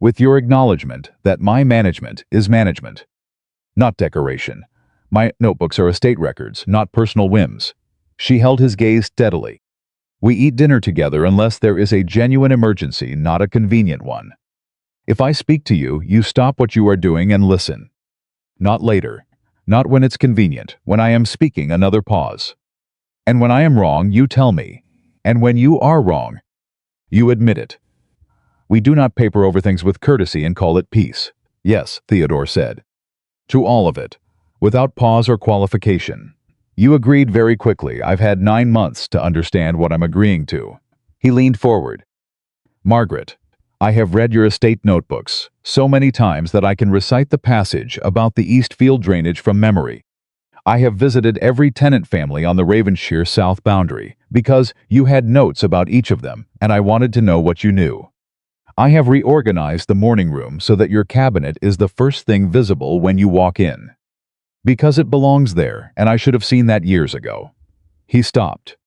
with your acknowledgement that my management is management. Not decoration. My notebooks are estate records, not personal whims." She held his gaze steadily. "We eat dinner together unless there is a genuine emergency, not a convenient one. If I speak to you, you stop what you are doing and listen. Not later. Not when it's convenient, when I am speaking, another pause. And when I am wrong, you tell me. And when you are wrong, you admit it. We do not paper over things with courtesy and call it peace." "Yes," Theodore said. "To all of it, without pause or qualification. You agreed very quickly. I've had 9 months to understand what I'm agreeing to." He leaned forward. "Margaret, I have read your estate notebooks so many times that I can recite the passage about the Eastfield drainage from memory. I have visited every tenant family on the Ravenshire south boundary, because you had notes about each of them, and I wanted to know what you knew. I have reorganized the morning room so that your cabinet is the first thing visible when you walk in. Because it belongs there, and I should have seen that years ago." He stopped.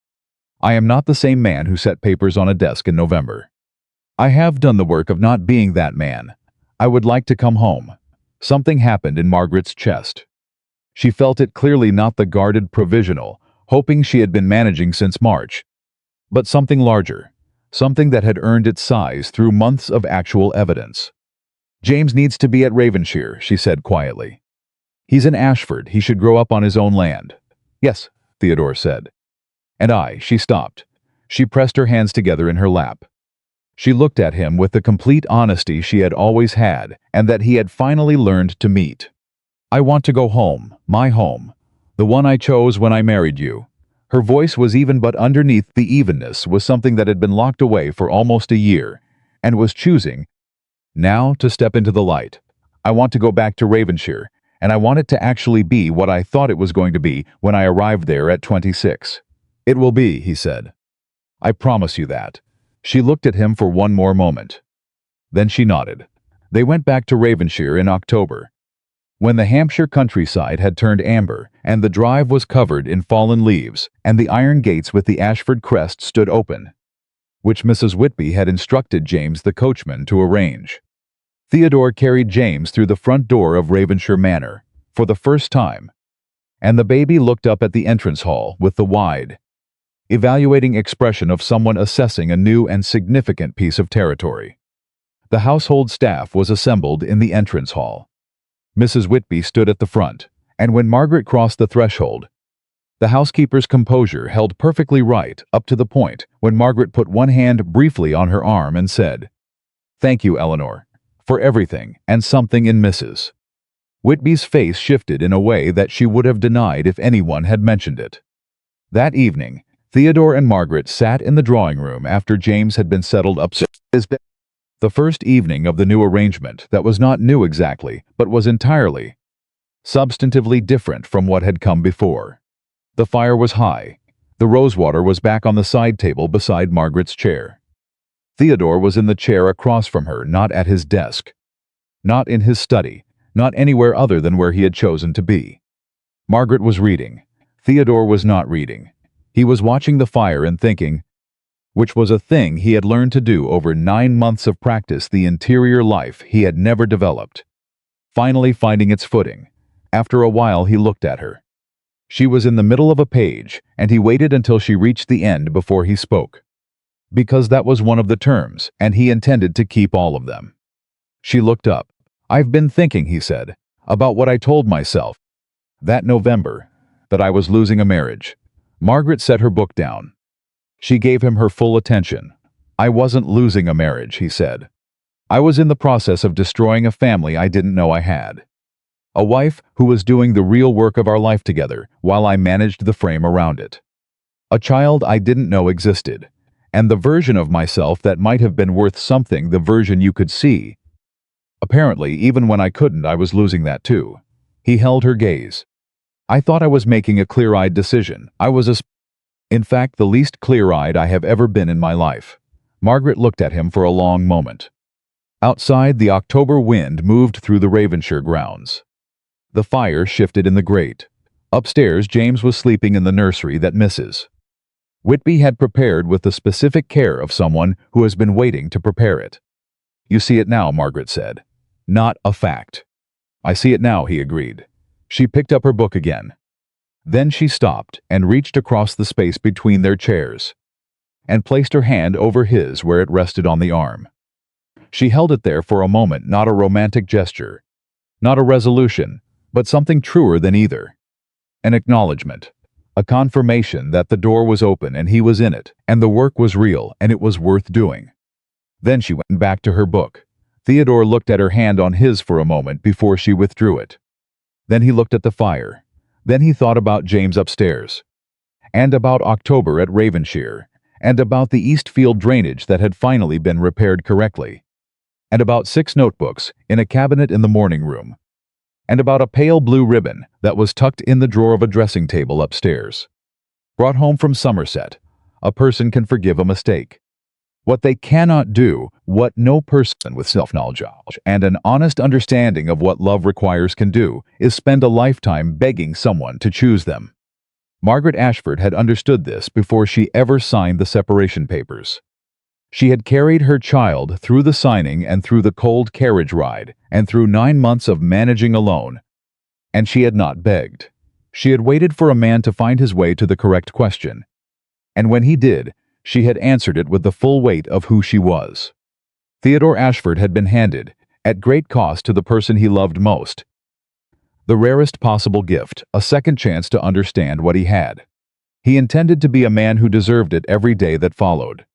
"I am not the same man who set papers on a desk in November. I have done the work of not being that man. I would like to come home." Something happened in Margaret's chest. She felt it clearly, not the guarded provisional, hoping she had been managing since March, but something larger, something that had earned its size through months of actual evidence. "James needs to be at Ravenshire," she said quietly. "He's an Ashford. He should grow up on his own land." "Yes," Theodore said. She stopped. She pressed her hands together in her lap. She looked at him with the complete honesty she had always had, and that he had finally learned to meet. "I want to go home, my home, the one I chose when I married you." Her voice was even, but underneath the evenness was something that had been locked away for almost a year, and was choosing, now, to step into the light. "I want to go back to Ravenshire, and I want it to actually be what I thought it was going to be when I arrived there at 26. "It will be," he said. "I promise you that." She looked at him for one more moment. Then she nodded. They went back to Ravenshire in October, when the Hampshire countryside had turned amber, and the drive was covered in fallen leaves, and the iron gates with the Ashford crest stood open, which Mrs. Whitby had instructed James the coachman to arrange. Theodore carried James through the front door of Ravenshire Manor, for the first time, and the baby looked up at the entrance hall with the wide, evaluating expression of someone assessing a new and significant piece of territory. The household staff was assembled in the entrance hall. Mrs. Whitby stood at the front, and when Margaret crossed the threshold, the housekeeper's composure held perfectly right up to the point when Margaret put one hand briefly on her arm and said, "Thank you, Eleanor, for everything and something in Mrs." Whitby's face shifted in a way that she would have denied if anyone had mentioned it. That evening, Theodore and Margaret sat in the drawing room after James had been settled upstairs. The first evening of the new arrangement that was not new exactly, but was entirely, substantively different from what had come before. The fire was high. The rosewater was back on the side table beside Margaret's chair. Theodore was in the chair across from her, not at his desk, not in his study, not anywhere other than where he had chosen to be. Margaret was reading. Theodore was not reading. He was watching the fire and thinking, which was a thing he had learned to do over 9 months of practice, the interior life he had never developed. Finally finding its footing. After a while he looked at her. She was in the middle of a page, and he waited until she reached the end before he spoke. Because that was one of the terms, and he intended to keep all of them. She looked up. "I've been thinking," he said, "about what I told myself that November, that I was losing a marriage." Margaret set her book down. She gave him her full attention. "I wasn't losing a marriage," he said. "I was in the process of destroying a family I didn't know I had. A wife who was doing the real work of our life together while I managed the frame around it. A child I didn't know existed, and the version of myself that might have been worth something, the version you could see. Apparently, even when I couldn't, I was losing that too." He held her gaze. "I thought I was making a clear-eyed decision. In fact, the least clear-eyed I have ever been in my life." Margaret looked at him for a long moment. Outside, the October wind moved through the Ravenshire grounds. The fire shifted in the grate. Upstairs, James was sleeping in the nursery that Mrs. Whitby had prepared with the specific care of someone who has been waiting to prepare it. "You see it now," Margaret said. "Not a fact." "I see it now," he agreed. She picked up her book again. Then she stopped and reached across the space between their chairs and placed her hand over his where it rested on the arm. She held it there for a moment, not a romantic gesture, not a resolution, but something truer than either. An acknowledgement, a confirmation that the door was open and he was in it, and the work was real and it was worth doing. Then she went back to her book. Theodore looked at her hand on his for a moment before she withdrew it. Then he looked at the fire. Then he thought about James upstairs, and about October at Ravenshire, and about the Eastfield drainage that had finally been repaired correctly, and about 6 notebooks in a cabinet in the morning room, and about a pale blue ribbon that was tucked in the drawer of a dressing table upstairs. Brought home from Somerset, a person can forgive a mistake. What they cannot do, what no person with self-knowledge and an honest understanding of what love requires can do, is spend a lifetime begging someone to choose them. Margaret Ashford had understood this before she ever signed the separation papers. She had carried her child through the signing and through the cold carriage ride and through 9 months of managing alone, and she had not begged. She had waited for a man to find his way to the correct question, and when he did, she had answered it with the full weight of who she was. Theodore Ashford had been handed, at great cost to the person he loved most, the rarest possible gift, a second chance to understand what he had. He intended to be a man who deserved it every day that followed.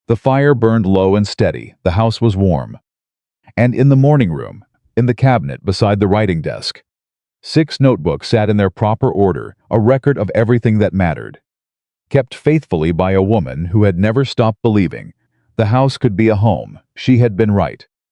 The fire burned low and steady, the house was warm. And in the morning room, in the cabinet beside the writing desk, 6 notebooks sat in their proper order, a record of everything that mattered. Kept faithfully by a woman who had never stopped believing the house could be a home. She had been right.